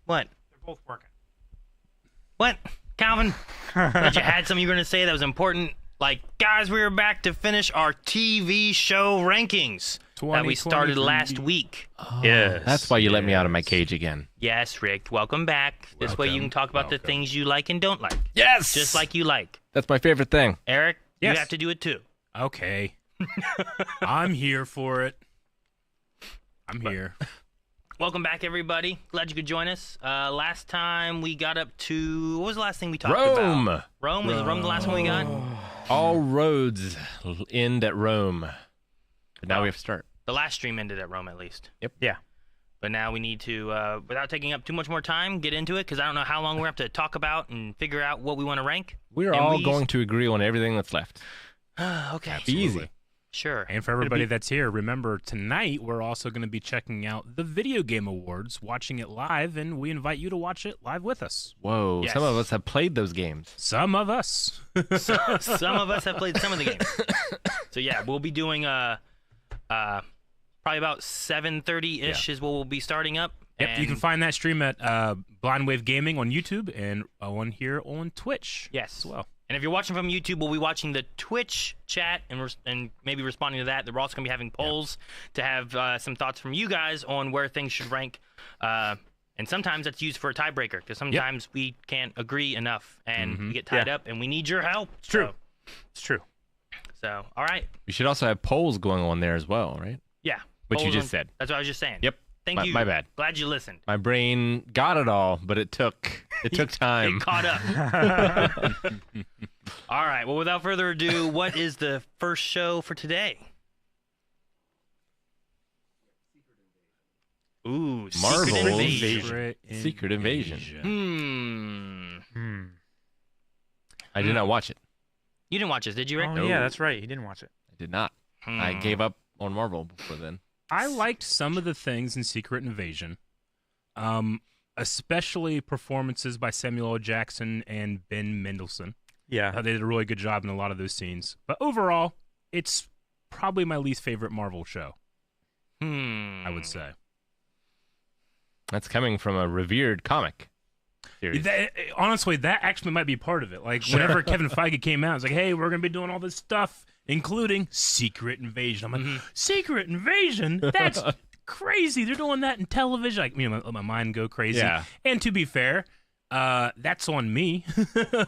What? They're both working. What? Calvin? Thought you had something you were going to say that was important. Like, guys, we are back to finish our TV show rankings that we started last week. Oh, yes. That's why you let me out of my cage again. Yes, Rick. Welcome back. This way you can talk about the things you like and don't like. Yes! Just like you like. That's my favorite thing. Eric, yes. You have to do it too. Okay. I'm here for it. I'm here. Welcome back, everybody. Glad you could join us. Last time we got up to... What was the last thing we talked about? Rome? Was Rome the last one we got? All roads end at Rome. But now we have to start. The last stream ended at Rome, at least. Yep. Yeah. But now we need to, without taking up too much more time, get into it, because I don't know how long we're up to talk about and figure out what we want to rank. We're all going to agree on everything that's left. Okay. Be easy. Sure. And for everybody that's here, remember, tonight we're also going to be checking out the Video Game Awards, watching it live, and we invite you to watch it live with us. Whoa. Yes. Some of us have played those games. Some of us. Some of us have played some of the games. So, yeah, we'll be doing probably about 7:30-ish is what we'll be starting up. Yep, and you can find that stream at Blind Wave Gaming on YouTube and one here on Twitch. Yes. As well. And if you're watching from YouTube, we'll be watching the Twitch chat and maybe responding to that. We're also going to be having polls to have some thoughts from you guys on where things should rank. And sometimes that's used for a tiebreaker because sometimes we can't agree enough and we get tied up and we need your help. It's true. It's true. So, all right. We should also have polls going on there as well, right? Yeah. What you polls just said. That's what I was just saying. Yep. Thank you. My bad. Glad you listened. My brain got it all, but it took time. It caught up. All right. Well, without further ado, what is the first show for today? Ooh, Marvel's Secret Invasion. Secret Invasion. I did not watch it. You didn't watch this, did you, Rick? Oh, yeah, that's right. You didn't watch it. I did not. I gave up on Marvel before then. I liked some of the things in Secret Invasion, especially performances by Samuel L. Jackson and Ben Mendelsohn. Yeah. They did a really good job in a lot of those scenes. But overall, it's probably my least favorite Marvel show, I would say. That's coming from a revered comic series. Honestly, that actually might be part of it. Like, whenever Kevin Feige came out, it's like, hey, we're going to be doing all this stuff, including Secret Invasion. I'm like, Secret Invasion? That's crazy. They're doing that in television. Like, let my mind go crazy. Yeah. And to be fair, that's on me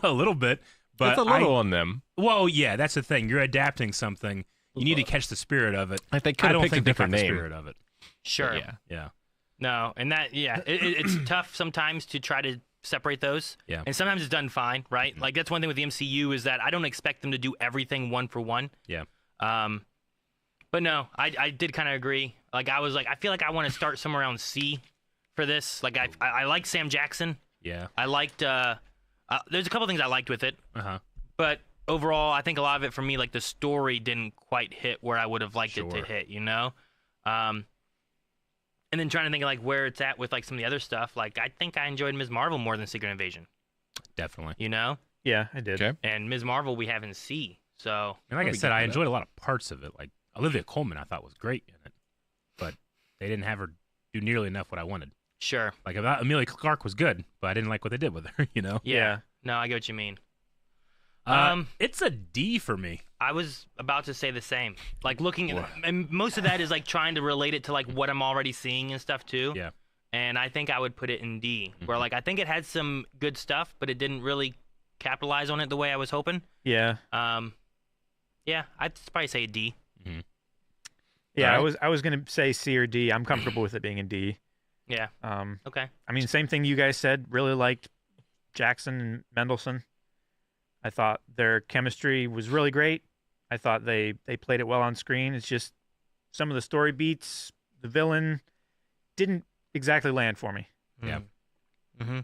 a little bit. But it's a little on them. Well, yeah, that's the thing. You're adapting something. You need to catch the spirit of it. Like they could have picked a different name. The spirit of it. Sure. Yeah. No, and that, it's tough sometimes to try to separate those. Yeah. And sometimes it's done fine, right? Like, that's one thing with the MCU is that I don't expect them to do everything one for one. Yeah. But no, I did kind of agree. Like, I was like, I feel like I want to start somewhere around C for this. Like, I like Sam Jackson. Yeah. I liked, there's a couple things I liked with it. Uh-huh. But overall, I think a lot of it for me, like, the story didn't quite hit where I would have liked it to hit, you know? And then trying to think of, like, where it's at with, like, some of the other stuff. Like, I think I enjoyed Ms. Marvel more than Secret Invasion. Definitely. You know? Yeah, I did. Okay. And Ms. Marvel we have in C. So. And like I said, I enjoyed a lot of parts of it. Like, Olivia Colman I thought was great in it. But they didn't have her do nearly enough what I wanted. Sure. Like, Emilia Clarke was good, but I didn't like what they did with her, you know? Yeah. No, I get what you mean. It's a D for me. I was about to say the same. Like, looking at, and most of that is like trying to relate it to like what I'm already seeing and stuff too. Yeah. And I think I would put it in D, where like I think it had some good stuff, but it didn't really capitalize on it the way I was hoping. Yeah. Yeah, I'd probably say a D. Mm-hmm. Yeah, right. I was gonna say C or D. I'm comfortable with it being in D. Yeah. Okay. I mean, same thing you guys said. Really liked Jackson and Mendelsohn. I thought their chemistry was really great. I thought they played it well on screen. It's just some of the story beats, the villain didn't exactly land for me. Yeah. Mm-hmm.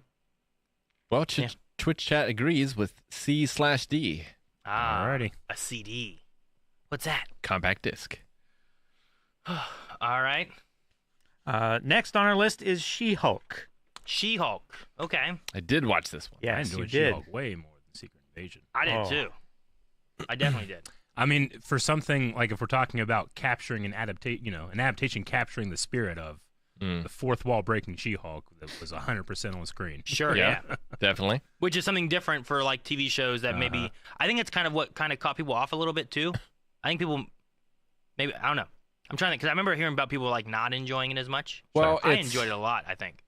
Well, Twitch chat agrees with C/D. Alrighty. A CD. What's that? Compact disc. All right. Next on our list is She-Hulk. She-Hulk. Okay. I did watch this one. Yes, I enjoyed you did. She-Hulk way more than Secret Invasion. I did too. I definitely did. I mean, for something like if we're talking about capturing an adaptation capturing the spirit of the fourth wall breaking She-Hulk that was 100% on screen. Sure, Yeah, yeah. definitely. Which is something different for like TV shows that maybe I think it's kind of what kind of caught people off a little bit too. I think people maybe I don't know. I'm trying to because I remember hearing about people like not enjoying it as much. Well, I it's- enjoyed it a lot. I think.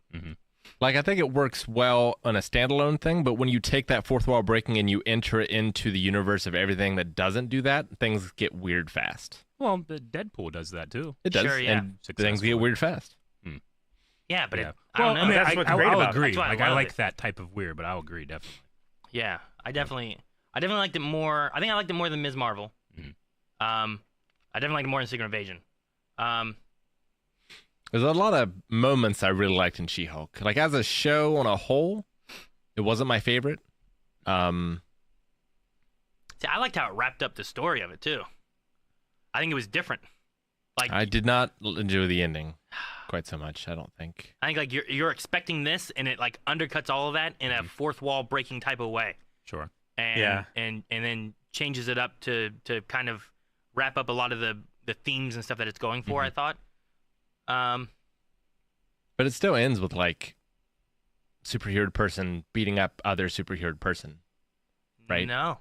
Like, I think it works well on a standalone thing, but when you take that fourth wall breaking and you enter it into the universe of everything that doesn't do that, things get weird fast. Well, the Deadpool does that too. It does, Sure, yeah. and things Successfully. get weird fast. Yeah, but Yeah. I don't know. I mean, That's what's great I'll about it. agree. That's why I Like, I love like it. that type of weird, but I'll agree definitely. Yeah, I definitely liked it more. I think I liked it more than Ms. Marvel. I definitely liked it more than Secret Invasion. There's a lot of moments I really liked in She-Hulk. Like, as a show on a whole, it wasn't my favorite. See, I liked how it wrapped up the story of it too. I think it was different. Like I did not enjoy the ending quite so much, I don't think. I think like you're expecting this, and it like undercuts all of that in a fourth wall breaking type of way. Sure. And Yeah. and then changes it up to kind of wrap up a lot of the themes and stuff that it's going for. I thought. But it still ends with, like, superhero person beating up other superhero person. Right. No.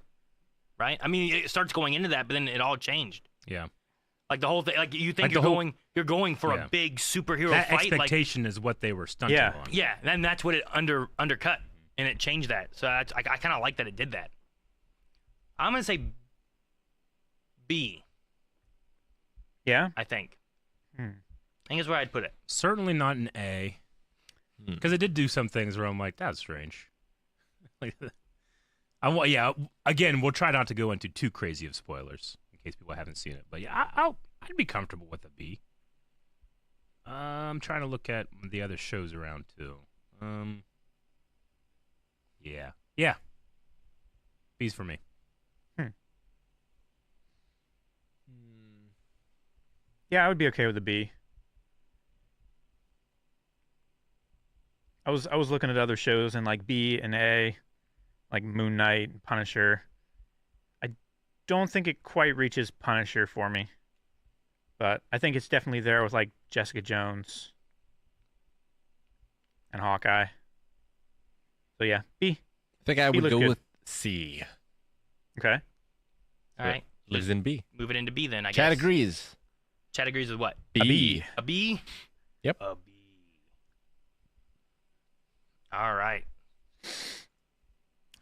Right. I mean, it starts going into that, but then it all changed. Yeah. Like the whole thing. Like you think Like the you're going for Yeah. a big superhero That fight. Like expectation is what they were stunting Yeah. on. yeah, and that's what it undercut, and it changed that. So I kind of like that it did that. I'm gonna say B. Yeah. I think. Hmm. I think is where I'd put it. Certainly not an A. Because it did do some things where I'm like, that's strange. Like, again, we'll try not to go into too crazy of spoilers in case people haven't seen it. But yeah, I'd be comfortable with a B. I'm trying to look at the other shows around too. Yeah. B's for me. Yeah, I would be okay with a B. I was looking at other shows and like B and A, like Moon Knight and Punisher. I don't think it quite reaches Punisher for me, but I think it's definitely there with like Jessica Jones and Hawkeye. So yeah, B. I think I He would looked go good. with C. Okay. All right. Lives in B. Move it into B then. I guess. Chad agrees. Chad agrees with what? B. A B. Yep. A B. All right.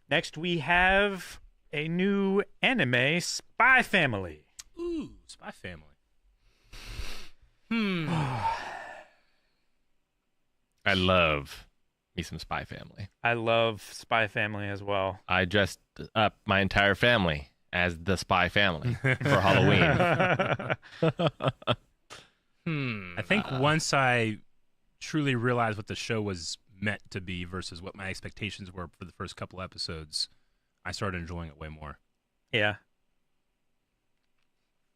Next we have a new anime, Spy Family. Ooh, Spy Family. I love me some Spy Family. I love Spy Family as well. I dressed up my entire family as the Spy Family for Halloween. I think once I truly realized what the show was meant to be versus what my expectations were for the first couple episodes, I started enjoying it way more. Yeah.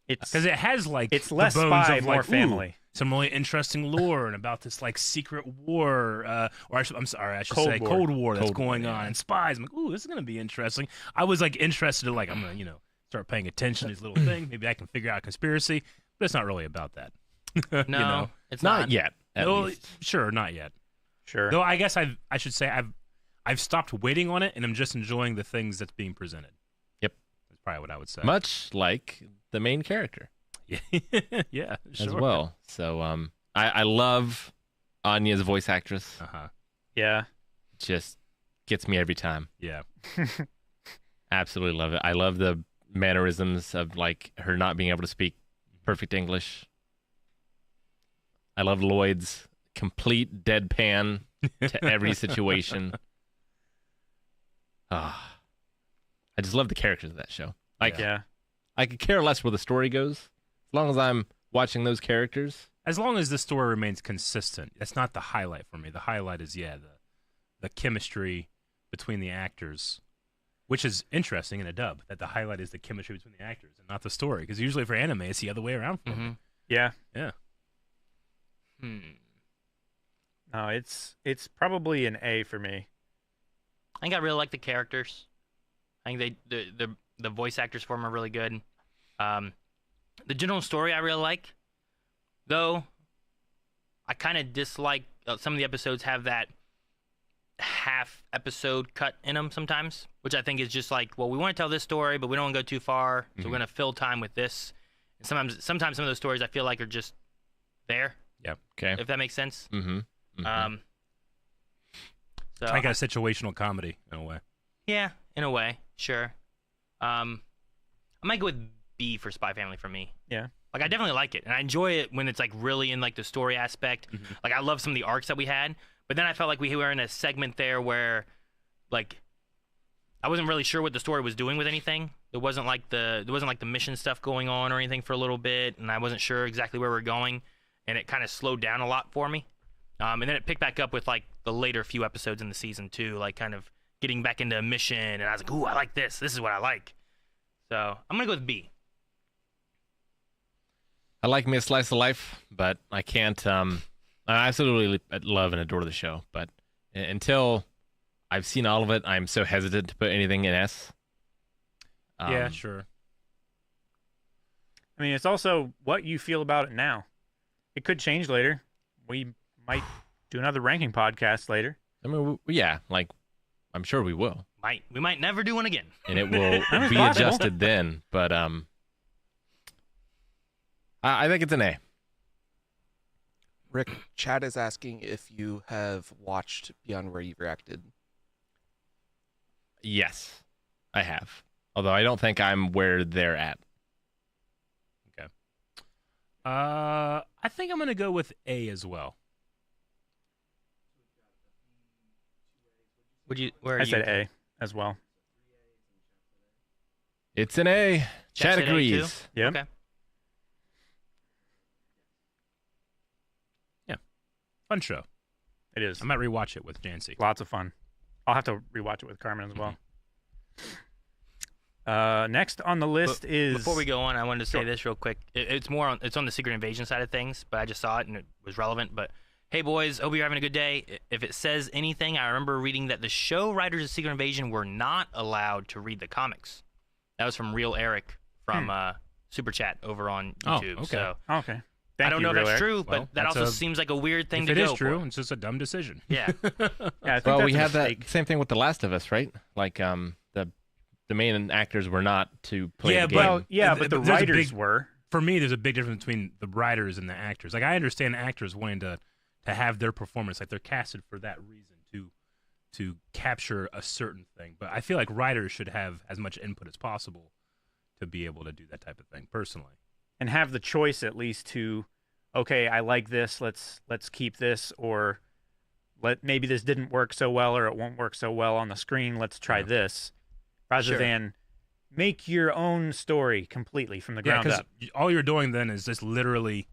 It's Because it has like it's the less bones spy, of more like family. some really interesting lore and about this like secret war, I'm sorry, I should Cold say War. Cold War that's Cold War, going yeah. on and spies. I'm like, ooh, this is gonna be interesting. I was like interested in like I'm gonna start paying attention to this little thing. Maybe I can figure out a conspiracy, but it's not really about that. No, it's Not not. yet. At No, least. sure, not yet. Sure. Though I guess I should say I've stopped waiting on it and I'm just enjoying the things that's being presented. Yep. That's probably what I would say. Much like the main character yeah, sure. as well. So I love Anya's voice actress. Yeah. Just gets me every time. Yeah. Absolutely love it. I love the mannerisms of like her not being able to speak perfect English. I love Lloyd's complete deadpan to every situation. I just love the characters of that show. Like, Yeah. I could care less where the story goes, as long as I'm watching those characters. As long as the story remains consistent, that's not the highlight for me. The highlight is the chemistry between the actors, which is interesting in a dub. That the highlight is the chemistry between the actors and not the story. Because usually for anime, it's the other way around for me. Yeah. Yeah. No, it's probably an A for me. I think I really like the characters. I think the voice actors for them are really good. The general story I really like, though. I kind of dislike some of the episodes have that half episode cut in them sometimes, which I think is just like, well, we want to tell this story, but we don't want to go too far, so we're going to fill time with this. And sometimes some of those stories I feel like are just there. Yep. Okay. If that makes sense. Mm-hmm. Mm-hmm. So like a situational comedy in a way. Yeah, in a way, sure. I might go with B for Spy Family for me. Yeah. Like, I definitely like it, and I enjoy it when it's like really in like the story aspect. Like, I love some of the arcs that we had, but then I felt like we were in a segment there where, like, I wasn't really sure what the story was doing with anything. There wasn't like the mission stuff going on or anything for a little bit, and I wasn't sure exactly where we were going, and it kind of slowed down a lot for me. And then it picked back up with like the later few episodes in the season too, like kind of getting back into a mission, and I was like, ooh, I like this. This is what I like. So I'm gonna go with B. I like me a slice of life, but I can't. I absolutely love and adore the show, but until I've seen all of it, I'm so hesitant to put anything in S. Yeah, sure. I mean, it's also what you feel about it now. It could change later. We might do another ranking podcast later. I mean, yeah, like I'm sure we will. We might never do one again. And it will be adjusted then, but I think it's an A. Rick, Chad is asking if you have watched Beyond Where You've Reacted. Yes, I have. Although I don't think I'm where they're at. Okay. I think I'm gonna go with A as well. Where are I you? said A as well. It's an A. Chad Chad said A too? agrees. Yeah. Okay. Fun show. It is. I might rewatch it with Jancy. Lots of fun. I'll have to rewatch it with Carmen as well. Next on the list is... Before we go on, I wanted to say Sure. this real quick. It's on the Secret Invasion side of things, but I just saw it and it was relevant. But hey, boys, hope you're having a good day. If it says anything, I remember reading that the show writers of Secret Invasion were not allowed to read the comics. That was from Real Eric from Super Chat over on Oh, YouTube. okay. So Okay. I don't know if that's Eric. true, but Well, that that's also seems like a weird thing If to it go is true, for. it's just a dumb decision. Yeah. Yeah, I think Well, that's we a had that mistake. same thing with The Last of Us, right? Like the main actors were not to play Yeah, the game. Well, yeah, but the There's a writers big- were. For me, there's a big difference between the writers and the actors. Like, I understand actors wanting to have their performance, like they're casted for that reason to capture a certain thing. But I feel like writers should have as much input as possible to be able to do that type of thing. Personally, And have the choice at least to, okay, I like this, let's keep this, or maybe this didn't work so well, or it won't work so well on the screen, let's try this, rather Sure. than make your own story completely from the yeah, ground because up. all you're doing then is just literally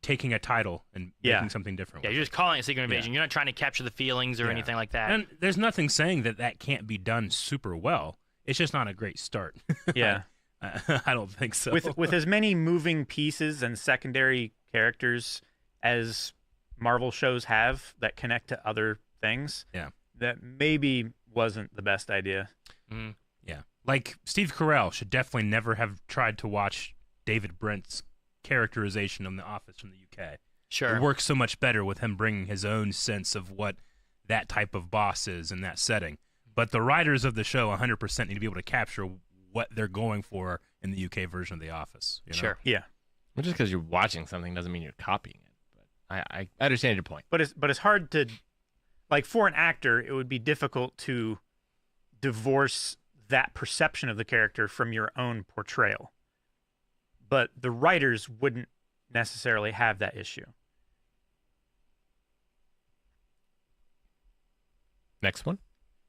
taking a title and Yeah. making something different. Yeah, with you're it. just calling it Secret Invasion. You're not trying to capture the feelings or Yeah. anything like that. And there's nothing saying that can't be done super well. It's just not a great start. Yeah. I don't think so. With as many moving pieces and secondary characters as Marvel shows have that connect to other things, Yeah. that maybe wasn't the best idea. Mhm. Yeah. Like, Steve Carell should definitely never have tried to watch David Brent's characterization of The Office from the UK. Sure. It works so much better with him bringing his own sense of what that type of boss is in that setting. But the writers of the show 100% need to be able to capture what they're going for in the UK version of The Office. You know? Sure. Yeah. Well, just because you're watching something doesn't mean you're copying it. But I understand your point. But it's hard to, like, for an actor, it would be difficult to divorce that perception of the character from your own portrayal. But the writers wouldn't necessarily have that issue. Next one.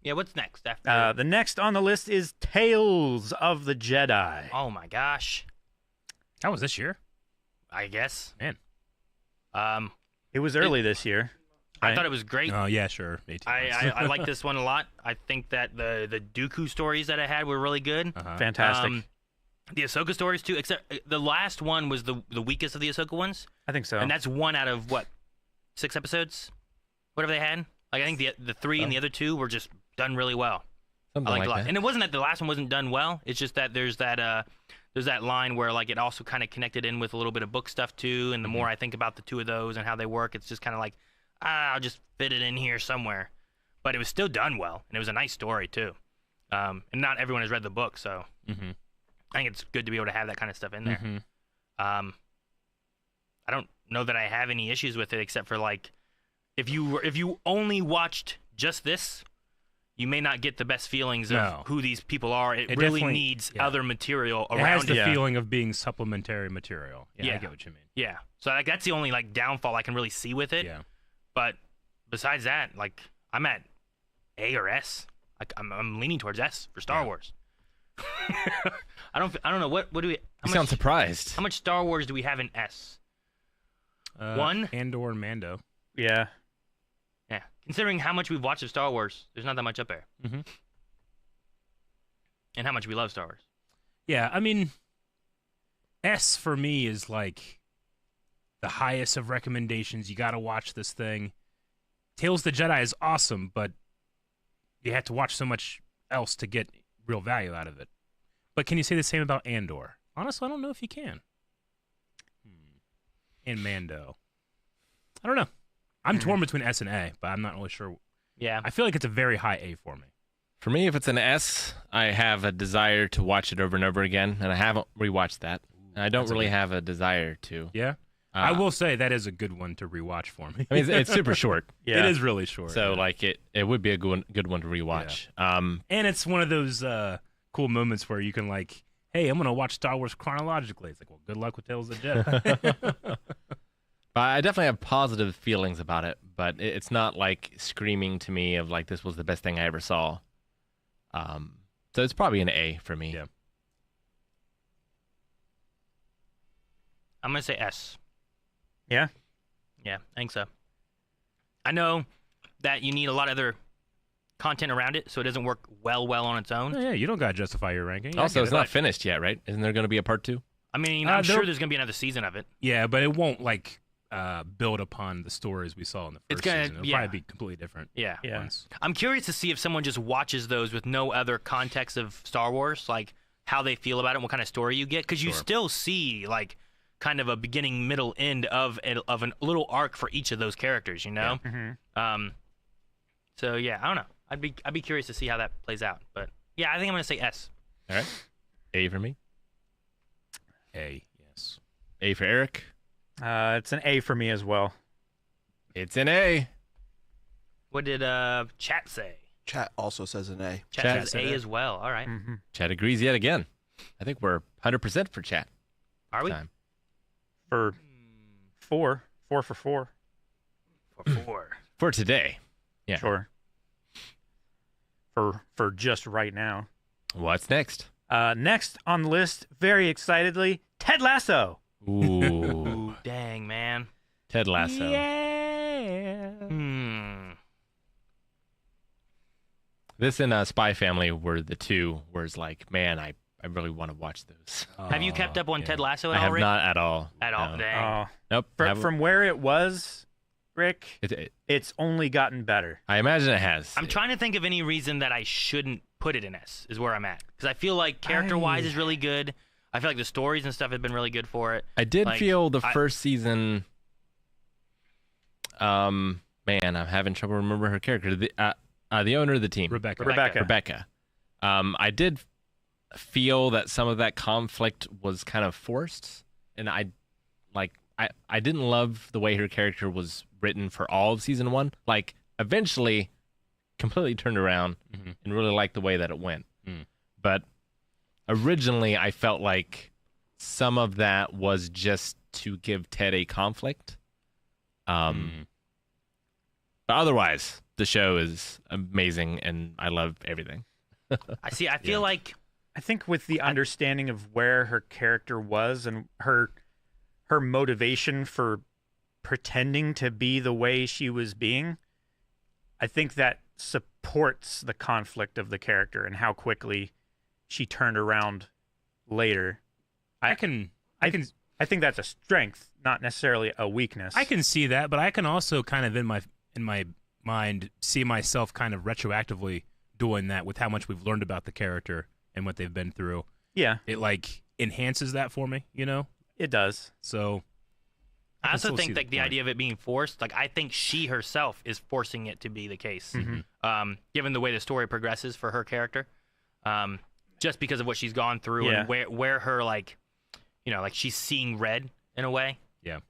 Yeah, what's next after? The next on the list is Tales of the Jedi. Oh my gosh. That was this year. I guess. Man. It was early this year. I right? thought it was great. Oh, yeah, sure. 18 months. I like this one a lot. I think that the Dooku stories that I had were really good. Uh-huh. Fantastic. The Ahsoka stories too, except the last one was the weakest of the Ahsoka ones, I think so. and that's one out of what, 6 episodes, whatever they had. Like I think the 3 and the other 2 were just done really well. Something I liked like it a lot. that. And it wasn't that the last one wasn't done well. It's just that there's that line where like it also kind of connected in with a little bit of book stuff too. And the more I think about the two of those and how they work, it's just kind of like, I'll just fit it in here somewhere. But it was still done well, and it was a nice story too. And not everyone has read the book, so I think it's good to be able to have that kind of stuff in there. I don't know that I have any issues with it, except for like, if you only watched just this, you may not get the best feelings of who these people are. It really needs other material around it. It has the feeling of being supplementary material. Yeah, I get what you mean. Yeah, so like that's the only like downfall I can really see with it. Yeah. But besides that, like I'm at A or S. Like I'm leaning towards S for Star Wars. I don't know what do we. You sound surprised. How much Star Wars do we have in S? One? Andor and Mando. Yeah. Yeah. Considering how much we've watched of Star Wars, there's not that much up there. And how much we love Star Wars. Yeah, I mean, S for me is like the highest of recommendations. You got to watch this thing. Tales of the Jedi is awesome, but you have to watch so much else to get real value out of it. But can you say the same about Andor? Honestly, I don't know if you can. And Mando. I don't know. I'm torn between S and A, but I'm not really sure. Yeah. I feel like it's a very high A for me. For me, if it's an S, I have a desire to watch it over and over again, and I haven't rewatched that. And I don't really have a desire to. Yeah? I will say that is a good one to rewatch for me. I mean, it's super short. It is really short. So, like, it would be a good one to rewatch. And it's one of those cool moments where you can, like, hey, I'm going to watch Star Wars chronologically. It's like, well, good luck with Tales of the Jedi. But I definitely have positive feelings about it, but it's not, like, screaming to me of, like, this was the best thing I ever saw. So it's probably an A for me. Yeah. I'm going to say S. Yeah. Yeah, I think so. I know that you need a lot of other content around it, so it doesn't work well on its own. Oh, yeah, you don't got to justify your ranking. Also, it's not finished yet, right? Isn't there going to be a part 2? I mean, I'm sure there's going to be another season of it. Yeah, but it won't, like, build upon the stories we saw in the first season. It'll probably be completely different. Yeah. Ones. I'm curious to see if someone just watches those with no other context of Star Wars, like how they feel about it and what kind of story you get, because you still see, like, kind of a beginning, middle, end of a little arc for each of those characters, you know? Mm-hmm. So, yeah, I don't know. I'd be curious to see how that plays out. But, yeah, I think I'm going to say S. All right. A for me. A, yes. A for Eric. It's an A for me as well. It's an A. What did chat say? Chat also says an A. Chat says A as well. All right. Mm-hmm. Chat agrees yet again. I think we're 100% for chat. Are we? Time. For 4. 4 for 4. For 4. For today. Yeah. Sure. For just right now. What's next? Next on the list, very excitedly, Ted Lasso. Ooh. Ooh, dang, man. Ted Lasso. Yeah. This and Spy Family were the two where it's like, man, I really want to watch those. Have you kept up on Ted Lasso at I all, have Rick? not at all. At all, No. dang. Nope. From where it was, Rick, it's only gotten better. I imagine it has. I'm trying to think of any reason that I shouldn't put it in S, is where I'm at. Because I feel like character-wise is really good. I feel like the stories and stuff have been really good for it. I did like, feel the first season. Man, I'm having trouble remembering her character. The owner of the team, Rebecca. I did feel that some of that conflict was kind of forced, and I didn't love the way her character was written for all of season 1. Like, eventually, completely turned around and really liked the way that it went. But originally, I felt like some of that was just to give Ted a conflict. But otherwise, the show is amazing, and I love everything. I feel like... I think with the understanding of where her character was and her motivation for pretending to be the way she was being, I think that supports the conflict of the character and how quickly she turned around later. I think that's a strength, not necessarily a weakness. I can see that, but I can also kind of in my mind see myself kind of retroactively doing that with how much we've learned about the character and what they've been through. Yeah, It enhances that for me, it does. So I can also still see think the like the point. idea of it being forced, like I think she herself is forcing it to be the case, given the way the story progresses for her character, just because of what she's gone through and where her like she's seeing red in a way,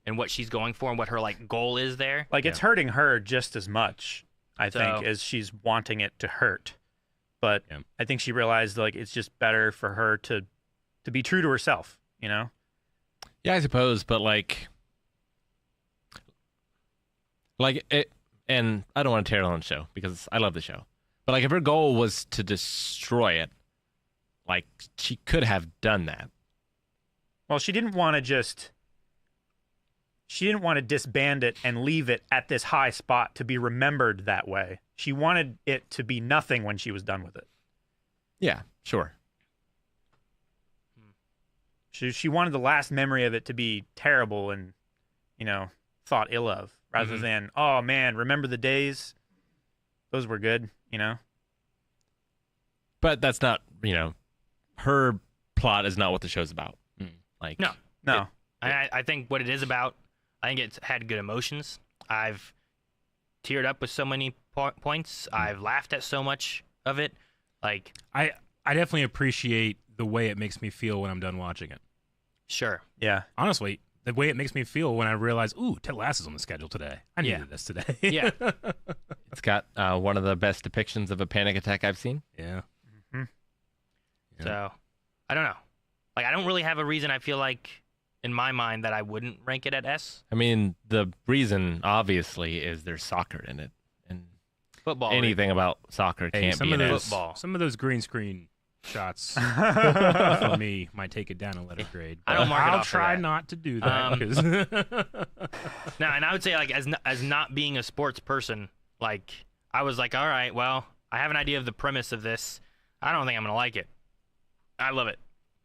and what she's going for and what her like goal is there. Like it's hurting her just as much, I think, So- as she's wanting it to hurt. But I think she realized like it's just better for her to be true to herself, Yeah, I suppose, but like it, and I don't want to tear down the show because I love the show. But like if her goal was to destroy it, like she could have done that. Well, she didn't want to disband it and leave it at this high spot to be remembered that way. She wanted it to be nothing when she was done with it. Yeah, sure. She wanted the last memory of it to be terrible and, thought ill of, rather than, oh man, remember the days? Those were good, But that's not, her plot is not what the show's about. Like No. I think what it is about, I think it's had good emotions. I've teared up with so many points. I've laughed at so much of it. Like I definitely appreciate the way it makes me feel when I'm done watching it. sure. Yeah. Honestly, the way it makes me feel when I realize, ooh, Ted Lasso's on the schedule today. I needed this today. Yeah. it's got one of the best depictions of a panic attack I've seen. Yeah. Mhm. Yeah. So I don't know. Like I don't really have a reason I feel like in my mind that I wouldn't rank it at S. I mean, the reason obviously is there's soccer in it, and Football. anything about soccer Hey, can't some be of an those S. football. some of those green screen shots for me might take it down a letter grade. I don't but mark it I'll off for try that. not to do that. 'Cause No, and I would say like as not being a sports person, like I was like, all right, well, I have an idea of the premise of this. I don't think I'm gonna like it. I love it.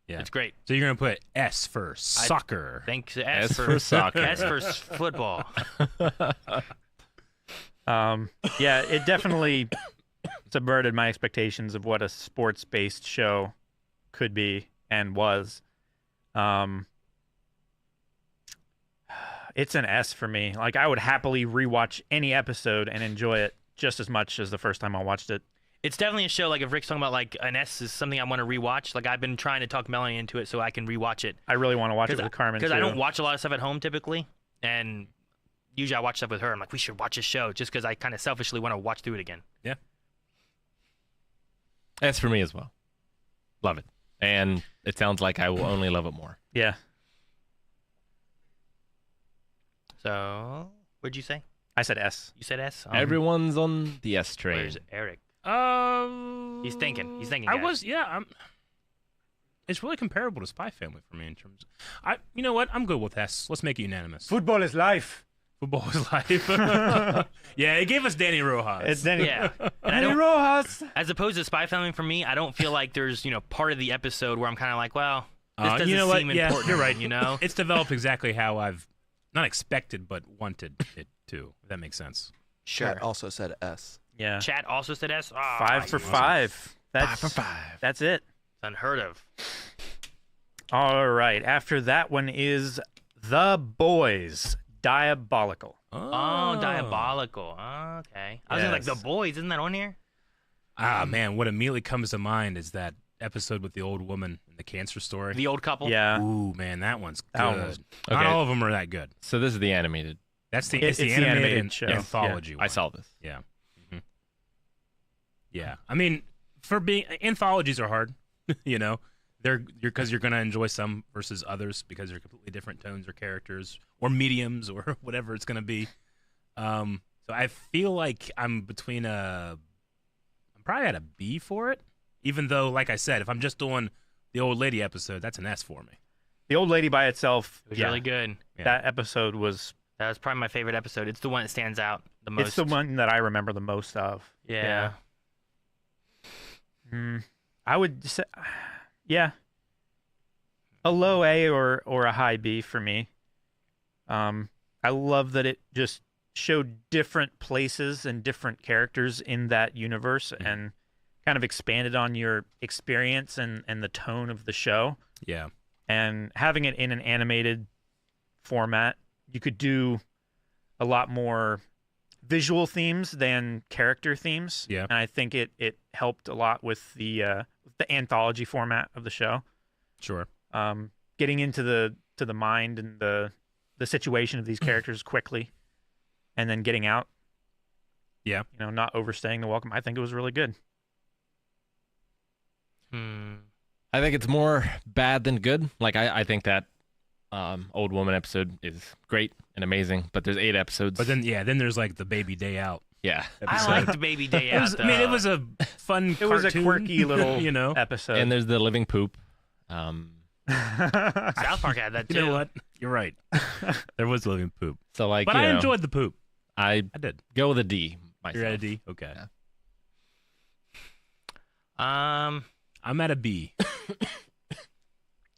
Yeah. It's great. So you're gonna put S for soccer. Thanks S for soccer. S for football. Yeah, it definitely subverted my expectations of what a sports-based show could be and was. It's an S for me. Like I would happily rewatch any episode and enjoy it just as much as the first time I watched it. It's definitely a show like if Rick's talking about like an S is something I want to rewatch. Like I've been trying to talk Melanie into it so I can rewatch it. I really want to watch it with Carmen Because too. I don't watch a lot of stuff at home typically, and usually I watch stuff with her. I'm like, we should watch this show just because I kind of selfishly want to watch through it again. S for me as well. Love it, and it sounds like I will only love it more. Yeah. So, what'd you say? I said S. You said S? Everyone's on the S train. Where's Eric? He's thinking. He's thinking. I guys. was, yeah. It's really comparable to Spy Family for me in terms. You know what? I'm good with S. Let's make it unanimous. Football is life. Football is life. Yeah, it gave us Danny Rojas. It's Danny. Yeah. And I don't, Rojas. as opposed to Spy Family, for me, I don't feel like there's part of the episode where I'm kind of like, well, this doesn't you know what? seem Yeah, important. you're right. You know. It's developed exactly how I've not expected but wanted it to. If that makes sense. Sure. Chat also said S. Yeah. Chat also said S. Oh, 5 for 5. That's 5 for 5. That's it. unheard of. All right. After that one is The Boys, Diabolical. Oh, Diabolical. Okay. I was thinking, like Yes. The Boys. Isn't that on here? Ah, man, what immediately comes to mind is that episode with the old woman and the cancer story. The old couple. Yeah. Ooh, man, that one's good. That one was- Not Okay. all of them are that good. So this is the animated. That's the It- it's the it's the animated, animated show. anthology one. I saw this. Yeah. Mhm. Yeah. I mean, for being anthologies are hard, you know. They're because you're gonna enjoy some versus others because they're completely different tones or characters or mediums or whatever it's gonna be. So I feel like I'm probably at a B for it, even though, like I said, if I'm just doing the old lady episode, that's an S for me. The Old Lady by itself. It was yeah, really good. Yeah. That episode was. That was probably my favorite episode. It's the one that stands out the most. It's the one that I remember the most of. Yeah. I would say, yeah, a low A or a high B for me. I love that it just showed different places and different characters in that universe, and kind of expanded on your experience and the tone of the show. Yeah. And having it in an animated format, you could do a lot more visual themes than character themes. Yeah. And I think it helped a lot with the anthology format of the show. Sure. Getting into the mind and the situation of these characters quickly, and then getting out. Yeah. You know, not overstaying the welcome. I think it was really good. I think it's more bad than good. Like I think that old woman episode is great and amazing, but there's 8 episodes. But then there's like the baby day out. Yeah. I liked the baby day out. It was a fun. It was a quirky little you know episode. And there's the living poop. South Park had that too. You know what? You're right. There was living poop, So like, but you I know, enjoyed the poop. I I did. go with a D myself. You're at a D. Okay. Yeah. I'm at a B.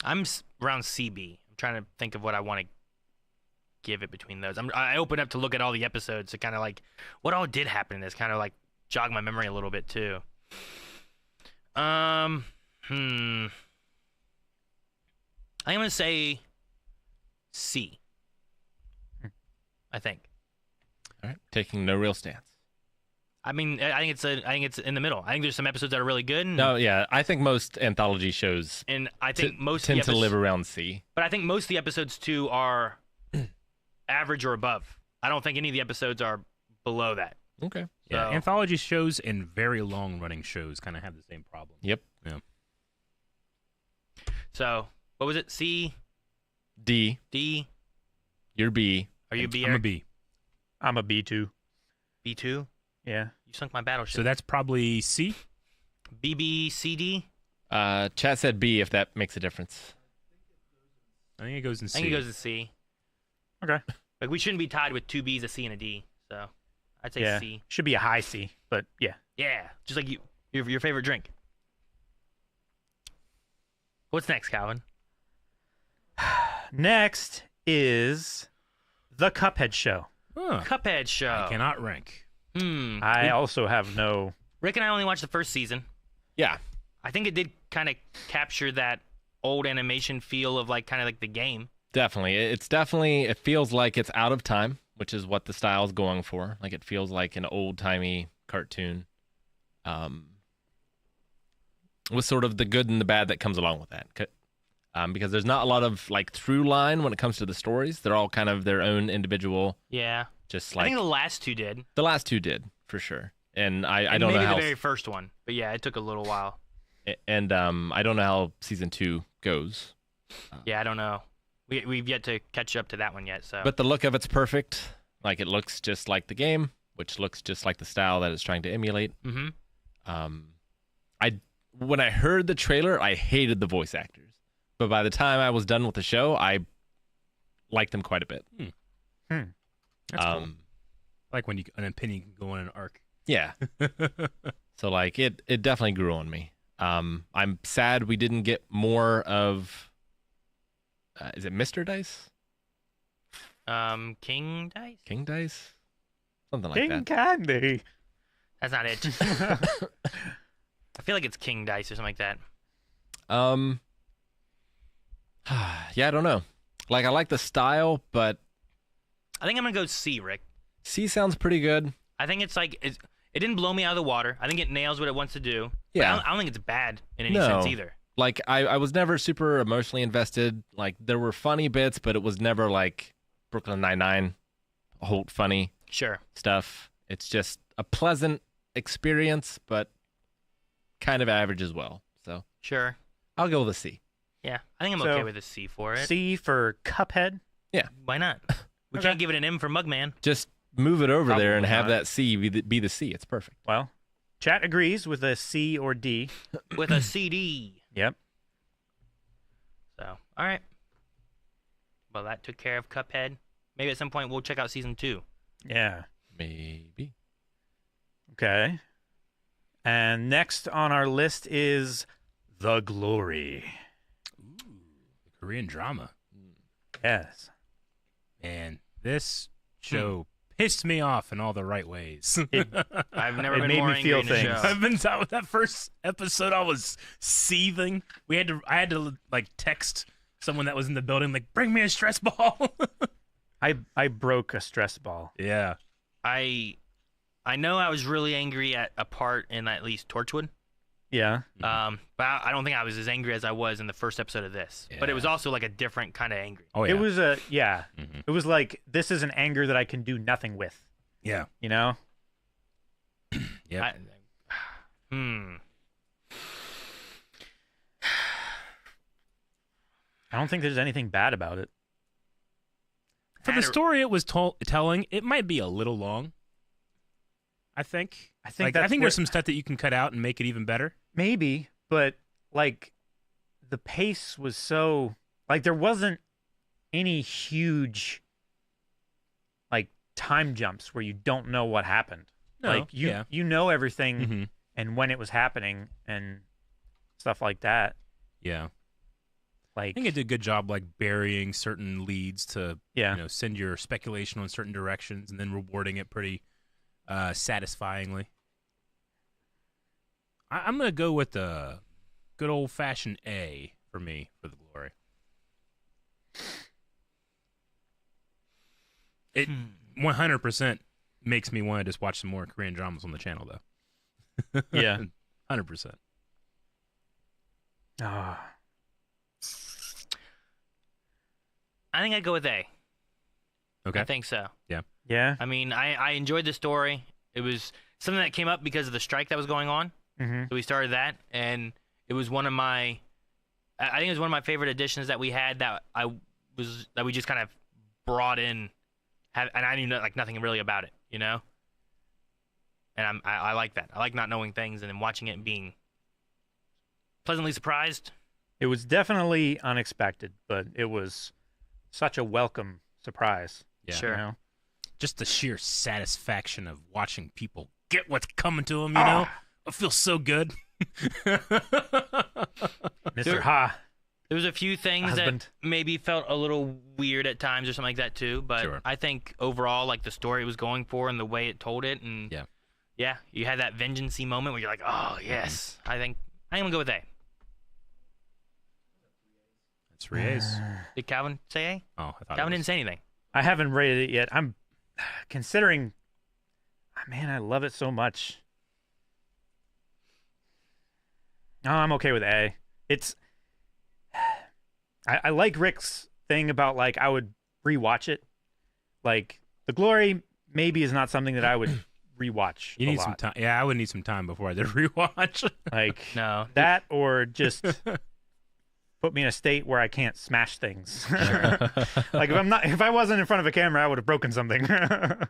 I'm around CB. I'm trying to think of what I want to give it between those. I opened up to look at all the episodes to kind of like what all did happen in this, kind of like jog my memory a little bit too. I'm gonna say C. I think. All right. Taking no real stance. I mean, I think it's in the middle. I think there's some episodes that are really good. No, yeah. I think most anthology shows And I think most tend of the to live around C. But I think most of the episodes too are average or above. I don't think any of the episodes are below that. Okay. Yeah. So- Anthology shows and very long running shows kind of have the same problem. Yep. Yeah. So what was it? C, D. D. You're B. Are you B? I'm a Eric? B. I'm a B2. B2. Yeah. You sunk my battleship. So that's probably C. B, B, C, D. Chat said B if that makes a difference. I think it goes in I C. think it goes to C. Okay. Like we shouldn't be tied with 2 B's, a C, and a D. So I'd say Yeah. C. Should be a high C, but yeah. Yeah, just like your favorite drink. What's next, Calvin? Next is the Cuphead Show. Huh. Cuphead Show. I cannot rank. I also have no. Rick and I only watched the first season. Yeah. I think it did kind of capture that old animation feel of like kind of like the game. Definitely. It feels like it's out of time, which is what the style's going for. Like it feels like an old-timey cartoon. With sort of the good and the bad that comes along with that. Because there's not a lot of like through line when it comes to the stories. They're all kind of their own individual, Yeah. just I like think the last 2 did. the last 2 did for sure. And I And don't know maybe how the very first one. But yeah, it took a little while. I don't know how season 2 goes. Yeah, I don't know. We've yet to catch up to that one yet. So. But the look of it's perfect. Like it looks just like the game, which looks just like the style that it's trying to emulate. When I heard the trailer, I hated the voice actors. But by the time I was done with the show, I liked them quite a bit. That's cool. I like when an opinion can go on an arc. Yeah. So like it definitely grew on me. I'm sad we didn't get more of is it Mr. Dice? King Dice? King Dice? Something like King that. Candy. That's not it. I feel like it's King Dice or something like that. Yeah, I don't know. Like I like the style, but I think I'm gonna go C, Rick. C sounds pretty good. I think it's like it didn't blow me out of the water. I think it nails what it wants to do. But Yeah. I don't think it's bad in any No. sense either. Like I was never super emotionally invested. Like there were funny bits, but it was never like Brooklyn Nine-Nine, Holt funny Sure. stuff. It's just a pleasant experience, but kind of average as well. So Sure. I'll go with a C. Yeah. I think I'm So, okay with a C for it. C for Cuphead. Why not? We Okay. can't give it an M for Mugman. Just move it over there and Probably have not. that C be the C. It's perfect. Well, chat agrees with a C or D. With a CD. Yep. So, all right. Well, that took care of Cuphead. Maybe at some point we'll check out season 2. Yeah. Maybe. Okay. And next on our list is The Glory. Korean drama. Yes. Man, this show pissed me off in all the right ways. I've never It been made more me angry feel in a things. show. I've been with that first episode. I was seething. I had to like text someone that was in the building, like, bring me a stress ball. I broke a stress ball. Yeah. I know I was really angry at a part in at least Torchwood. Yeah. But I don't think I was as angry as I was in the first episode of this. But it was also like a different kind of angry. Oh yeah. It was Mhm. It was like, this is an anger that I can do nothing with. Yeah. You know? Yep. I don't think there's anything bad about it. For the story it was telling, it might be a little long. I think. I think there's some stuff that you can cut out and make it even better. Maybe, but like the pace was so like there wasn't any huge like time jumps where you don't know what happened. No, like you know everything Mhm. and when it was happening and stuff like that. Yeah. Like I think it did a good job, like burying certain leads to, yeah. send your speculation on certain directions and then rewarding it pretty satisfyingly. I'm gonna go with the good old fashioned A for me for the glory. It 100% makes me want to just watch some more Korean dramas on the channel, though. Yeah. 100%. Ah. I think I'd go with A. Okay. I think so. Yeah. I mean, I enjoyed the story. It was something that came up because of the strike that was going on. Mm-hmm. So we started that, and it was one of my, I think it was one of my favorite additions that we had that we just kind of brought in, and I knew nothing really about it, And I like that. I like not knowing things and then watching it and being pleasantly surprised. It was definitely unexpected, but it was such a welcome surprise. Yeah. Sure. You know? Just the sheer satisfaction of watching people get what's coming to them, It feels so good. Mr. Ha. There was a few things Husband. that maybe felt a little weird at times or something like that too, but Sure. I think overall, like the story it was going for and the way it told it, and yeah, you had that vengeance-y moment where you're like, oh yes, I think I'm gonna go with A. That's 3 A's. Did Calvin say A? Oh, I thought Calvin it didn't was. say anything. I haven't rated it yet. I'm considering. Man, I love it so much. No, I'm okay with A. It's. I like Rick's thing about like I would rewatch it. Like The Glory maybe is not something that I would rewatch. You a need lot. some time. Yeah, I would need some time before I did a rewatch. Like No. that, or just put me in a state where I can't smash things. Like if I wasn't in front of a camera, I would have broken something. I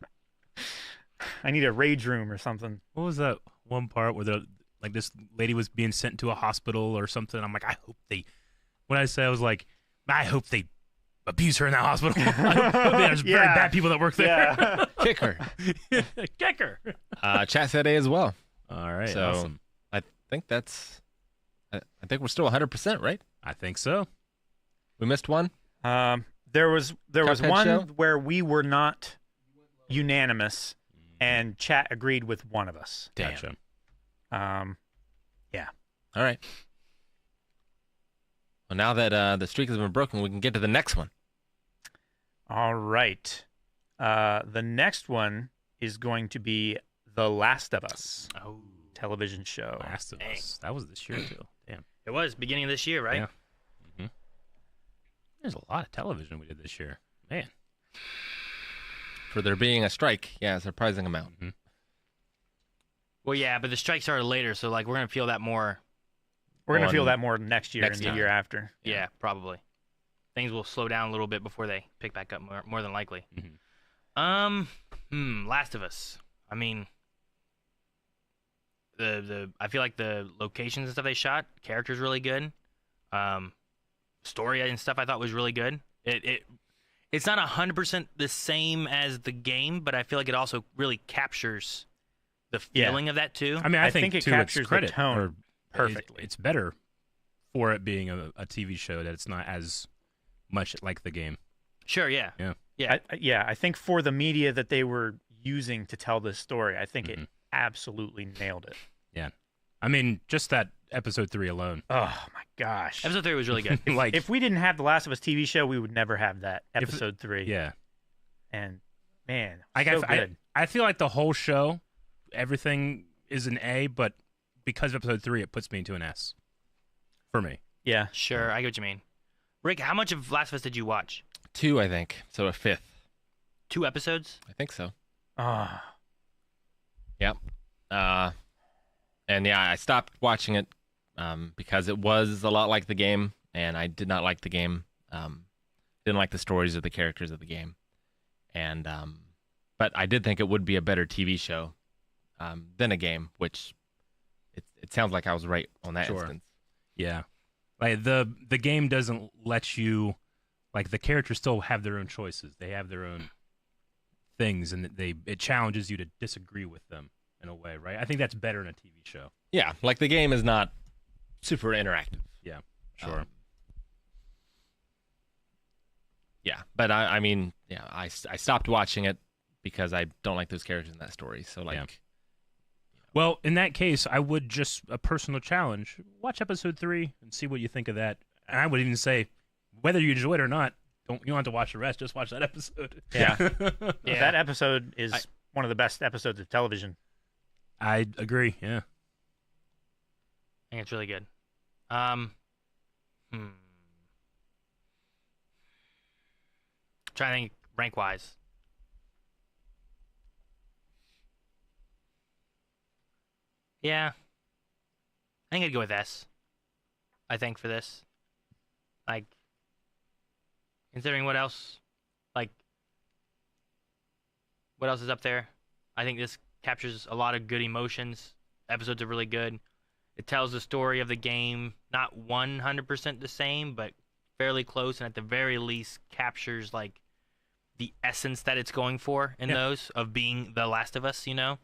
need a rage room or something. What was that one part where this lady was being sent to a hospital or something? I'm like, I hope they. When I say, I was like, I hope they abuse her in that hospital. I hope there's very Yeah. bad people that work there. Yeah. Kick her. Kick her. Chat said A as well. All right. So Awesome. I think that's. I think we're still 100%, right? I think so. We missed one. There was Cuphead one Show? where we were not unanimous, and chat agreed with one of us. Damn. Gotcha. All right. Well, now that the streak has been broken, we can get to the next one. All right. The next one is going to be The Last of Us Oh, television show. Last of Us. That was this year too. Damn. it was beginning of this year, right? Yeah. There's a lot of television we did this year. Man. For there being a strike, yeah, a surprising amount. Well, yeah, but the strike started later, so like we're gonna feel that more. We're going to feel On that more next year next and the time. year after. Yeah, probably. Things will slow down a little bit before they pick back up more than likely. Last of Us. I mean, I feel like the locations and stuff they shot, characters really good. Story and stuff I thought was really good. It's not 100% the same as the game, but I feel like it also really captures the feeling of that too. I mean, I think it to its captures the credit, tone or perfectly. It's better for it being a TV show that it's not as much like the game. Sure, yeah. Yeah. Yeah. I think for the media that they were using to tell this story, I think it absolutely nailed it. Yeah. I mean, just that episode 3 alone. Oh my gosh. Episode 3 was really good. Like, If we didn't have the Last of Us TV show, we would never have that episode 3. yeah. And man, I, so good. I feel like the whole show, everything is an A, but because of episode 3, it puts me into an S. For me. Yeah. Sure, I get what you mean. Rick, how much of Last of Us did you watch? 2, I think. So a 5th. 2 episodes? I think so. Oh. Yep. And yeah, I stopped watching it because it was a lot like the game, and I did not like the game. Didn't like the stories or the characters of the game, and but I did think it would be a better TV show than a game, which it sounds like I was right on that instance. Yeah. Like the game doesn't let you, like, the characters still have their own choices. They have their own things, and it challenges you to disagree with them in a way, right? I think that's better in a TV show. Yeah, like the game is not super interactive. Yeah, sure. Yeah, but I mean, yeah, I stopped watching it because I don't like those characters in that story. So like, Yeah. Well, in that case, I would just, a personal challenge, watch episode 3 and see what you think of that. And I would even say, whether you enjoy it or not, you don't have to watch the rest. Just watch that episode. Yeah. Yeah. That episode is one of the best episodes of television. I agree. Yeah. I think it's really good. Trying to think rank wise. Yeah. I think I'd go with S. I think for this. Like, considering what else is up there? I think this captures a lot of good emotions. Episodes are really good. It tells the story of the game, not 100% the same, but fairly close, and at the very least captures like the essence that it's going for in those of being The Last of Us, you know?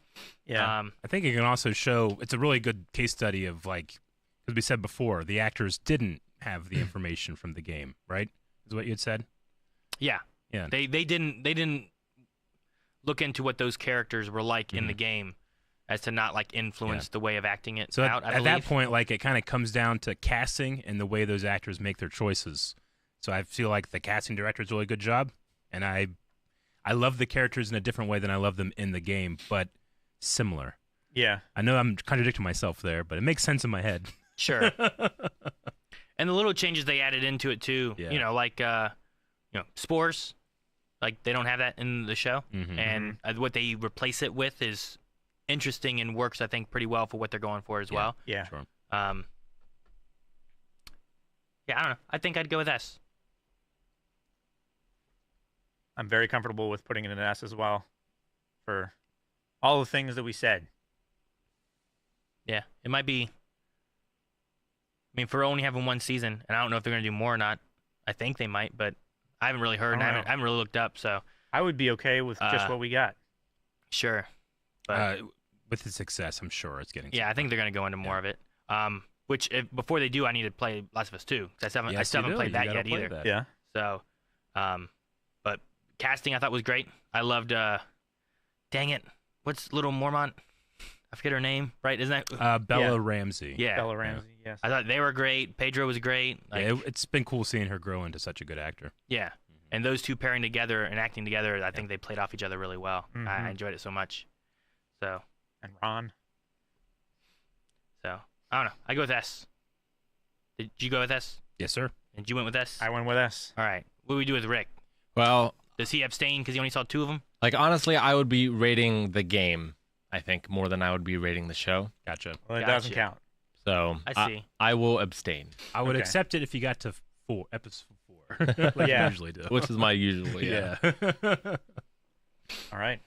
Yeah. I think it can also show, it's a really good case study of, like, as we said before, the actors didn't have the information from the game, right? Is what you had said? Yeah. Yeah. They didn't look into what those characters were like in the game as to not like influence the way of acting it So out. at that point, like, it kind of comes down to casting and the way those actors make their choices. So I feel like the casting director is a really good job, and I love the characters in a different way than I love them in the game, but similar. Yeah. I know I'm contradicting myself there, but it makes sense in my head. Sure. And the little changes they added into it too, Yeah. you know, like spores, like they don't have that in the show, Mhm. and what they replace it with is interesting and works, I think, pretty well for what they're going for as well. Yeah. Sure. Yeah, I don't know. I think I'd go with S. I'm very comfortable with putting it in an S as well for all the things that we said. Yeah, it might be. I mean, for only having one season, and I don't know if they're going to do more or not. I think they might, but I haven't really heard, and I haven't really looked up, so. I would be okay with just what we got. Sure. But, With the success, I'm sure it's getting. yeah, I think they're going to go into more of it. Which, before they do, I need to play Last of Us 2. I still haven't played that yet either. Yeah. So, but casting I thought was great. I loved, dang it, what's Little Mormont? I forget her name, right? Isn't that? Bella Yeah. Ramsey. Yeah. Bella Ramsey, yes. I thought they were great. Pedro was great. Like, Yeah, it's been cool seeing her grow into such a good actor. yeah. And those two pairing together and acting together, I think they played off each other really well. Mhm. I enjoyed it so much. So, And Ron. I don't know. I go with S. Did you go with S? Yes, sir. And you went with S? I went with S. All right. What do we do with Rick? Well, Does he abstain because he only saw 2 of them? like honestly, I would be rating the game, I think, more than I would be rating the show. Gotcha. Well, it Gotcha. doesn't count. So I see. I will abstain, I would Okay. accept it if you got to episode 4, like Yeah. you usually do. which is my usual. Yeah. All right.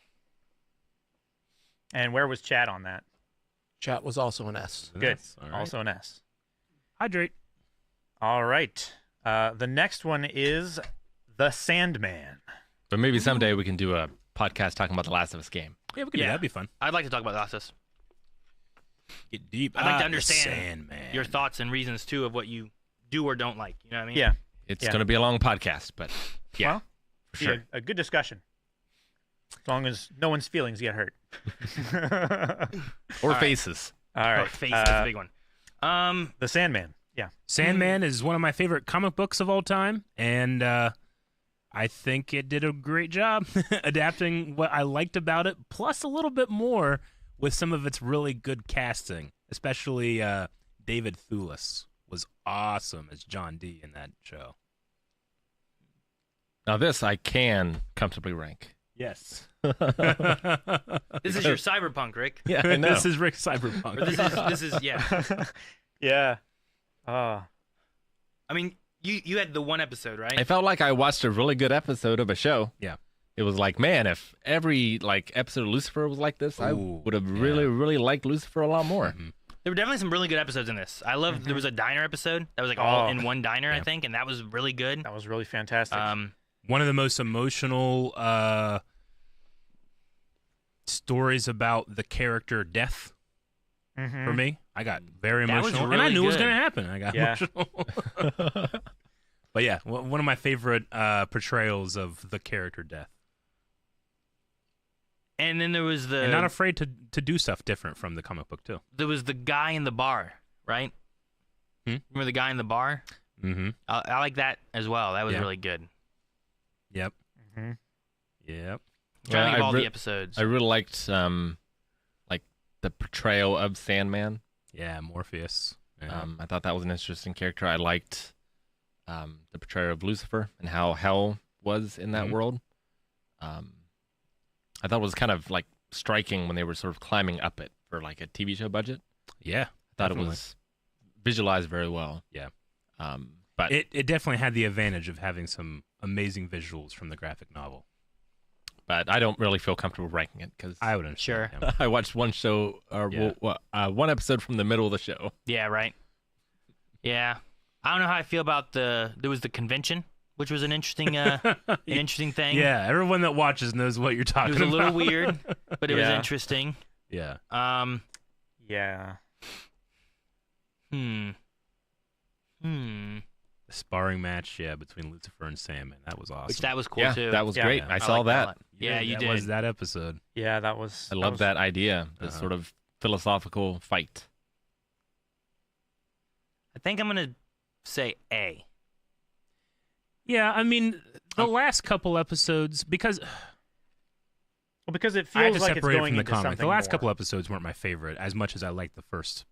And where was Chad on that? Chat was also an S. Good. All right. Also an S. Hydrate. All right. The next one is The Sandman. But maybe someday we can do a podcast talking about the Last of Us game. Yeah, we could do Yeah. that. That'd be fun. I'd like to talk about Last of Us. Get deep. I'd like to The understand Sandman. your thoughts and reasons, too, of what you do or don't like. You know what I mean? Yeah. It's Yeah. going to be a long podcast, but yeah. Well, Be Sure. a good discussion. As long as no one's feelings get hurt. Or faces. All right. Face is a big one. The Sandman. Yeah. Sandman is one of my favorite comic books of all time, and I think it did a great job adapting what I liked about it, plus a little bit more with some of its really good casting, especially David Thewlis was awesome as John D in that show. Now this I can comfortably rank. Yes. This is your cyberpunk, Rick. Yeah, I know. This is Rick Cyberpunk. Or this is yeah. Yeah. I mean, you had the one episode, right? I felt like I watched a really good episode of a show. Yeah. It was like, man, if every episode of Lucifer was like this, I Ooh, would have really liked Lucifer a lot more. Mm-hmm. There were definitely some really good episodes in this. I love. There was a diner episode that was like all in one diner, I think, and that was really good. That was really fantastic. One of the most emotional stories about the character death for me. I got very That was emotional, and I really knew it was good. going to happen. I got Yeah. emotional. But yeah, one of my favorite portrayals of the character death. And then there was And not afraid to do stuff different from the comic book, too. there was the guy in the bar, right? Remember the guy in the bar? Mm-hmm. I like that as well. That was Yeah. really good. Yep. Mhm. Yep. I'm trying to think of all re- the episodes. I really liked the portrayal of Sandman. Yeah, Morpheus. Yeah. I thought that was an interesting character. I liked the portrayal of Lucifer and how hell was in that Mhm. world. I thought it was kind of striking when they were sort of climbing up it for a TV show budget. Yeah. I thought definitely. it was visualized very well. Yeah. But It definitely had the advantage of having some amazing visuals from the graphic novel. I don't really feel comfortable ranking it because I would understand. Sure. Yeah. I watched one show or Yeah. one episode from the middle of the show. Yeah, right. Yeah, I don't know how I feel about there was the convention, which was an interesting interesting thing. Yeah, everyone that watches knows what you're It talking was a about. little weird, but it was Yeah. interesting. Yeah. Yeah. The sparring match, between Lucifer and Sandman. That was awesome. Which that was cool Yeah, too. that was Yeah. great. Yeah. I saw liked a that. lot. Yeah, you that did. was that episode. Yeah, that was. I love that idea, the Uh-huh. sort of philosophical fight. I think I'm gonna say A. Yeah, I mean, the last couple episodes, because Well, because it I had feels to like it's separate it going from the into comic. something The last more. couple episodes weren't my favorite as much as I liked the first.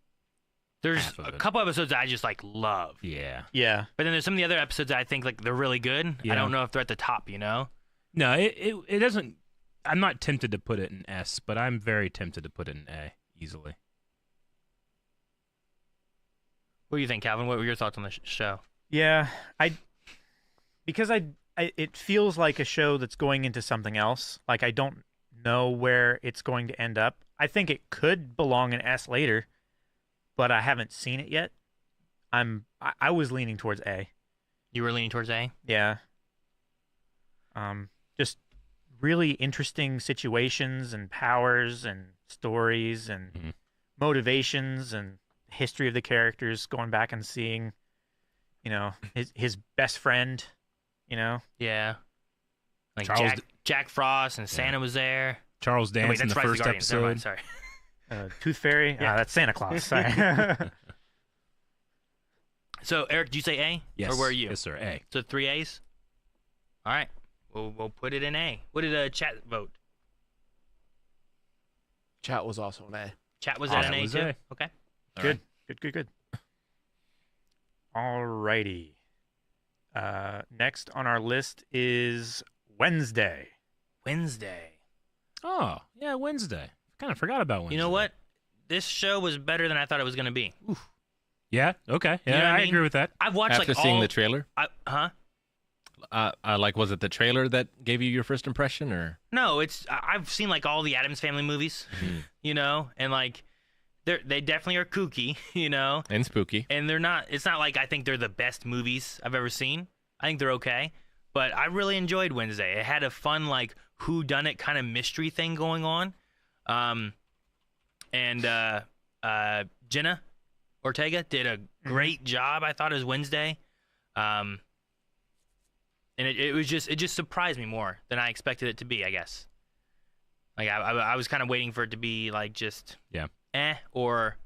There's Half of a it. couple episodes that I just love, Yeah. Yeah. but then there's some of the other episodes that I think they're really good. Yeah. I don't know if they're at the top, you know. No, it doesn't. I'm not tempted to put it in S, but I'm very tempted to put it in A easily. What do you think, Calvin? What were your thoughts on the show? Yeah. Because it feels like a show that's going into something else. Like I don't know where it's going to end up. I think it could belong in S later, but I haven't seen it yet. I was leaning towards A. You were leaning towards A. Yeah. Just really interesting situations and powers and stories and Mhm. motivations and history of the characters, going back and seeing, his best friend, Yeah. Like Charles Jack Frost and Santa was there. Charles Oh, Dance wait, in that's the Rise of first Guardians. Never mind, episode. sorry. Tooth Fairy. Yeah. That's Santa Claus. Sorry. So, Eric, did you say A? Yes. Or were you? Yes, sir. A. So 3 A's? All right. We'll put it in A. What did chat vote? Chat was also an A. Chat was Oh, at an that A was too? A. Okay. All Good. Good. Alrighty. Next on our list is Wednesday. Wednesday. Oh, yeah, Wednesday. Kind of forgot about Wednesday. You know what? This show was better than I thought it was going to be. Yeah. Okay. Yeah, You know what I I mean? agree with that. I've watched After like seeing all... the trailer, Huh? was it the trailer that gave you your first impression, or? No, I've seen like all the Addams Family movies, you know, and like they definitely are kooky, you know, And spooky. and they're not. It's not like I think they're the best movies I've ever seen. I think they're okay, but I really enjoyed Wednesday. It had a fun like whodunit kind of mystery thing going on, and Jenna Ortega did a great job. I thought as Wednesday. and it just surprised me more than I expected it to be, I guess. Like I was kind of waiting for it to be like just or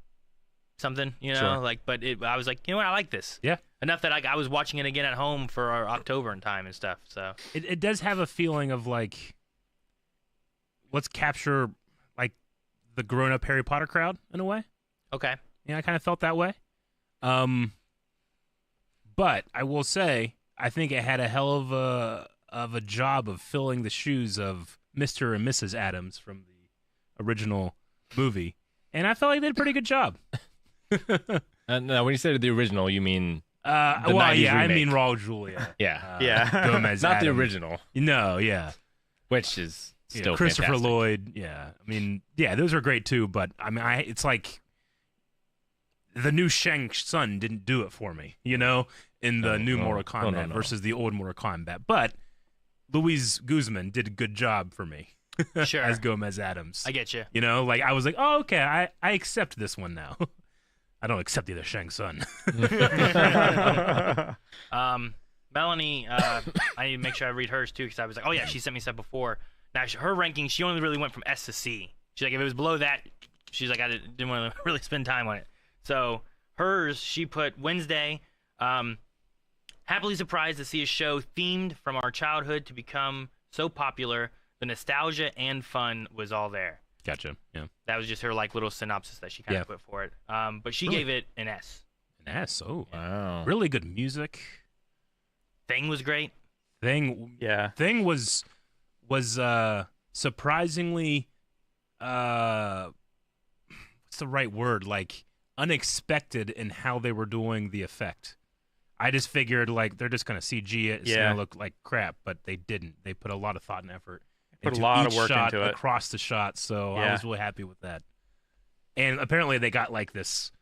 something, you know, Sure. like. But I was like, you know what, I like this. Yeah. Enough that I was watching it again at home for our October and time and stuff. So It does have a feeling of like, let's capture like the grown-up Harry Potter crowd in a way. okay, Yeah, I kind of felt that way. But I will say, I think it had a hell of a job of filling the shoes of Mr. and Mrs. Adams from the original movie, and I felt like they did a pretty good job. Now, when you say the original, you mean Well, 90s yeah, I remake. mean Raul Julia. yeah, Yeah. Gomez not the Adams. original, No, yeah. which is Yeah, still Christopher fantastic. Lloyd. Yeah, I mean, yeah, those are great too. But I mean, it's like the new Shang Tsung didn't do it for me, you know, in the new Mortal Kombat no. versus the old Mortal Kombat. But Luis Guzman did a good job for me sure, as Gomez Adams. I get you. You know, like I was like, oh, okay, I accept this one now. I don't accept the other Shang Tsung. Melanie, I need to make sure I read hers too because I was like, oh yeah, she sent me stuff before. Now her ranking, she only really went from S to C. She's like, if it was below that, she's like, I didn't want to really spend time on it. So hers, she put Wednesday. Happily surprised to see a show themed from our childhood to become so popular. The nostalgia and fun was all there. Gotcha. Yeah. That was just her like little synopsis that she kind of put for it. But she gave it an S. An S. Oh, Wow. really good music. Thing was great. Thing Yeah. Thing was surprisingly what's the right word, like unexpected in how they were doing the effect. I just figured like they're just gonna CG it, it's Yeah. gonna look like crap, but they didn't. They put a lot of thought and effort Put a into lot of each work shot into it. across the shot, so I Yeah. was really happy with that. And apparently they got like this,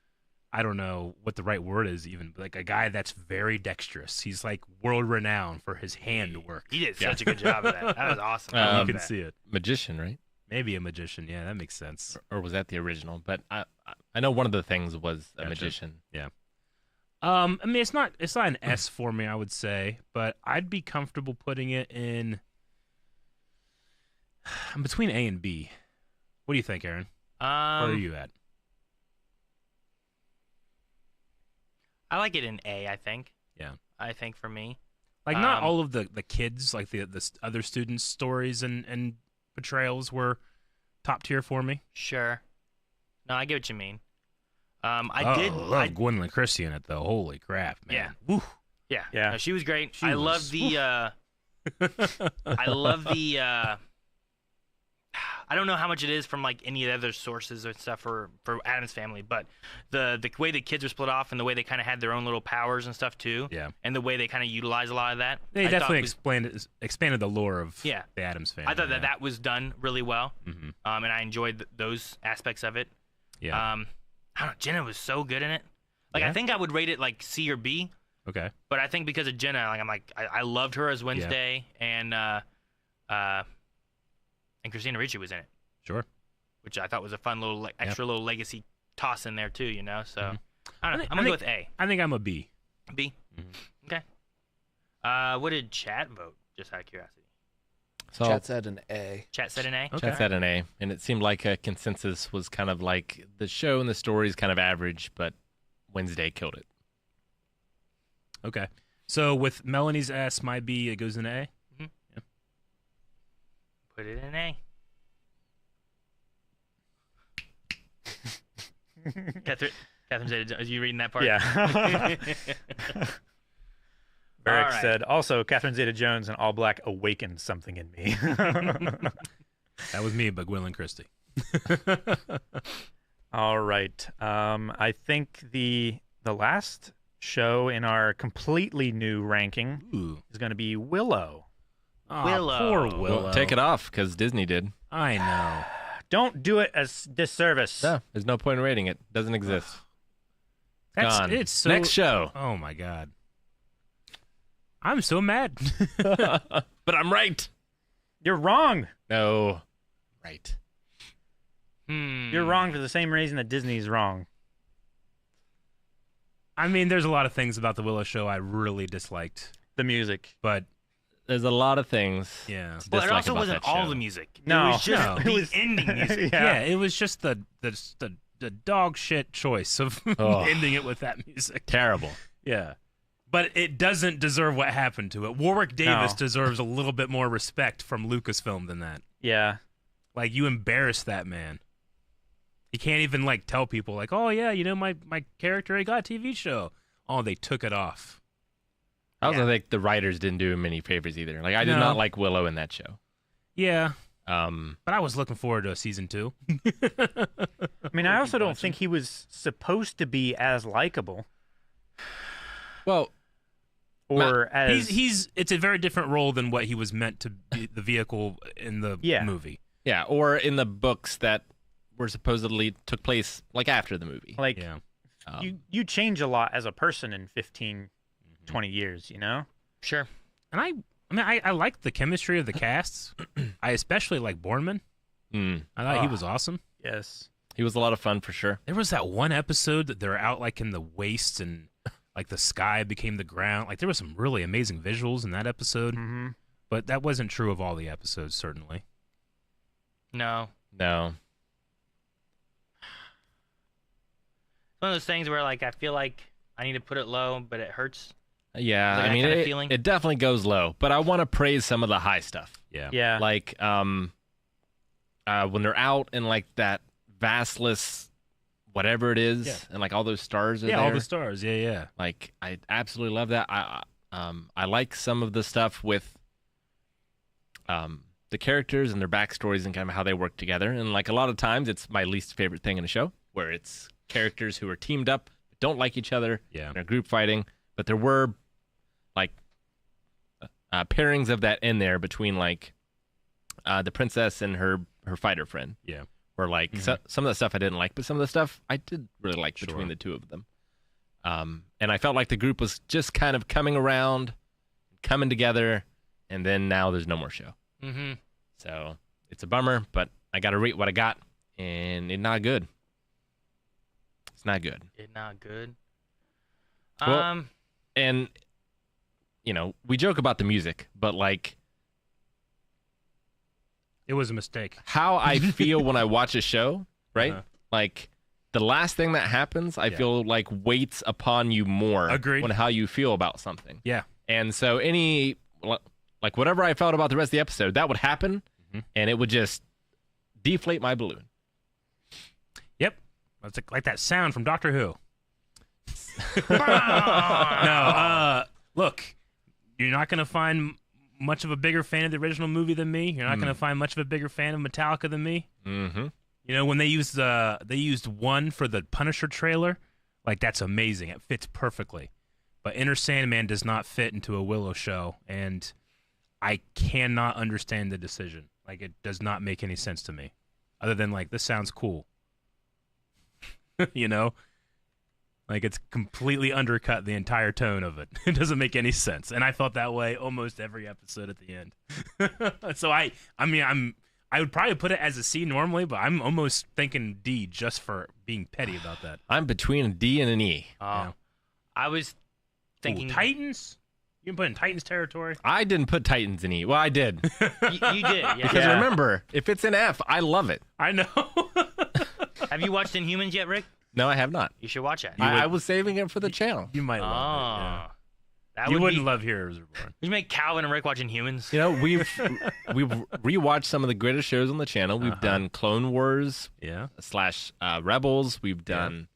I don't know what the right word is even, but like a guy that's very dexterous. He's like world renowned for his hand work. He did such a good job of that. That was awesome. I You love can that. see it. Magician, right? Maybe a magician. Yeah, that makes sense. Or was that the original? But I know one of the things was a Gotcha. magician. I mean, it's not an S for me, I would say, but I'd be comfortable putting it in. I'm between A and B. What do you think, Aaron? Where are you at? I like it in A, I think. Yeah. I think for me. Like, not Um, all of the kids, like the other students' stories and portrayals were top tier for me. Sure. No, I get what you mean. I did. love Gwendolyn Christie in it though. Holy crap, man! Yeah. Woo. Yeah. Yeah. No, she was great. She I was- love the. I love the. I don't know how much it is from like any of the other sources or stuff for Addams Family, but the way the kids are split off and the way they kind of had their own little powers and stuff too, Yeah, and the way they kind of utilize a lot of that. they I definitely thought was- expanded the lore of Yeah. the Addams Family. I thought that was done really well, Mm-hmm. and I enjoyed those aspects of it. Yeah. I don't know, Jenna was so good in it. Like, Yeah? I think I would rate it like C or B, Okay. but I think because of Jenna, like I loved her as Wednesday, and Christina Ricci was in it, Sure. which I thought was a fun little extra little legacy toss in there too, you know. So Mhm. I don't know. I I'm gonna go think- with A. I think I'm a B. B. Mhm. Okay. What did chat vote? Just out of curiosity. So Chat said an A. Chat said an A. Okay. Chat said an A, and it seemed like a consensus was kind of like the show and the story is kind of average, but Wednesday killed it. Okay. So with Melanie's S, my B, it goes in A. Put it in A. Catherine said, "Are you reading that part?" Yeah. All Barrick right. said, also, Catherine Zeta-Jones in all black awakened something in me. That was me, but Gwendolyn Christie. All right. I think the last show in our completely new ranking Ooh. is going to be Willow. Aw, Willow. Poor Well, Willow. Well, take it off because Disney did. I know. Don't do it as disservice. No, there's no point in rating it. Doesn't exist. Gone. It's so. Next show. Oh my god. I'm so mad. But I'm right. You're wrong. No. Right. You're wrong for the same reason that Disney's wrong. I mean, there's a lot of things about the Willow show I really disliked, The music. but There's a lot of things. Yeah. to Well, it dislike also about wasn't that all show. the music. No. It was just No. the ending music. Yeah, it was just the dog shit choice of Oh. ending it with that music. Terrible. Yeah. But it doesn't deserve what happened to it. Warwick Davis No. deserves a little bit more respect from Lucasfilm than that. Yeah. Like, you embarrassed that man. You can't even, like, tell people, like, oh, yeah, you know, my character, I got a TV show. Oh, they took it off. I also Yeah. think the writers didn't do him any favors either. Like I did No. not like Willow in that show. Yeah, Um, but I was looking forward to a season 2. I mean, I also don't think he was supposed to be as likable well, or as He's it's a very different role than what he was meant to be, the vehicle in the Yeah. movie. yeah, or in the books that were supposedly took place like after the movie. like Yeah. you change a lot as a person in 15, 20 years, you know? Sure. And I like the chemistry of the casts. I especially like Bourneman. Mm. I thought he was awesome. Yes. He was a lot of fun for sure. There was that one episode that they're out like in the wastes and like the sky became the ground. Like there was some really amazing visuals in that episode, Mm-hmm. but that wasn't true of all the episodes, certainly. No. No, It's one of those things where, like, I feel like I need to put it low, but it hurts. yeah, Like I that mean, kinda feeling? it definitely goes low, but I want to praise some of the high stuff. Yeah. Yeah. Like when they're out in like that vastless whatever it is, Yeah. and like all those stars are Yeah, there. all the stars. Yeah, yeah. Like I absolutely love that. I like some of the stuff with the characters and their backstories and kind of how they work together. And like a lot of times, it's my least favorite thing in a show where it's characters who are teamed up, don't like each other, Yeah. and are group fighting. But there were like pairings of that in there between like the princess and her fighter friend. Yeah. Where like some of the stuff I didn't like, but some of the stuff I did really like Sure. between the two of them. And I felt like the group was just kind of coming around, coming together, and then now there's no more show. Mm-hmm. So it's a bummer, but I got to rate what I got, and it's not good. It's not good. It's not good. Well, And, you know, we joke about the music, but like It was a mistake. how I feel when I watch a show, right? Uh-huh. Like the last thing that happens, I Yeah. feel like weights upon you more Agreed. on how you feel about something. Yeah. And so like whatever I felt about the rest of the episode, that would happen, and it would just deflate my balloon. Yep. That's like that sound from Doctor Who. No, look, you're not going to find much of a bigger fan of the original movie than me. You're not going to find much of a bigger fan of Metallica than me. Mm-hmm. You know, when they used one for the Punisher trailer, like that's amazing. It fits perfectly. But Enter Sandman does not fit into a Willow show, and I cannot understand the decision. Like it does not make any sense to me, other than like this sounds cool. You know, like it's completely undercut the entire tone of it. It doesn't make any sense, and I felt that way almost every episode at the end. So I would probably put it as a C normally, but I'm almost thinking D just for being petty about that. I'm between a D and an E. Oh, I was thinking Ooh, Titans? You can put in Titans territory? I didn't put Titans in E. Well, I did. you did. Yeah. Because remember, if it's in F, I love it. I know. Have you watched Inhumans yet, Rick? No, I have not. You should watch it. I was saving it for the channel. You might love it. Yeah. That You would wouldn't be, love Heroes Reborn. We should make Calvin and Rick watch Inhumans. You know, we've rewatched some of the greatest shows on the channel. We've done Clone Wars Yeah. / Rebels. We've done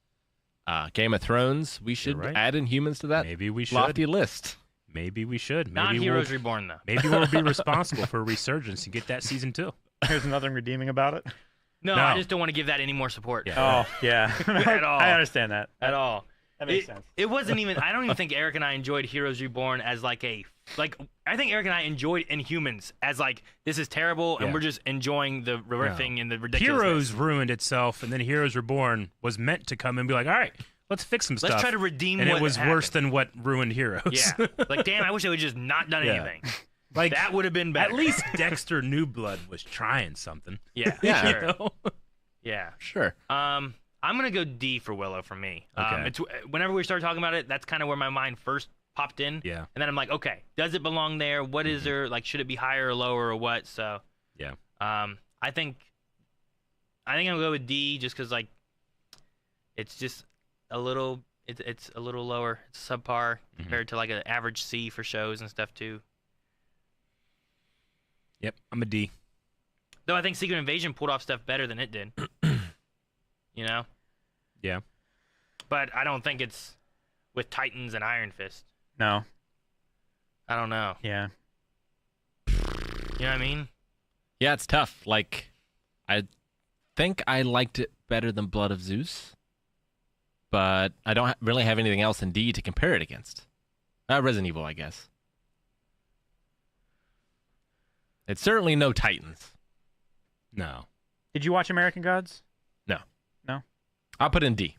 Game of Thrones. We should right. add Inhumans to that Maybe we should. lofty list. Maybe we should. Not Maybe Heroes we'll, Reborn, though. maybe we'll be responsible for a resurgence and get that season 2. There's nothing redeeming about it. No, No. I just don't want to give that any more support. Yeah. Oh, yeah. At all. I understand that. At all. That makes sense. It wasn't even. I don't even think Eric and I enjoyed Heroes Reborn as like. I think Eric and I enjoyed Inhumans as like this is terrible, and Yeah. we're just enjoying the riffing and the ridiculousness. Heroes ruined itself, and then Heroes Reborn was meant to come and be like, all right, let's fix some stuff. Let's try to redeem. and what it was happened. worse than what ruined Heroes. Yeah. Like damn, I wish they would just not done Yeah. anything. Like That would have been better. At least Dexter New Blood was trying something. Yeah. Yeah. Sure. You know? Yeah. Sure. I'm gonna go D for Willow for me. Okay. It's whenever we start talking about it, that's kind of where my mind first popped in. Yeah. And then I'm like, okay, does it belong there? What is there? Like, should it be higher or lower or what? So Yeah. I think I'm gonna go with D just because like it's just a little it's a little lower. It's subpar compared to like an average C for shows and stuff too. Yep, I'm a D. Though I think Secret Invasion pulled off stuff better than it did. You know? Yeah. But I don't think it's with Titans and Iron Fist. No. I don't know. Yeah. You know what I mean? Yeah, it's tough. Like, I think I liked it better than Blood of Zeus, but I don't really have anything else in D to compare it against. Resident Evil, I guess. It's certainly no Titans. No. Did you watch American Gods? No. No? I'll put in D.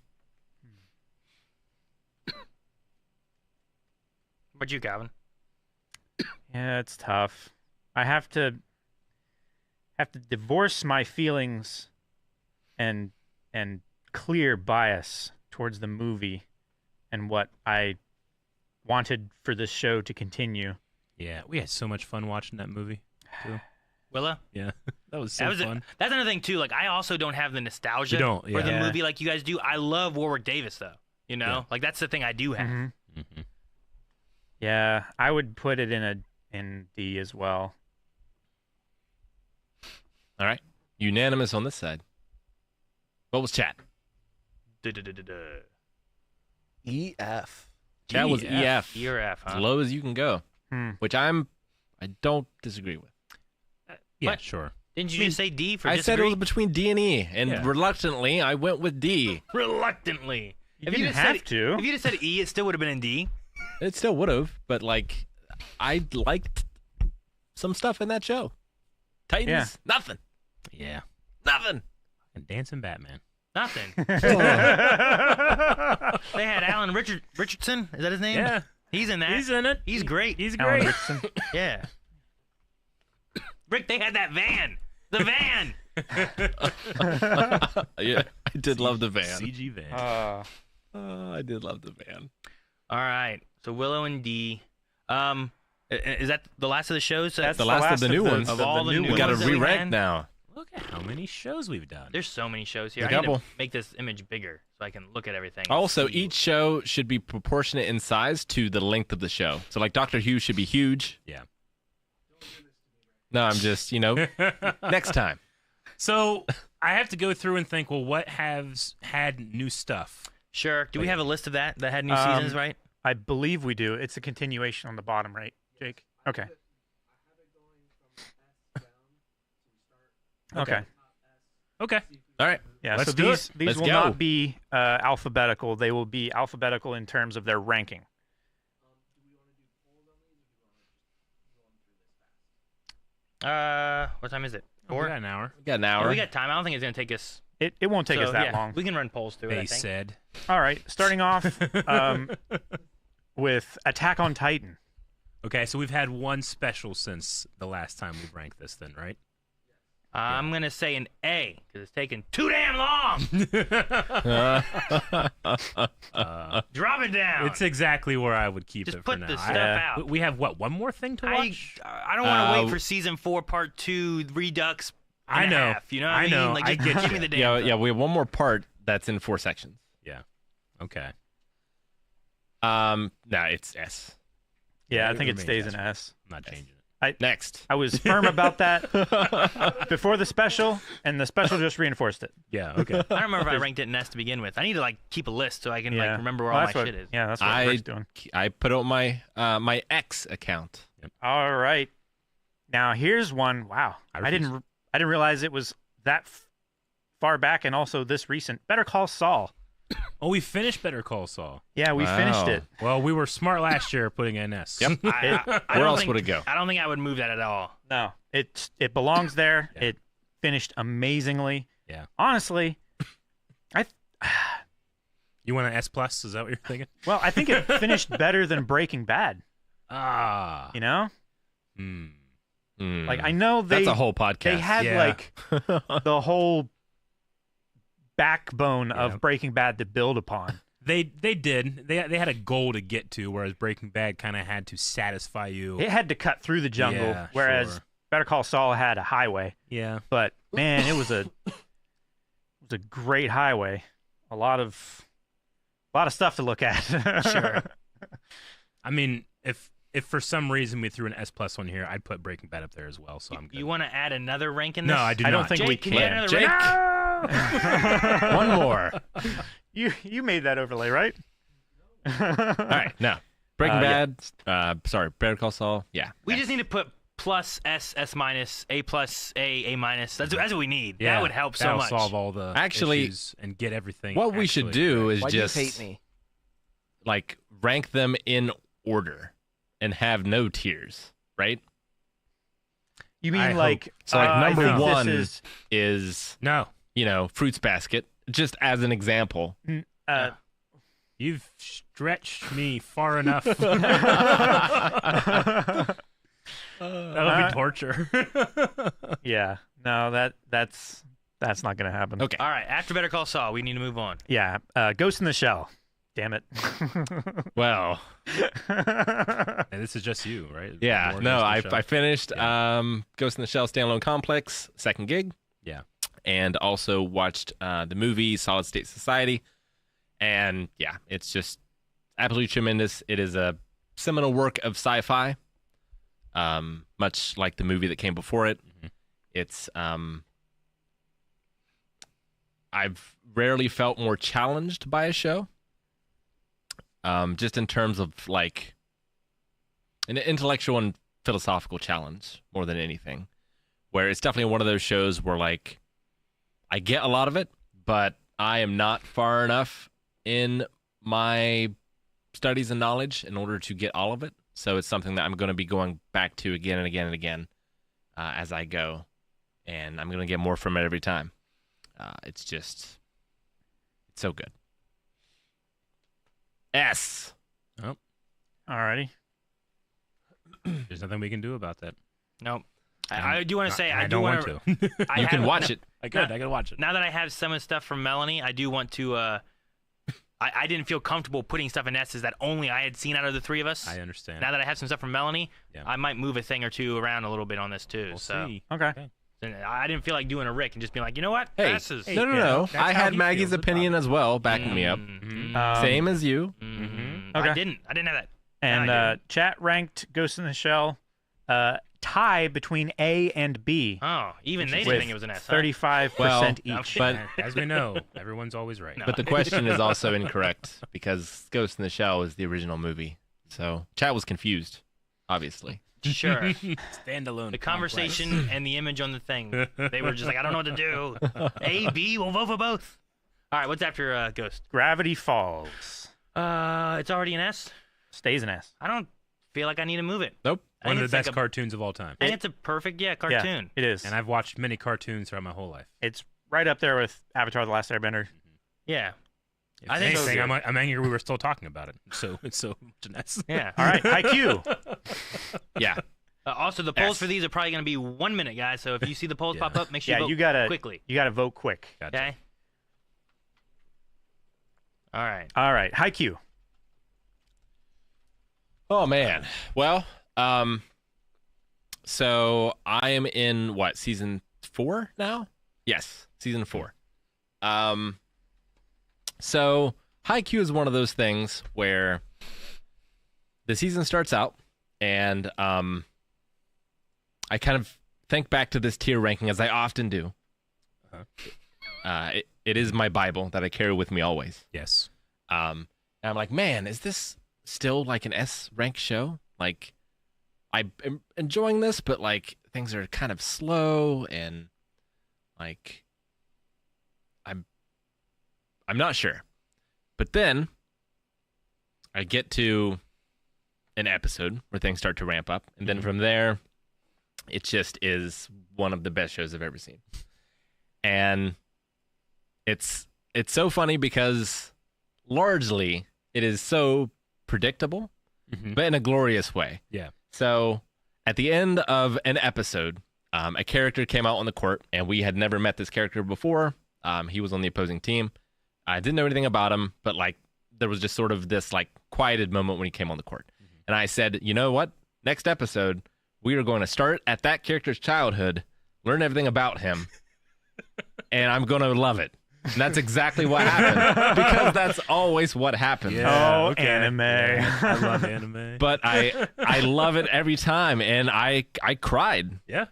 What about you, Calvin? Yeah, it's tough. I have to divorce my feelings and clear bias towards the movie and what I wanted for this show to continue. Yeah, we had so much fun watching that movie. Too. Willow? Yeah, that was so fun. That's another thing too. Like I also don't have the nostalgia for the movie like you guys do. I love Warwick Davis though. You know, like that's the thing I do have. Mm-hmm. Yeah, I would put it in D as well. All right. Unanimous on this side. What was chat? EF. Chat was EF. E or F, huh? As low as you can go, which I don't disagree with. Yeah, What? sure. Didn't you just say D for I said it disagree? was between D and E, and reluctantly, I went with D. Reluctantly. You didn't have to. If you just said E, it still would have been in D. It still would have, but like, I liked some stuff in that show. Titans, nothing. Yeah. Nothing. And Dancing Batman. Nothing. They had Alan Richardson. Is that his name? Yeah. He's in that. He's in it. He's great. He's Alan great. Richardson. Yeah. Rick, they had that van. The van. Yeah, I did love the van. CG van. I did love the van. All right. So Willow and D. Is that the last of the shows? That's The last of the new ones. of all the new We ones got to that we've re-rank had? now. Look at how many shows we've done. There's so many shows here. A I need to couple. make this image bigger so I can look at everything. Also, each show should be proportionate in size to the length of the show. So, like, Doctor Who should be huge. Yeah. No, I'm just, next time. So I have to go through and think, well, what has had new stuff? Sure. Do we have a list of that had new seasons, right? I believe we do. It's a continuation on the bottom right, Jake. Okay. Okay. Okay. All right. Yeah, Let's so do these Let's will go. not be alphabetical. They will be alphabetical in terms of their ranking. What time is it? We 4? got an hour. We got an Yeah, hour. we got time. I don't think it's gonna take us. It won't take us that long. We can run polls through it. I They think. said. All right, starting off with Attack on Titan. Okay, so we've had one special since the last time we've ranked this, then, right? I'm gonna say an A because it's taking too damn long. Drop it down. It's exactly where I would keep Just it put for now. the stuff out. We have what? One more thing to watch? I don't want to wait for season 4, part 2, Redux. and I a know. half, you know what I mean? know. Like, I just get give you. me the damn Yeah, thing. yeah. We have one more part that's in 4 sections. Yeah. Okay. No, it's S. Yeah, I it think it remains stays S. in S. I'm not changing it. Next. I was firm about that before the special, and the special just reinforced it. Yeah. Okay. I don't remember if I ranked it in S to begin with. I need to keep a list so I can Yeah. remember where Well, all that's my what- shit is. Yeah, that's what Rick's doing. I put it on my my X account. All right. Now here's one. Wow, I didn't realize it was that far back and also this recent. Better Call Saul. Oh, we finished Better Call Saul. Yeah, we finished Wow. it. Well, we were smart last year putting in S. Yep. I Where don't else think- would it go? I don't think I would move that at all. No, it belongs there. Yeah. It finished amazingly. Yeah. Honestly, You want an S plus? Is that what you're thinking? well, I think it finished better than Breaking Bad. Ah. You know, Mm. like I know That's a whole podcast. they had Yeah. like the whole backbone Yeah. of Breaking Bad to build upon. They did. They had a goal to get to, whereas Breaking Bad kind of had to satisfy you. It had to cut through the jungle, Yeah, whereas sure. Better Call Saul had a highway. Yeah. But man, it was a great highway. A lot of stuff to look at. Sure. I mean, if for some reason we threw an S+ on here, I'd put Breaking Bad up there as well. So I'm good. You want to add another rank in this? No, I do I not. don't think Jake, we can you add can. another Jake. rank? One more. You made that overlay, right? All right, now Breaking yeah. Bad. Sorry, Better Call Saul. Yeah, We just need to put plus S, S minus, A plus, A minus. That's what we need. Yeah, That would help so that'll much. solve all the Actually, issues and get everything. what we should actually do right. is Why just do you hate me? like rank them in order and have no tiers, right? You mean I like So like I number think this one is, is No, Fruits Basket, just as an example. you've stretched me far enough. That'll be torture. yeah. No, that's not gonna happen. Okay. All right, after Better Call Saul, we need to move on. Yeah. Ghost in the Shell. Damn it. Well, And this is just you, right? yeah. More No, Ghost in I the Shell. finished Ghost in the Shell Standalone Complex, second gig. Yeah. And also watched the movie Solid State Society. And yeah, it's just absolutely tremendous. It is a seminal work of sci-fi, much like the movie that came before it. Mhm. It's I've rarely felt more challenged by a show, just in terms of like an intellectual and philosophical challenge more than anything, where it's definitely one of those shows where like I get a lot of it, but I am not far enough in my studies and knowledge in order to get all of it. So it's something that I'm going to be going back to again and again and again as I go, and I'm going to get more from it every time. It's so good. S. Alrighty. There's nothing we can do about that. Nope. I do want to say, I do don't want to. You can watch it. I can watch it. Now that I have some of the stuff from Melanie, I do want to. I didn't feel comfortable putting stuff in S's that only I had seen out of the three of us. I understand. Now that I have some stuff from Melanie, Yeah. I might move a thing or two around a little bit on this too. We'll so see. Okay. I didn't feel like doing a Rick and just being like, you know what, Hey, S's. no. that's I how had he Maggie's feels about opinion it. as well, backing me up. Mhm. Same as you. Mhm. Okay. I didn't have that. And I didn't. chat ranked Ghost in the Shell tie between A and B. Oh, even they With didn't think it was an S. Huh? 35% Well, each. but As we know, everyone's always right. No. but the question is also incorrect because Ghost in the Shell is the original movie. So chat was confused, obviously. Sure. Standalone. The conversation and the image on the thing. They were just like, I don't know what to do. A, B, we'll vote for both. All right, what's after Ghost? Gravity Falls. It's already an S. Stays an S. I don't feel like I need to move it. Nope. I One think of it's the like best cartoons of all time. I think it's a perfect, cartoon. Yeah, it is. And I've watched many cartoons throughout my whole life. It's right up there with Avatar: The Last Airbender. Yeah. If I think so, anything, dude. I'm angry we were still talking about it. So it's so much an S. Yeah. All right, Haikyuu. Yeah. Also, the polls S. for these are probably going to be 1 minute, guys. So if you see the polls Yeah. pop up, make sure Yeah, you vote you gotta quickly. vote quick. Gotcha. Okay. All right. All right, Haikyuu. Oh man. Well, so I am in season 4 now? Yes, season 4. So Haikyuu is one of those things where the season starts out and I kind of think back to this tier ranking as I often do. It is my Bible that I carry with me always. Yes. And I'm like, man, is this still like an S rank show? Like, I'm enjoying this, but like things are kind of slow and like I'm not sure. But then I get to an episode where things start to ramp up, and then from there, it just is one of the best shows I've ever seen. And it's so funny because largely it is so predictable, but in a glorious way. Yeah. So at the end of an episode, a character came out on the court, and we had never met this character before. He was on the opposing team. I didn't know anything about him, but like there was just sort of this like quieted moment when he came on the court. And I said, you know what? Next episode, we are going to start at that character's childhood, learn everything about him, and I'm going to love it. And that's exactly what happened, because that's always what happens. Yeah, anime. Yeah, I love anime. But I love it every time, and I cried. Yeah.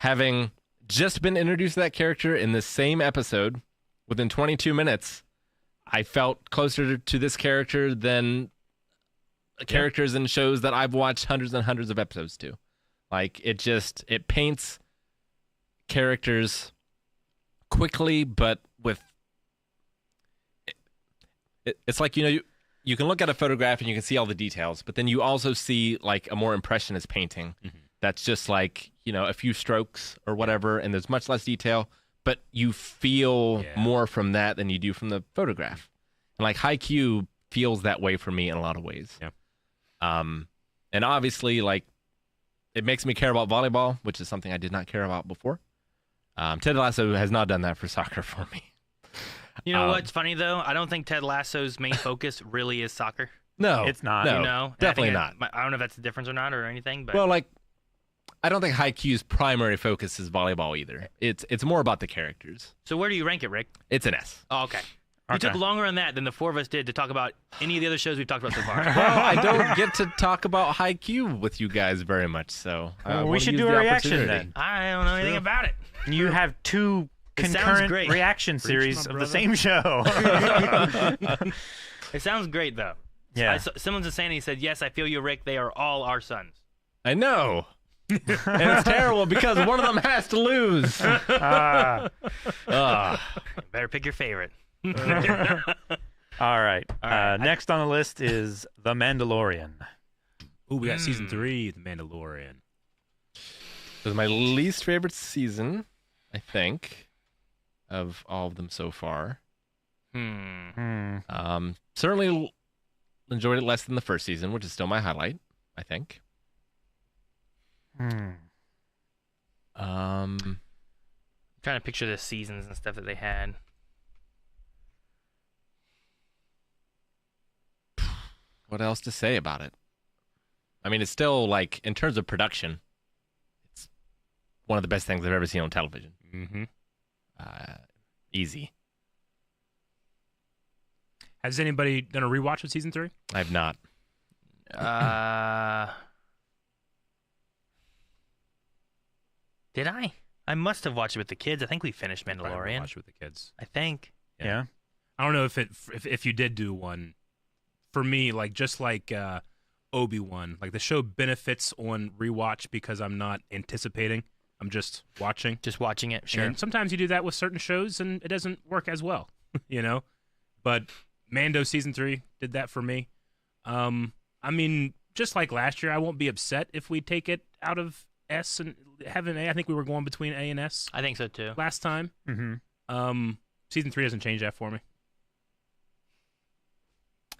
Having just been introduced to that character in the same episode, within 22 minutes, I felt closer to this character than characters in shows that I've watched hundreds and hundreds of episodes to. Like, it paints characters quickly, but with it's like, you can look at a photograph and you can see all the details, but then you also see like a more impressionist painting that's just like, a few strokes or whatever, and there's much less detail, but you feel more from that than you do from the photograph. And like Haikyuu feels that way for me in a lot of ways. Yeah. And obviously, like, it makes me care about volleyball, which is something I did not care about before. Ted Lasso has not done that for soccer for me. You know what's funny, though? I don't think Ted Lasso's main focus really is soccer. No, It's not. No, definitely not. I don't know if that's a difference or not or anything, but Well, like, I don't think Haikyuu's primary focus is volleyball either. It's more about the characters. So where do you rank it, Rick? It's an S. Oh, okay. You took longer on that than the four of us did to talk about any of the other shows we've talked about so far. Well, I don't get to talk about Haikyuu with you guys very much, so I we wanna should use do the a reaction opportunity. then. I don't know anything about it. You have two It sounds concurrent great. reaction series my of the brother. same show. It sounds great, though. Yeah. Someone's a saying, he said, yes, I feel you, Rick. They are all our sons. I know. And it's terrible because one of them has to lose. Ah. Better pick your favorite. All right. All right. Next on the list is The Mandalorian. Ooh, we got season 3, The Mandalorian. It was my least favorite season, I think, of all of them so far. Certainly enjoyed it less than the first season, which is still my highlight, I think. I'm trying to picture the seasons and stuff that they had. What else to say about it? I mean, it's still, like, in terms of production, it's one of the best things I've ever seen on television. Mm-hmm. Easy. Has anybody done a rewatch of season 3? I've not. Did I? I must have watched it with the kids. I think we finished Probably Mandalorian. watched with the kids. I think. Yeah. I don't know if you did do one. For me, like just like Obi-Wan, like the show benefits on rewatch because I'm not anticipating. I'm just watching. Just watching it, sure. And sometimes you do that with certain shows and it doesn't work as well, But Mando season 3 did that for me. I mean, just like last year, I won't be upset if we take it out of S and have an A. I think we were going between A and S I think so, too. last time. Mm-hmm. Season 3 doesn't change that for me.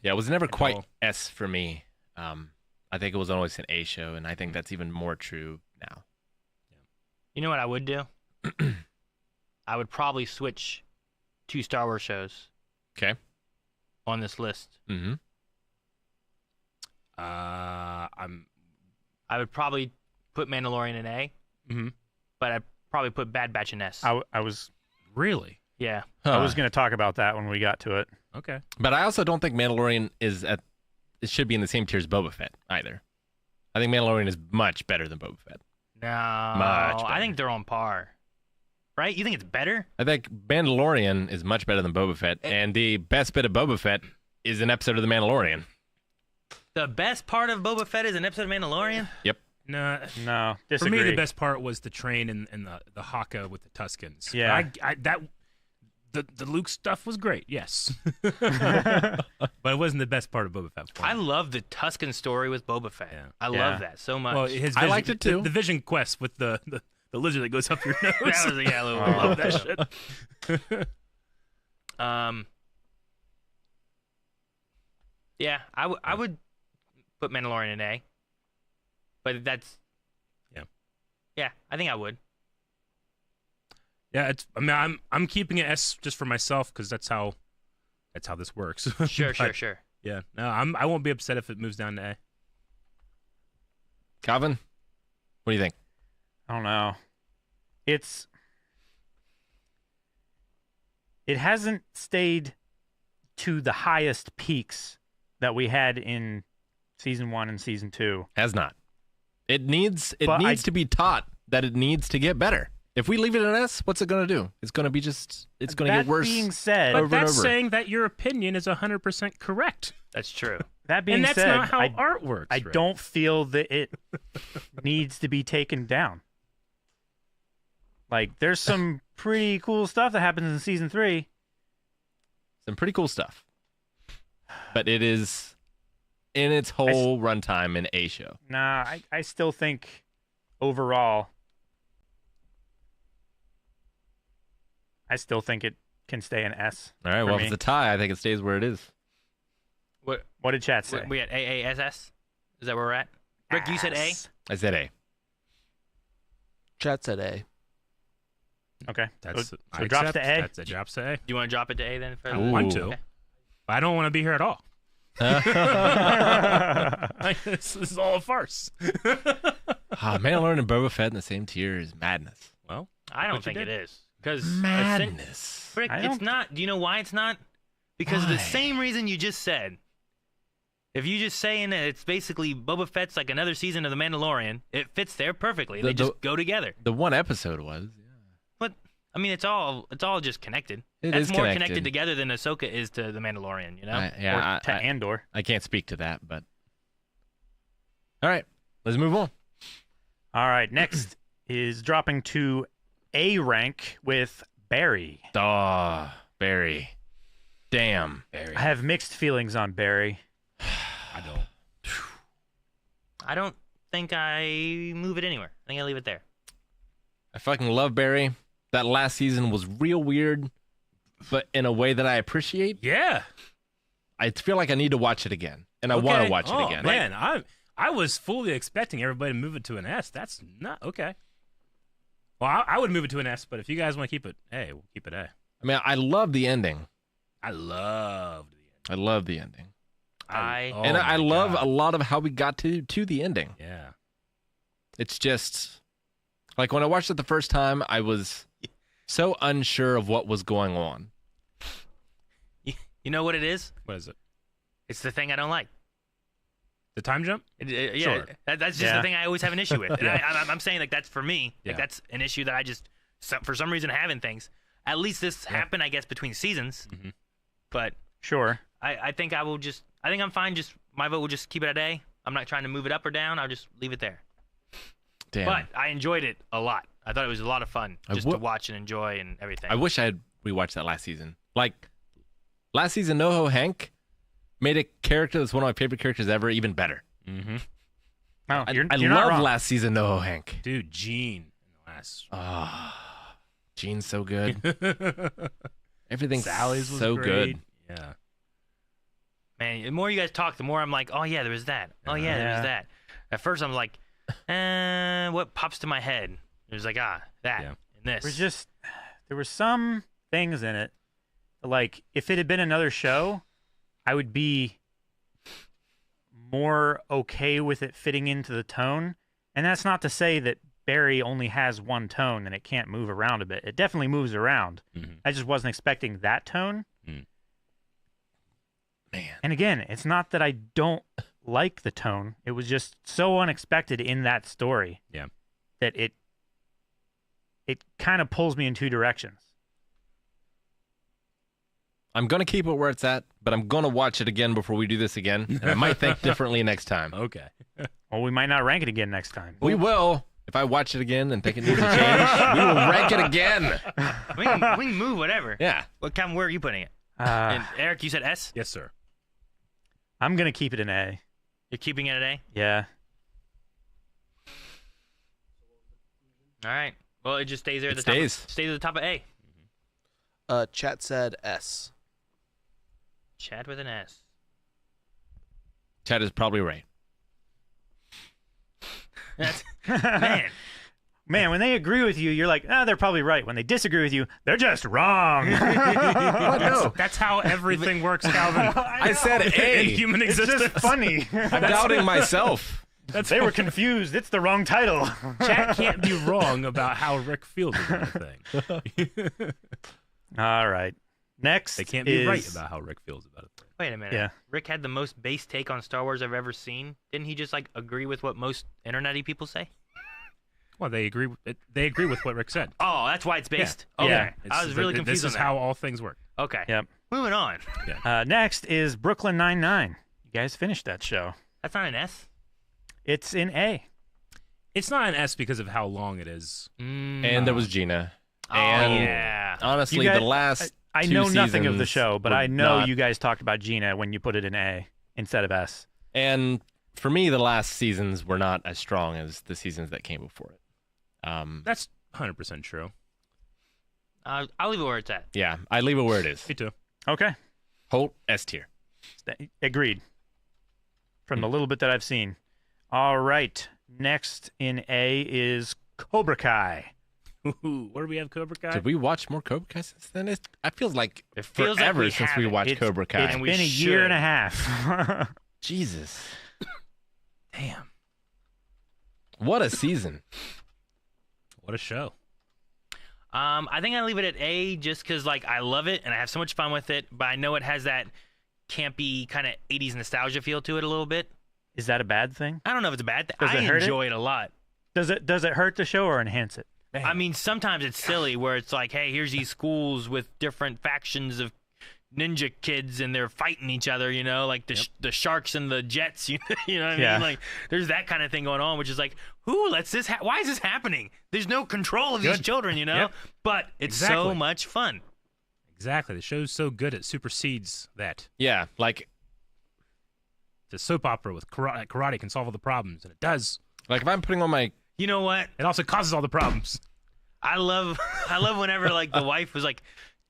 Yeah, it was never At quite all. S for me. I think it was always an A show, and I think that's even more true now. You know what I would do? I would probably switch 2 Star Wars shows Okay. on this list. Mm-hmm. I would probably put Mandalorian in A, Mhm. but I'd probably put Bad Batch in S. I was Really? Yeah. I was going to talk about that when we got to it. Okay. But I also don't think Mandalorian it should be in the same tier as Boba Fett either. I think Mandalorian is much better than Boba Fett. No. Much I better. think they're on par. Right? You think it's better? I think Mandalorian is much better than Boba Fett, and the best bit of Boba Fett is an episode of The Mandalorian. The best part of Boba Fett is an episode of Mandalorian? Yep. No. No, For disagree. me, the best part was the train and the Haka with the Tuskens. Yeah. The Luke stuff was great, yes. But it wasn't the best part of Boba Fett. for me. I love the Tuscan story with Boba Fett. Yeah. I Yeah. love that so much. Well, his I vision, liked it too. The Vision Quest with the lizard that goes up your nose. that was a yellow. I love that shit. Yeah, I would put Mandalorian in A. But that's Yeah. Yeah, I think I would. Yeah, I'm keeping it S just for myself because that's how That's how this works. Sure, But, sure. Yeah, no, I won't be upset if it moves down to A. Calvin, what do you think? I don't know. It hasn't stayed to the highest peaks that we had in season 1 and season 2. Has not. It needs But to be taught that it needs to get better. If we leave it an S, what's it going to do? It's going to be it's going to get worse. That being said, But over and that's over. saying that your opinion is 100% correct. That's true. that being And that's said, not how I, art works. I Rick. don't feel that it needs to be taken down. Like, there's some pretty cool stuff that happens in season 3. Some pretty cool stuff. But it is in its whole runtime an A show. Nah, I still think overall, I still think it can stay an S. All right, for well, me. if it's a tie, I think it stays where it is. What What did chat say? we at AASS? Is that where we're at? Rick, you said A. S. I said A. Chat said A. Okay. That's, so I it drops accept. to A? That's a drops to A. Do you want to drop it to A then? I want to. Ooh. Okay. But I don't want to be here at all. This is all a farce. Mandalorian and Boba Fett in the same tier is madness. Well, I don't What you think it did? is. Because Madness. Rick, I it's don't- not. Do you know why it's not? Because Why? the same reason you just said. If you just saying that it's basically Boba Fett's like another season of The Mandalorian, it fits there perfectly. They just go together. The one episode was. But I mean, it's all just connected. It That's is more connected. connected together than Ahsoka is to The Mandalorian. You know? Yeah, To Andor. I can't speak to that, but. All right, let's move on. All right. Next is dropping to A rank with Barry. Oh, Barry. Damn. Barry. I have mixed feelings on Barry. I don't. I don't think I move it anywhere. I think I leave it there. I fucking love Barry. That last season was real weird, but in a way that I appreciate. Yeah. I feel like I need to watch it again, and I want to Okay. watch it Oh, again. Man, I was fully expecting everybody to move it to an S. That's not okay. Well, I would move it to an S, but if you guys want to keep it A, we'll keep it A. I mean, I love the ending. I loved the end. I love the ending, Oh and I my love God. a lot of how we got to the ending. Yeah. It's just like when I watched it the first time, I was so unsure of what was going on. You know what it is? What is it? It's the thing I don't like. The time jump? Yeah, Sure. that's just Yeah. the thing I always have an issue with. And I'm saying like that's for me. Like Yeah. that's an issue that I just for some reason have in things. At least this happened, I guess, between seasons. Mhm. But Sure. I think I will just. I think I'm fine. Just my vote will just keep it at A. I'm not trying to move it up or down. I'll just leave it there. Damn. But I enjoyed it a lot. I thought it was a lot of fun I just wo- to watch and enjoy and everything. I wish I had rewatched that last season. Like last season, NoHo Hank made a character that's one of my favorite characters ever even better. Mm-hmm. No, I you're not love wrong. last season NoHo Hank. Dude, Gene in the last. Ah, Gene's so good. Everything's Sally's was so great. good. Yeah. Man, the more you guys talk, the more I'm like, oh yeah, there was that. Oh yeah, there Yeah. was that. At first, I'm like, what pops to my head? It was like, that Yeah. and this. There were some things in it, like if it had been another show, I would be more okay with it fitting into the tone. And that's not to say that Barry only has one tone and it can't move around a bit. It definitely moves around. Mhm. I just wasn't expecting that tone. Man, And again, it's not that I don't like the tone. It was just so unexpected in that story. Yeah. That it kind of pulls me in two directions. I'm gonna keep it where it's at, but I'm gonna watch it again before we do this again, and I might think differently next time. Okay. Well, we might not rank it again next time. We will. If I watch it again and think it needs to change, we will rank it again. we can move whatever. Yeah. What Kevin, where are you putting it? And Eric, you said S. Yes, sir. I'm gonna keep it an A. You're keeping it at A. Yeah. All right. Well, it just stays there. At It the stays. Stays at the top of A. Chat said S. Chad with an S. Chad is probably right. That's man. Man, when they agree with you, you're like, they're probably right. When they disagree with you, they're just wrong. That's how everything works, Calvin. I said A. In human It's existence. just funny. I'm doubting myself. They were confused. It's the wrong title. Chat can't be wrong about how Rick feels about a thing. All right. Next, They can't be right about how Rick feels about a thing. Wait a minute. Yeah. Rick had the most base take on Star Wars I've ever seen. Didn't he just like agree with what most internet-y people say? Well, they agree. They agree with what Rick said. Oh, that's why it's based. Yeah. Okay. Yeah. I was really confused. This is on that. how all things work. Okay. Yep. Moving on. Next is Brooklyn Nine-Nine. You guys finished that show. That's not an S. It's in A. It's not an S because of how long it is. And there was Gina. Oh, And yeah. honestly, You guys- the last I two know nothing of the seasons show, but were I know not- you guys talked about Gina when you put it in A instead of S. And for me, the last seasons were not as strong as the seasons that came before it. That's 100% true. I'll leave it where it's at. Yeah, I leave it where it is. Me too. Okay. Holt S tier. Agreed. From the little bit that I've seen. All right. Next in A is Cobra Kai. Ooh, where do we have Cobra Kai? Did we watch more Cobra Kai since then? I feel like It feels like forever we since we haven't. watched Cobra Kai. It's And we been a year should. and a half. Jesus. Damn. What a season. What a show. I think I leave it at A just because like I love it and I have so much fun with it, but I know it has that campy kind of 80s nostalgia feel to it a little bit. Is that a bad thing? I don't know if it's a bad thing. Does it I hurt it? enjoy it a lot. Does it hurt the show or enhance it? I mean, sometimes it's silly where it's like, hey, here's these schools with different factions of ninja kids and they're fighting each other, you know, like the sharks and the jets, you know what I Yeah. mean? Like, there's that kind of thing going on, which is like, who lets this why is this happening? There's no control of these Good. children, you know? Yep. But it's so Exactly. much fun. Exactly. The show's so good it supersedes that. Yeah, like It's a soap opera with karate can solve all the problems, and it does. if I'm putting on my You know what? It also causes all the problems. I love whenever like the wife was like,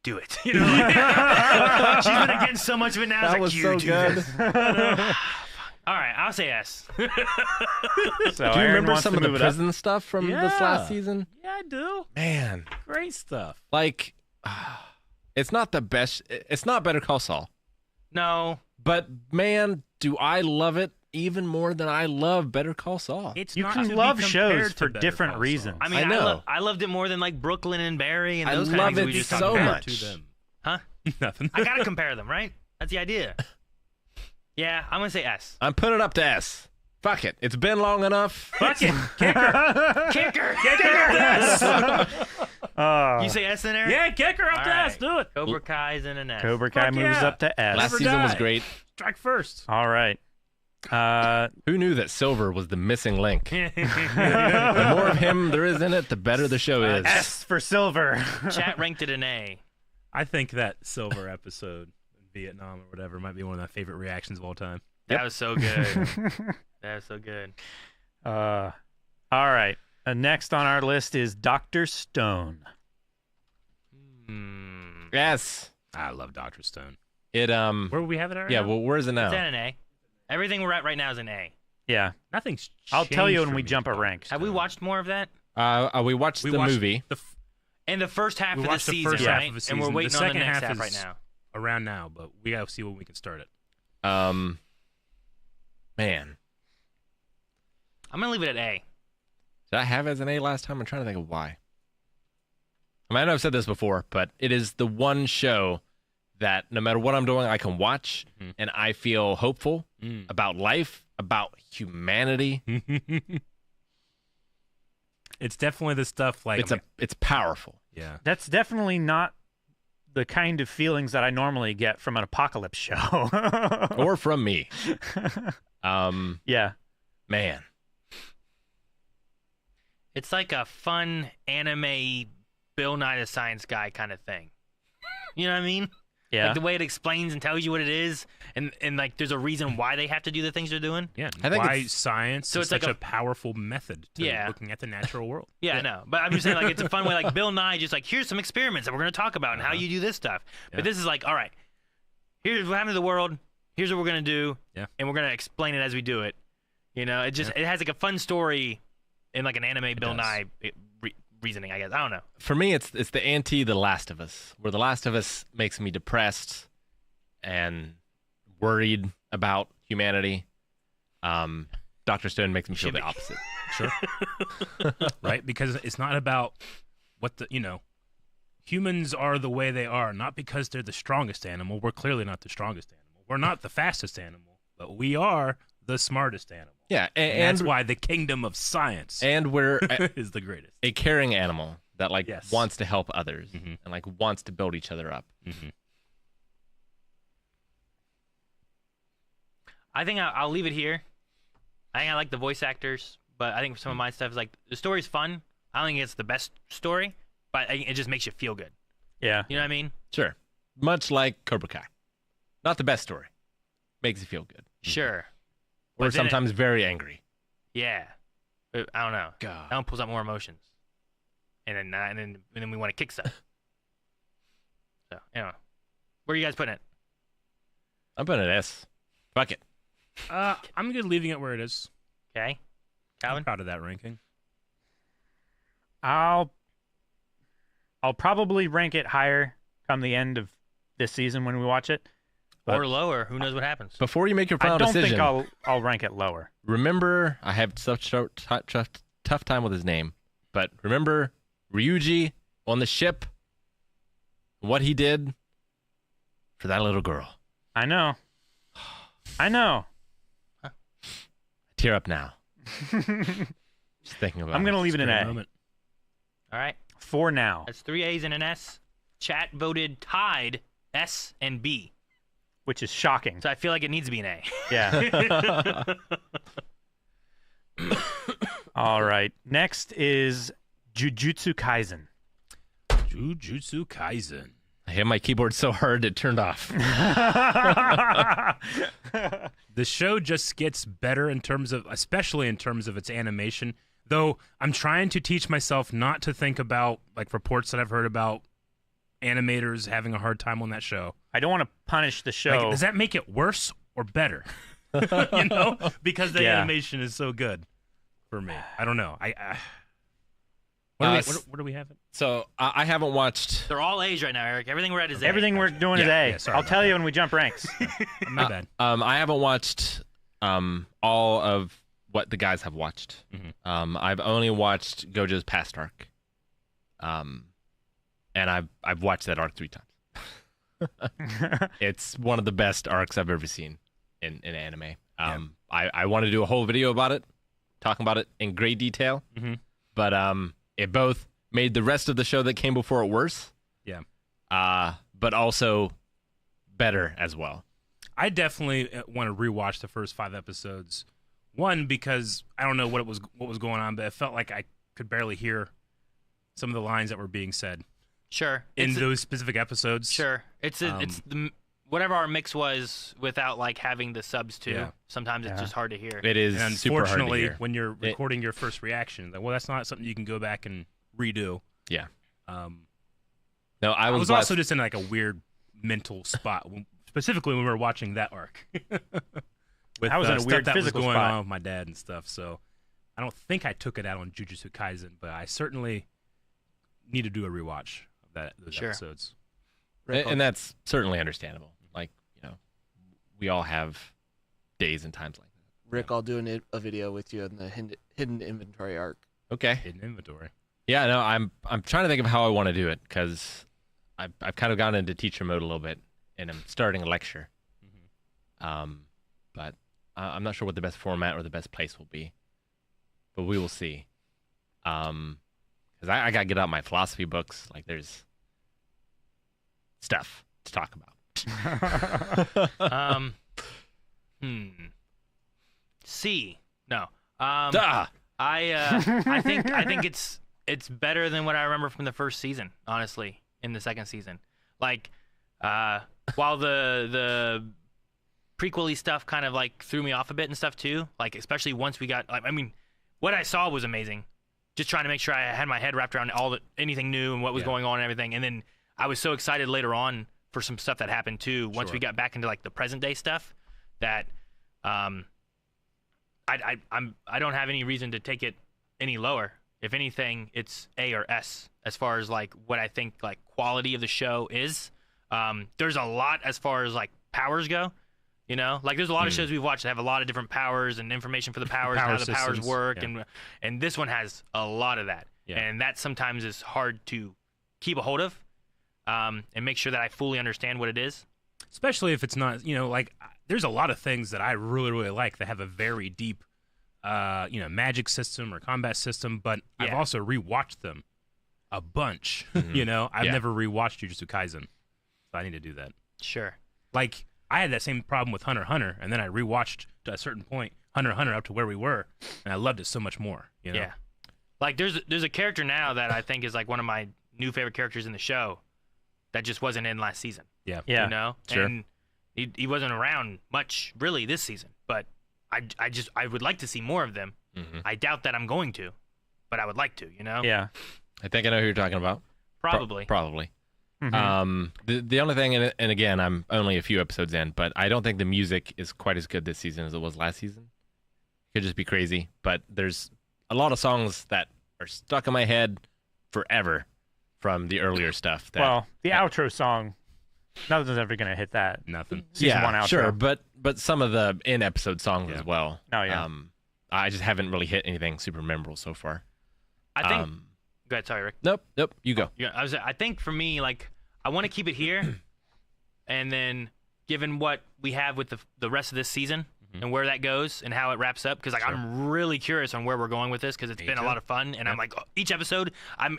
do it. You know, like, she's been against so much of it now. that It's was like, so you do good. this. All right, I'll say S. So Do you Aaron remember wants some to of the move it up. prison stuff from this Yeah. last season? Yeah, I do. Man, Great stuff. like it's not the best. It's not Better Call Saul, No, but man, do I love it even more than I love Better Call Saul. It's You not can to be love compared shows to for Better different Call reasons. Saul. I mean, I know. I loved it more than like Brooklyn and Barry and I those kind love of things it we just so talked about. much. To them. Huh? Nothing. I gotta compare them, right? That's the idea. Yeah, I'm gonna say S. I'm putting it up to S. Fuck it. It's been long enough. Fuck it. Kicker. Kicker. You say S in there? Yeah, kicker up All to right. S. Do it. Cobra Kai's in an S. Cobra Kai Fuck moves yeah. up to S. Last Never season was die. great. Strike first. All right. Who knew that Silver was the missing link? The more of him there is in it, the better the show is. S for silver. Chat ranked it an A. I think that Silver episode in Vietnam or whatever might be one of my favorite reactions of all time. That was so good. That was so good. All right. Next on our list is Dr. Stone. Yes. I love Dr. Stone. It Where would we have it at? yeah, now? well where is it now? It's at an A. Everything we're at right now is an A. Yeah. Nothing's I'll tell you changed when for we me jump with a Dr. rank. Have we Stone. watched more of that? We watched We the watched movie. In the first half We of the watched the season, first right? half of the And season. we're The waiting on the second next half half is- right now. around now, but we gotta see when we can start it. Man. I'm gonna leave it at A. Did I have it as an A last time? I'm trying to think of why. I mean, I know I've said this before, but it is the one show that no matter what I'm doing, I can watch and I feel hopeful about life, about humanity. It's definitely the stuff like It's powerful. yeah. That's definitely not the kind of feelings that I normally get from an apocalypse show. Or from me. Yeah. Man. It's like a fun anime Bill Nye the Science Guy kind of thing. You know what I mean? Yeah. Like the way it explains and tells you what it is, and like there's a reason why they have to do the things they're doing. Yeah. I think why it's- science So is it's like such a- a powerful method to Yeah. looking at the natural world. Yeah, I know. But I'm just saying, like, it's a fun way. Like, Bill Nye just like, here's some experiments that we're going to talk about and how you do this stuff. But Yeah. this is like, all right, here's what happened to the world. Here's what we're going to do. Yeah. And we're going to explain it as we do it. You know, it just, it has like a fun story in like an anime Bill does. Nye reasoning, I guess. I don't know. For me, it's the The Last of Us, where The Last of Us makes me depressed and worried about humanity. Dr. Stone makes me feel the opposite. Sure. Right? Because it's not about humans are the way they are, not because they're the strongest animal. We're clearly not the strongest animal. We're not the fastest animal, but we are the smartest animal. Yeah, and that's why the kingdom of science we're is the greatest. A caring animal that Yes. wants to help others Mhm. and wants to build each other up. Mm-hmm. I think I'll leave it here. I think I like the voice actors, but I think some of my stuff is the story's fun. I don't think it's the best story, but it just makes you feel good. Yeah. You know what I mean? Sure. Much like Cobra Kai. Not the best story. Makes you feel good. Sure. Or But then sometimes very angry. Yeah. But I don't know. God. That one pulls out more emotions. And then we want to kick stuff. So, anyway. Where are you guys putting it? I'm putting an S. Fuck it. I'm good leaving it where it is. Okay. I'm Calvin? proud of that ranking. I'll probably rank it higher come the end of this season when we watch it. Or lower. Who knows what happens? Before you make your final I don't decision, think I'll rank it lower. remember, I have such tough time with his name, but remember Ryuji on the ship, what he did for that little girl. I know. Tear up now. Just thinking about I'm gonna leave it an Great A moment. All right. for now. That's 3 A's and an S. Chat voted tied S and B. Which is shocking. So I feel like it needs to be an A. Yeah. All right. Next is Jujutsu Kaisen. Jujutsu Kaisen. I hit my keyboard so hard it turned off. The show just gets better especially in terms of its animation. Though I'm trying to teach myself not to think about reports that I've heard about animators having a hard time on that show. I don't want to punish the show. Does that make it worse or better? Because the animation is so good for me. I don't know. What do we have? So I haven't watched. They're all A's right now, Eric. Everything we're at is A. Everything we're doing is A. sorry I'll about tell that. you when we jump ranks. My bad. I haven't watched all of what the guys have watched. Mhm. I've only watched Gojo's past arc. And I've watched that arc 3 times. It's one of the best arcs I've ever seen in anime. I want to do a whole video about it, talking about it in great detail. Mm-hmm. But it both made the rest of the show that came before it worse. Yeah. But also better as well. I definitely want to rewatch the first 5 episodes. One, because I don't know what was going on, but it felt like I could barely hear some of the lines that were being said Sure. in those specific episodes. Sure. It's the whatever our mix was without having the subs too. Yeah. Sometimes it's just hard to hear. It is And super hard to unfortunately, hear. when you're recording your first reaction, that's not something you can go back and redo. Yeah. Um, No, I I was was last- also just in a weird mental spot, specifically when we were watching that arc. With, I was in a stuff weird that physical was going spot. on with my dad and stuff. So I don't think I took it out on Jujutsu Kaisen, but I certainly need to do a rewatch of those Sure. episodes. and that's certainly understandable. We all have days and times like that. Rick, I'll do a video with you on the hidden inventory arc. Okay. Hidden inventory. Yeah, no, I'm trying to think of how I want to do it because I've kind of gone into teacher mode a little bit and I'm starting a lecture. But I'm not sure what the best format or the best place will be. But we will see. Because I got to get out my philosophy books. There's stuff to talk about. C. No. Ah! I think it's better than what I remember from the first season, honestly, in the second season. While the prequel-y stuff kind of threw me off a bit and stuff too, especially once we got what I saw was amazing. Just trying to make sure I had my head wrapped around anything new and what was going on and everything. And then I was so excited later on for some stuff that happened too once we got back into the present day stuff that I don't have any reason to take it any lower. if anything, it's A or S as far as like what I think like quality of the show is. There's a lot as far as like powers go. You know, like there's a lot of shows we've watched that have a lot of different powers and information for the powers, and how the powers work, and this one has a lot of that, and that sometimes is hard to keep a hold of, and make sure that I fully understand what it is. Especially if it's not, like there's a lot of things that I really, really like that have a very deep, magic system or combat system, but I've also rewatched them a bunch. I've never rewatched Jujutsu Kaisen, so I need to do that. Sure. Like, I had that same problem with Hunter x Hunter, and then I rewatched to a certain point Hunter x Hunter up to where we were, and I loved it so much more. Yeah. Like there's a character now that I think is like one of my new favorite characters in the show that just wasn't in last season. Yeah. Sure. And he wasn't around much really this season, but I would like to see more of them. I doubt that I'm going to, but I would like to. Yeah. I think I know who you're talking about. Probably. Probably. The only thing, and again, I'm only a few episodes in, but I don't think the music is quite as good this season as it was last season. Could just be crazy, but there's a lot of songs that are stuck in my head forever from the earlier stuff. The outro song, nothing's ever gonna hit that. Nothing. Season 1 outro. Sure, but some of the in-episode songs as well. Oh yeah. I just haven't really hit anything super memorable so far. I think. Go ahead, sorry, Rick. Nope. You go. Yeah, I think for me, like, I want to keep it here, and then given what we have with the rest of this season and where that goes and how it wraps up, because like I'm really curious on where we're going with this, because it's been a lot of fun, and I'm like each episode I'm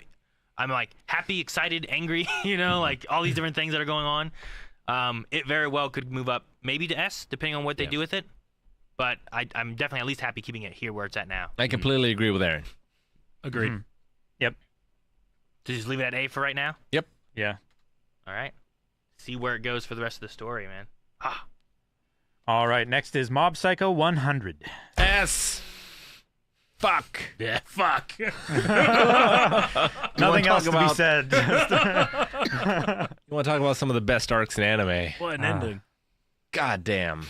like happy, excited, angry, like all these different things that are going on. It very well could move up maybe to S depending on what they do with it, but I'm definitely at least happy keeping it here where it's at now. I completely agree with Aaron. Agreed. Yep. So just leave it at A for right now? Yep. Yeah. All right. See where it goes for the rest of the story, man. All right. Next is Mob Psycho 100. S. Fuck. Yeah. Fuck. Nothing else to be said. You want to talk about some of the best arcs in anime? What an ending. God damn.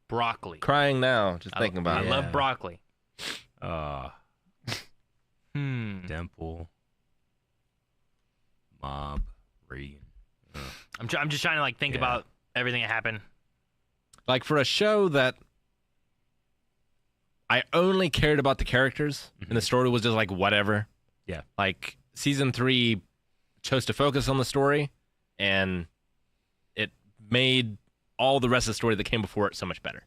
Broccoli. Crying now, just thinking about it. I love broccoli. Dimple. Mob. Regan. I'm just trying to like think about everything that happened. Like for a show that I only cared about the characters and the story was just like whatever. Yeah. Like season 3 chose to focus on the story and it made all the rest of the story that came before it so much better.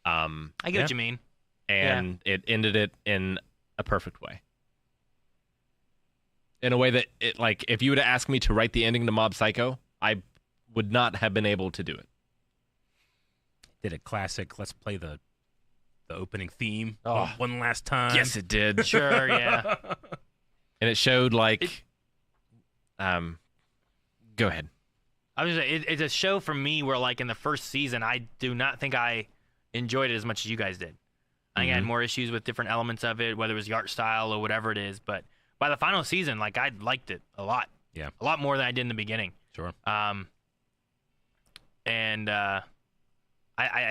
I get what you mean. And it ended it in a perfect way. In a way that, if you would have asked me to write the ending to Mob Psycho, I would not have been able to do it. Did a classic, let's play the opening theme one last time. Yes, it did. Sure, yeah. And it showed, go ahead. I was gonna say, it's a show for me where, like, in the first season, I do not think I enjoyed it as much as you guys did. I think I had more issues with different elements of it, whether it was the art style or whatever it is. But by the final season, like, I liked it a lot. Yeah. A lot more than I did in the beginning. Sure. I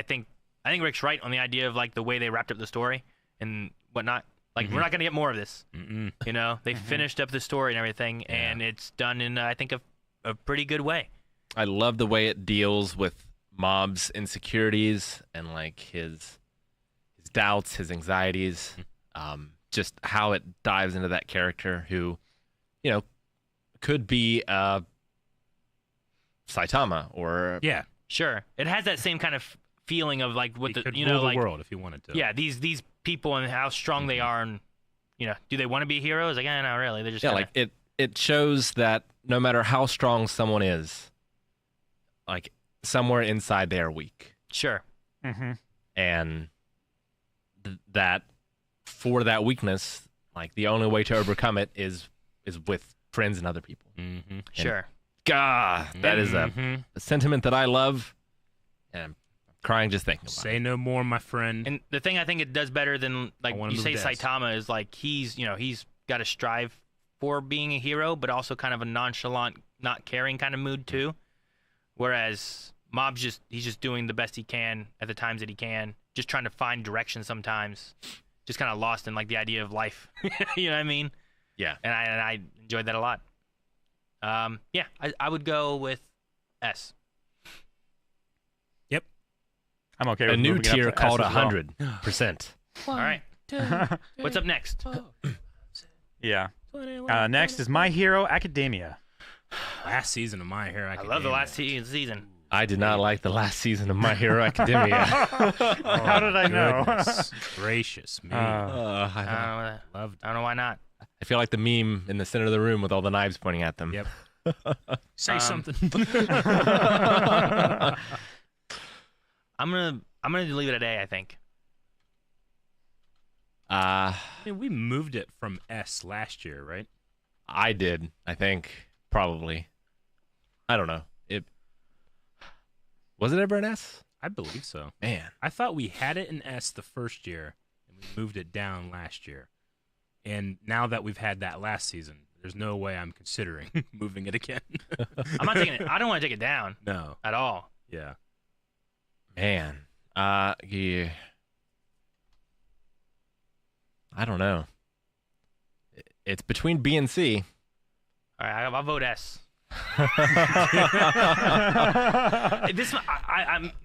think Rick's right on the idea of, like, the way they wrapped up the story and whatnot. Like, we're not going to get more of this. They finished up the story and everything, and it's done in, I think, a pretty good way. I love the way it deals with Mob's insecurities and, like, his doubts, his anxieties, just how it dives into that character who, could be Saitama or... Yeah, sure. It has that same kind of feeling of, like, what he the, could you rule know, the like... world if he wanted to. Yeah, these people and how strong they are, and, do they want to be heroes? Like, not really. They're just kinda... like, it shows that no matter how strong someone is, like, somewhere inside they are weak. Sure. And that for that weakness, like, the only way to overcome it is with friends and other people. Sure. God, that is a sentiment that I love, and I'm crying just thinking about it. Say no more, my friend. And the thing I think it does better than, like, you say Saitama is, like, he's got to strive for being a hero, but also kind of a nonchalant, not caring kind of mood too. Whereas Mob's he's just doing the best he can at the times that he can, just trying to find direction sometimes. Just kind of lost in like the idea of life. You know what I mean? Yeah. And I enjoyed that a lot. Yeah, I would go with S. Yep. I'm okay A with new moving it up tier to called S as well. 100%. All right. What's up next? Yeah. Next is My Hero Academia. Last season of My Hero I Academia. love the last season. I did not like the last season of My Hero Academia. How did I know? Goodness gracious me. I Loved I don't know why not. feel like the meme in the center of the room with all the knives pointing at them. Yep. Say something. I'm gonna leave it at A, I think. I mean, we moved it from S last year, right? I did, I think, probably. I don't know. Was it ever an S? I believe so. Man. I thought we had it in S the first year, and we moved it down last year. And now that we've had that last season, there's no way I'm considering moving it again. I'm not taking it. I don't want to take it down No. at all. Yeah. Man. Yeah. I don't know. It's between B and C. All right, I'll vote S. I'm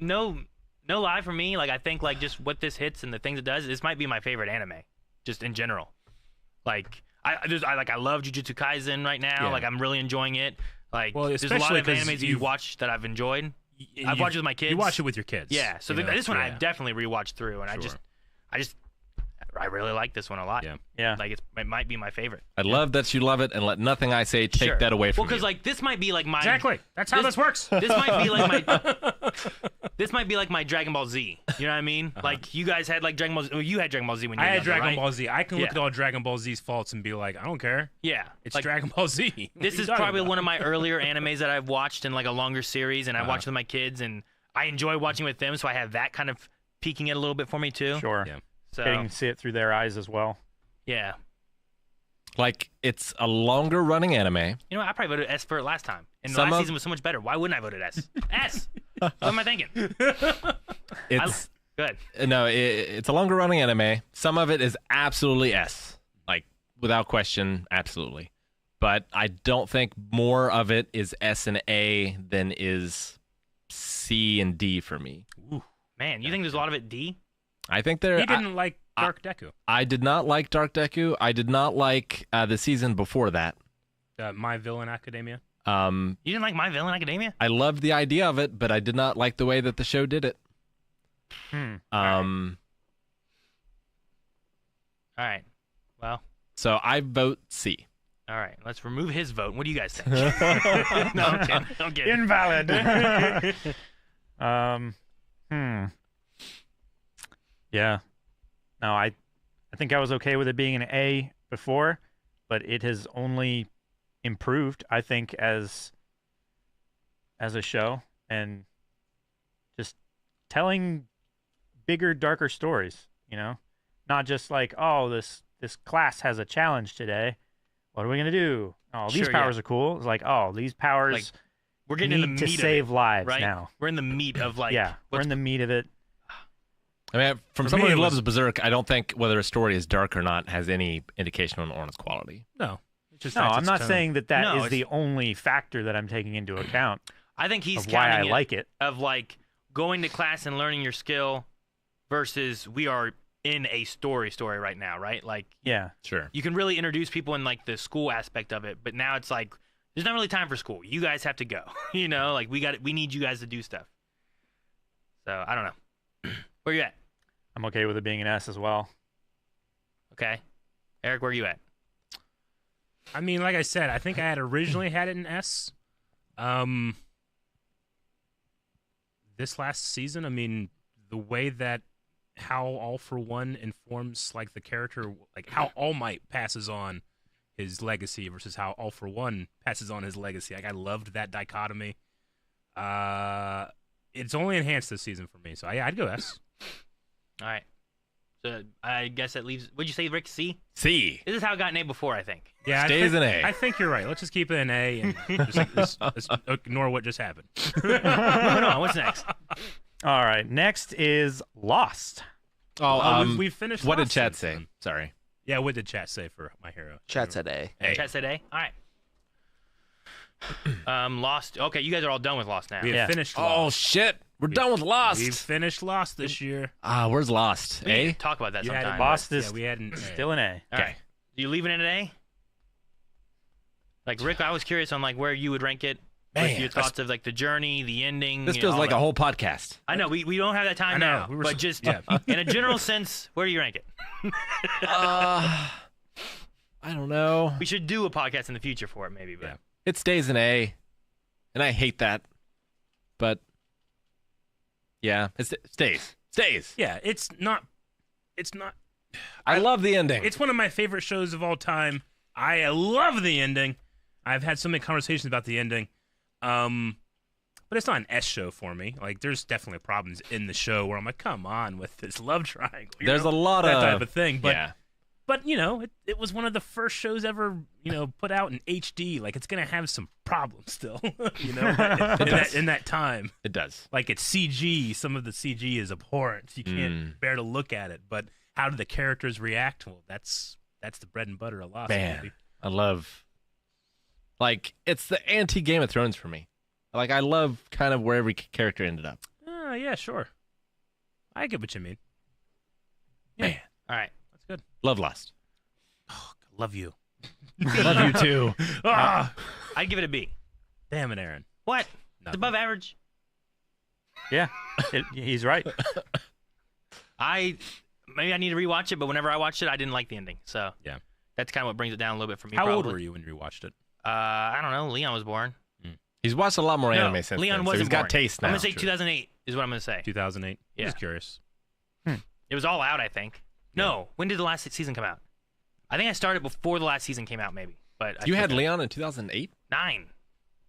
no lie for me. Like I think like just what this hits and the things it does. This might be my favorite anime, just in general. Like I love Jujutsu Kaisen right now. Yeah. Like I'm really enjoying it. Like Well, there's a lot especially of 'cause animes you watch that I've enjoyed. I've watched it with my kids. You watch it with your kids. Yeah. So you know? this one Yeah. I've definitely rewatched through, and Sure. I really like this one a lot. Yeah. Yeah. Like it might be my favorite. I love that you love it, and let nothing I say take Sure. that away from Well, because you. like this might be like my Exactly. That's how this works. This might be like my this might be like my Dragon Ball Z. You know what I mean? Like you guys had like Dragon Ball Z. Well, you had Dragon Ball Z when you I were had younger, Dragon right? Ball Z. I can look Yeah. at all Dragon Ball Z's faults and be like, I don't care. Yeah, It's like, Dragon Ball Z. What This are you is talking probably about? one of my earlier animes that I've watched in like a longer series, and I watched with my kids, and I enjoy watching with them. So I have that kind of peeking it a little bit for me too. Sure. Yeah. So Getting to see it through their eyes as well. yeah, Like, it's a longer running anime. you know what? I probably voted S for it last time, and the Some last of- season was so much better. Why wouldn't I vote it S? S. What am I thinking? It's Good. no, it's a longer running anime. Some of it is absolutely S, like without question, absolutely. But I don't think more of it is S and A than is C and D for me. Man, you think there's a lot of it D? I think there. He didn't like Dark Deku. I did not like Dark Deku. I did not like the season before that. My Villain Academia. You didn't like My Villain Academia? I loved the idea of it, but I did not like the way that the show did it. All right. Well, So I vote C. all right. Let's remove his vote. What do you guys think? No, I'm kidding. I'm kidding. Invalid. Yeah. No, I think I was okay with it being an A before, but it has only improved, I think, as a show and just telling bigger, darker stories, you know? Not just like, oh, this class has a challenge today. What are we gonna do? Oh, these Sure, yeah. powers are cool. It's like, oh, these powers Like, we're getting need in the to meat save of it, lives right? now. We're in the meat of like Yeah, we're in the meat of it. I mean, from For someone me, who it loves was- Berserk, I don't think whether a story is dark or not has any indication on its quality. No. It just No, sets I'm its not tone. saying that No, is it's- the only factor that I'm taking into account I think he's of why I counting it like it. of like going to class and learning your skill versus we are in a story right now, right? Like Yeah. Sure. you can really introduce people in like the school aspect of it, but now it's like there's not really time for school. You guys have to go. You know, like we need you guys to do stuff. So I don't know. Where you at? I'm okay with it being an S as well. Okay. Eric, where you at? I mean, like I said, I think I had originally had it in S. This last season, I mean, the way that how All for One informs like the character, like how All Might passes on his legacy versus how All for One passes on his legacy. Like I loved that dichotomy. It's only enhanced this season for me, so I'd go S. All right. So I guess that leaves. What'd you say, Rick? C. C. This is how it got an A before, I think. Yeah, Stays I think, an A. I think you're right. Let's just keep it an A and just ignore what just happened. Moving on. What's next? All right. Next is Lost. Oh, we finished. what did Lost chat since say? then. Sorry. Yeah, what did chat say for My Hero? Chat said A. Hey. Chat said A. All right. Lost. Okay, you guys are all done with Lost now. We have Yeah. finished. Oh Lost. shit, we're done with Lost. We've finished Lost this year. Where's Lost? We need Eh? to talk about that You had sometime. it- Lost is Yeah, we hadn't. still an A. All right. You leaving it an A? Like Rick, I was curious on like where you would rank it. Man, with your thoughts of like the journey, the ending. This you feels know, like all a that. whole podcast. I know we don't have that time I know, now, we were but so- just yeah. in a general sense, where do you rank it? I don't know. We should do a podcast in the future for it, maybe. But Yeah. It stays an A, and I hate that. But yeah, it stays. Stays. Yeah, it's not. It's not. I love the ending. It's one of my favorite shows of all time. I love the ending. I've had so many conversations about the ending. But it's not an S show for me. Like, there's definitely problems in the show where I'm like, come on with this love triangle. You There's know? a lot that of type of thing. But yeah. but you know, it was one of the first shows ever, you know, put out in HD. Like, it's gonna have some problems still. You know, in that time. It does. Like, it's CG. Some of the CG is abhorrent. You can't bear to look at it. But how do the characters react? Well, that's the bread and butter of Lost. Man, movie. I love. Like, it's the anti Game of Thrones for me. Like, I love kind of where every character ended up. Yeah, sure. I get what you mean. Man, all right. That's good. love Lost. Oh, love you. Love you too. Ah, I'd give it a B. damn it, Aaron. What? It's Nothing. above average. Yeah, he's right. Maybe I need to rewatch it, but whenever I watched it, I didn't like the ending. So Yeah. that's kind of what brings it down a little bit for me. How old probably. were you when you watched it? I don't know. Leon was born. He's watched a lot more No, anime since Leon then, so wasn't he's got born. taste now. I'm gonna say True. 2008 is what I'm gonna say. 2008. Yeah. Just curious. It was all out, I think. No, when did the last season come out? I think I started before the last season came out, maybe. But You I had forget. Leon in 2008? 9.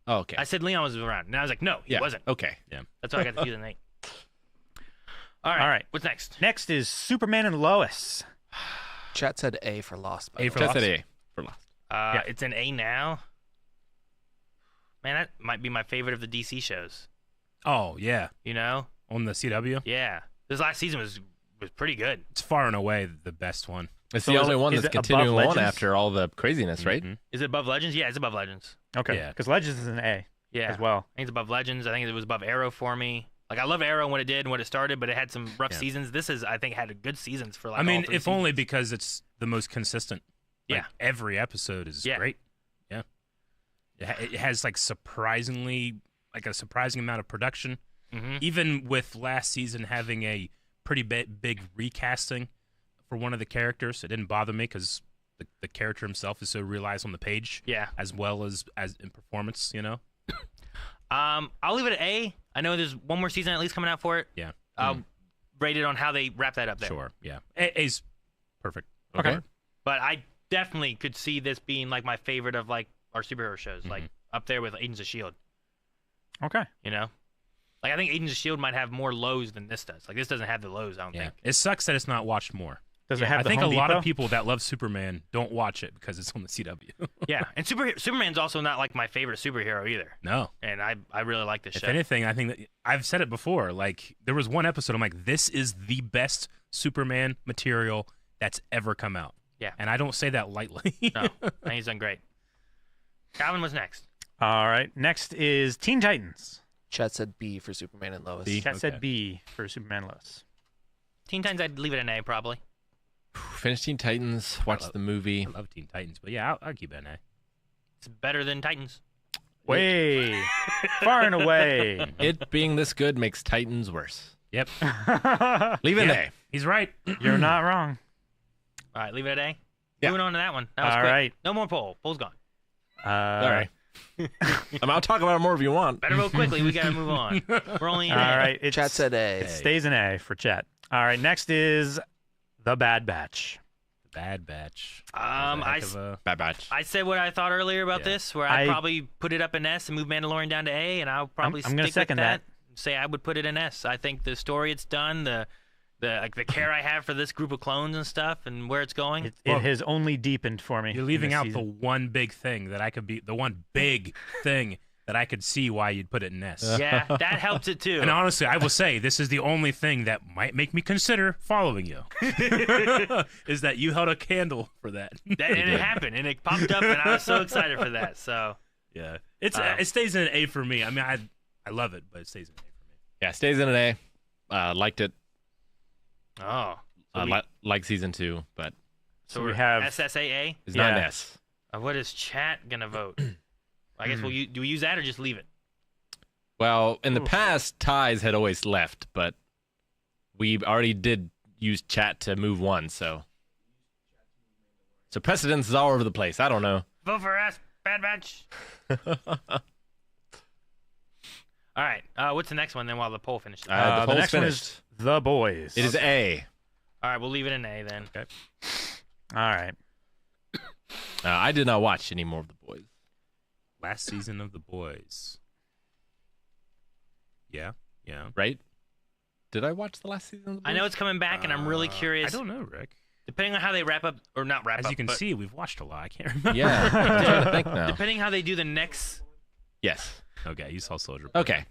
Oh, okay. I said Leon was around, and I was like, no, he yeah. wasn't. Okay. That's why I got the 2008. All right. All right. What's next? Next is Superman and Lois. Chat said A for Lost. By A the for way. Just Lost? at A for Lost. It's an A now. Man, that might be my favorite of the DC shows. Oh, yeah. You know? On the CW? Yeah. This last season was pretty good. It's far and away the best one. It's So the is only it- one is that's it above continuing on Legends? after all the craziness, right? Mhm. Is it above Legends? Yeah, it's above Legends. Okay, Yeah. because Legends is an A Yeah. as well. I think it's above Legends. I think it was above Arrow for me. Like, I love Arrow when it did and when it started, but it had some rough Yeah. seasons. This is, I think, had a good seasons for like I mean, all 3 if only seasons. because it's the most consistent. Like, Yeah. every episode is Yeah. great. Yeah. It has like a surprising amount of production. Mhm. Even with last season having a pretty big recasting for one of the characters, it didn't bother me because the character himself is so realized on the page, Yeah. as well as in performance. You know. I'll leave it at A. I know there's one more season at least coming out for it. Yeah. I'll rate it on how they wrap that up there. Sure. Yeah. A's perfect. Okay. But I definitely could see this being like my favorite of like our superhero shows, like Mm-hmm. up there with Agents of Shield. Okay. You know, like I think Agents of Shield might have more lows than this does. Like this doesn't have the lows. I don't Yeah. think. It sucks that it's not watched more. Does it have I the think Home a lot of Depot? people that love Superman don't watch it because it's on the CW. Yeah, and Superman's also not like my favorite superhero either. No. And I really like this If show. anything, I think that I've said it before. Like, there was one episode, I'm like, this is the best Superman material that's ever come out. Yeah. And I don't say that lightly. No, I think he's done great. Calvin, what's next? All right. Next is Teen Titans. Chat said B for Superman and Lois. B. Chat Okay. said B for Superman and Lois. Teen Titans, I'd leave it an A probably. Finished Teen Titans, watched the movie. I love Teen Titans, but yeah, I'll keep it an A. It's better than Titans. Way far and away. It being this good makes Titans worse. Yep. Leave it Yeah. A. He's right. You're not wrong. All right, leave it at A. Yeah. Moving on to that one. That was All quick. right. No more poll. Poll's gone. All right. I'll talk about it more if you want. Better vote quickly. We gotta move on. We're only in All A. right. It's, Chat said A. it stays an A for chat. All right. Next is The Bad Batch. The Bad Batch. Bad Batch. I said what I thought earlier about Yeah. this, where I'd I- probably put it up in S and move Mandalorian down to A, and I'll probably I'm gonna stick second with that. Say I would put it in S. I think the story it's done, the care I have for this group of clones and stuff, and where it's going. It has only deepened for me. You're in leaving this out season. the one big thing that I could be, the one big thing that I could see why you'd put it in S. Yeah, that helps it too. And honestly, I will say this is the only thing that might make me consider following you. Is that you held a candle for that? And it happened, and it popped up, and I was so excited for that. So yeah, it stays in an A for me. I mean, I love it, but it stays in an A for me. Yeah, stays in an A. Liked it. oh, Like season 2, but So we have SSAA. it's not an S. What is chat gonna vote? I guess do we use that or just leave it? Well, in the past, ties had always left, but we already did use chat to move one, so precedence is all over the place. I don't know. Vote for us, Bad Batch. All right. What's the next one then? While the poll finishes. The the poll's next finished. one is The Boys. It is A. All right, we'll leave it in A then. Okay. All right. I did not watch any more of The Boys. Last season of The Boys. Yeah. Right? Did I watch the last season of The Boys? I know it's coming back, and I'm really curious. I don't know, Rick. Depending on how they wrap up, or not wrap As up. you can but see, we've watched a lot. I can't remember. Yeah. I'm trying to think now. depending how they do the next. Yes. Okay, you saw Soldier Boy. Okay.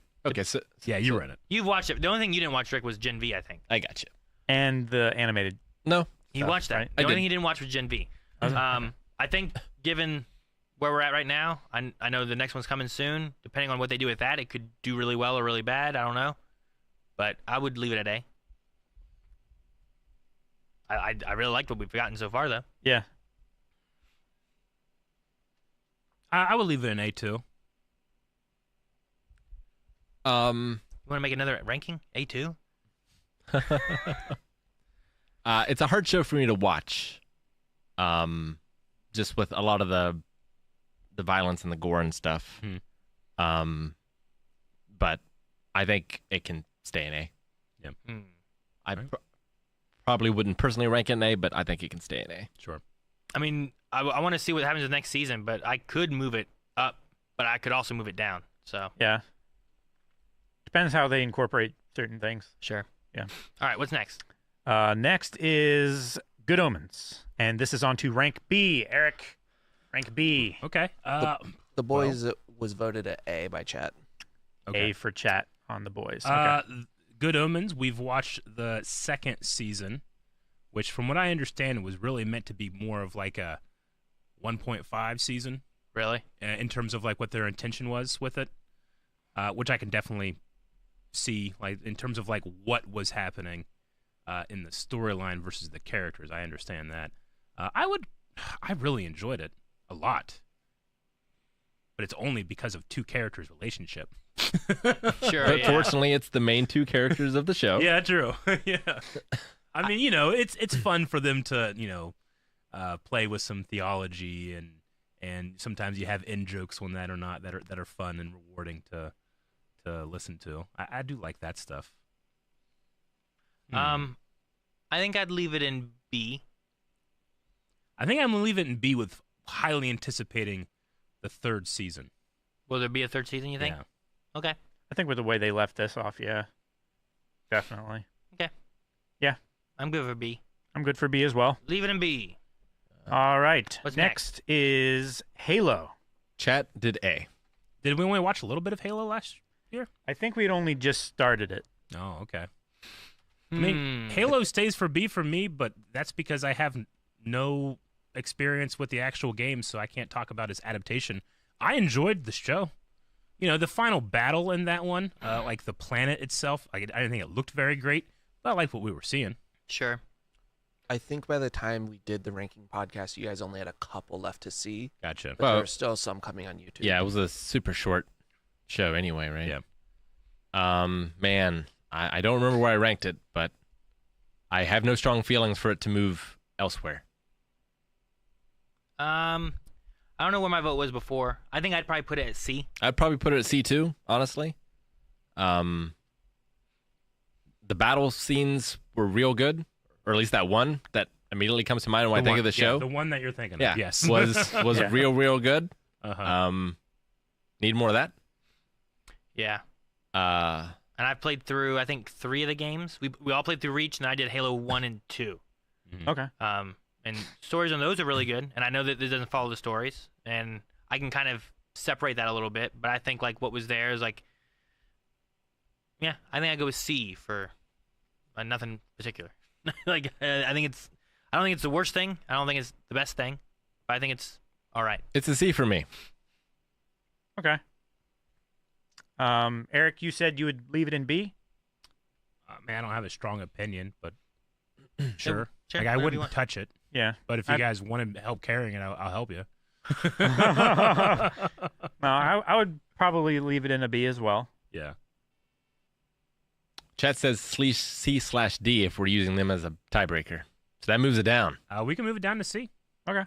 So Yeah, you were in it. You've watched it. The only thing you didn't watch, Rick, was Gen V, I think. I got you. And the animated. No. He Stuff, watched that. right? The I only did. thing he didn't watch was Gen V. I think given where we're at right now, I know the next one's coming soon. Depending on what they do with that, it could do really well or really bad. I don't know. But I would leave it at A. I really liked what we've gotten so far, though. Yeah. I would leave it an A too. You want to make another ranking? A2? It's a hard show for me to watch. Just with a lot of the violence and the gore and stuff. But I think it can stay in A. I probably wouldn't personally rank it in A, but I think it can stay in A. Sure. I mean, I want to see what happens the next season, but I could move it up, but I could also move it down. So Yeah. Depends how they incorporate certain things. sure. Yeah. All right, what's next? Next is Good Omens. And this is on to rank B. Eric, rank B. Okay. The Boys was voted at A by chat. Okay. A for chat on The Boys. Good Omens. We've watched the second season, which, from what I understand, was really meant to be more of like a 1.5 season Really? in terms of like what their intention was with it, which I can definitely see, like in terms of like what was happening in the storyline versus the characters. I understand that. I really enjoyed it a lot, but it's only because of two characters' relationship. Sure. But yeah. fortunately, it's the main two characters of the show. Yeah, true. Yeah. I mean, it's fun for them to, play with some theology and sometimes you have in jokes when that are fun and rewarding to listen to. I do like that stuff. I think I'd leave it in B. I think I'm gonna leave it in B with highly anticipating the third season. Will there be a third season, you think? Yeah. Okay. I think with the way they left this off, yeah. Definitely. I'm good for B. I'm good for B as well. Leave it in B. All right. What's next is Halo. Chat did A. Did we only watch a little bit of Halo last year? I think we'd only just started it. Oh, okay. I mean, Halo stays for B for me, but that's because I have no experience with the actual game, so I can't talk about its adaptation. I enjoyed the show. The final battle in that one, like the planet itself, I didn't think it looked very great, but I liked what we were seeing. Sure. I think by the time we did the ranking podcast, you guys only had a couple left to see, Gotcha. but Well- there are still some coming on YouTube. Yeah, it was a super short show anyway, right? Yeah. Man, I don't remember where I ranked it, but I have no strong feelings for it to move elsewhere. I don't know where my vote was before. I think I'd probably put it at C. I'd probably put it at C2, honestly. The battle scenes were real good, or at least that one that immediately comes to mind when I think of the show. the one that you're thinking Yeah, of. Yes. was Yeah. real good. Uh-huh. Need more of that. Yeah. Uh, And I've played through, I think, 3 of the games. We all played through Reach, and I did Halo 1 and 2. Okay. And stories on those are really good. And I know that this doesn't follow the stories. And I can kind of separate that a little bit, but I think like what was there is like, yeah, I think I go with C for nothing particular. Like I don't think it's the worst thing. I don't think it's the best thing, but I think it's all right. It's a C for me. Okay. Eric, you said you would leave it in B? Man, I don't have a strong opinion, but sure. Sure, Like, I whatever you wouldn't want. touch it, Yeah. but if you guys want to help carrying it, I'll help you. No, I would probably leave it in a B as well. Yeah. Chat says C/D if we're using them as a tiebreaker. So that moves it down. We can move it down to C. Okay.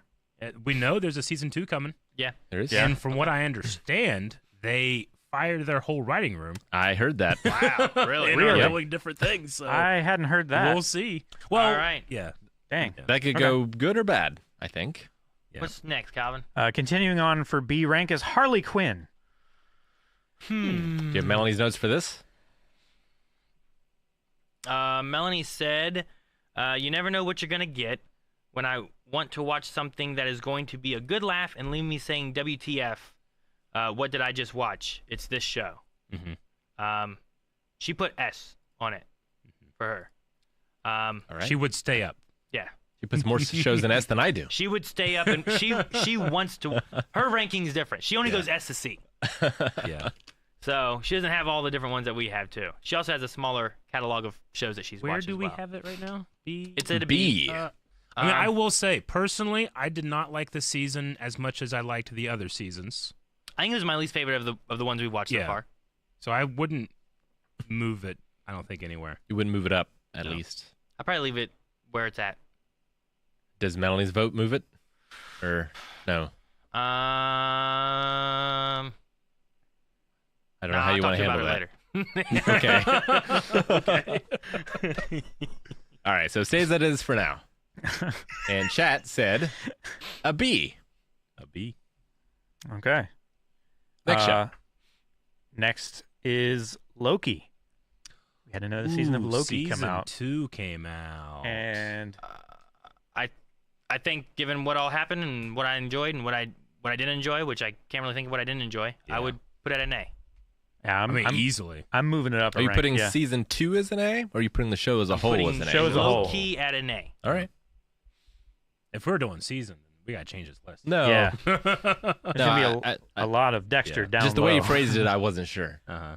We know there's a season 2 coming, There is. and from what I understand, they fired their whole writing room. I heard that. Wow, really? And Really? are doing different things. So I hadn't heard that. we'll see. Well, All right. Yeah. Dang. That could go good or bad, I think. Yeah. What's next, Calvin? Continuing on for B rank is Harley Quinn. Do you have Melanie's notes for this? Melanie said, "You never know what you're gonna get. When I want to watch something that is going to be a good laugh and leave me saying WTF, what did I just watch? It's this show." Mhm. She put S on it for her. All right. She would stay up. Yeah, She puts more shows in S than I do. she would stay up, and she wants to. Her ranking is different. She only goes S to C, Yeah. so she doesn't have all the different ones that we have too. She also has a smaller catalog of shows that she's Where watched do as we well. have it right now? B. It's at a B. B. I mean, I will say personally, I did not like the season as much as I liked the other seasons. I think it was my least favorite of the ones we've watched so Yeah. far. So I wouldn't move it. I don't think anywhere. You wouldn't move it up, at No. least. I'll probably leave it where it's at. Does Melanie's vote move it? Or no? I I don't know how you want to handle that. Later. Okay. All right, so stays that is for now. And chat said a B. A B. Okay. Next show. Next is Loki. We had another season of Loki come season out. 2 came out. And I think given what all happened and what I enjoyed and what I didn't enjoy, which I can't really think of what I didn't enjoy, Yeah. I would put it at an A. yeah, I mean, I'm easily. moving it up. Are you rank, putting yeah. season 2 as an A, or are you putting the show as a whole as Putting an show A? as a whole. Loki at an A. All right. If we're doing season, we gotta change this list. No. Yeah. There's No, gonna be a lot of Dexter yeah. down just the low. way you phrased it, I wasn't sure. Uh-huh.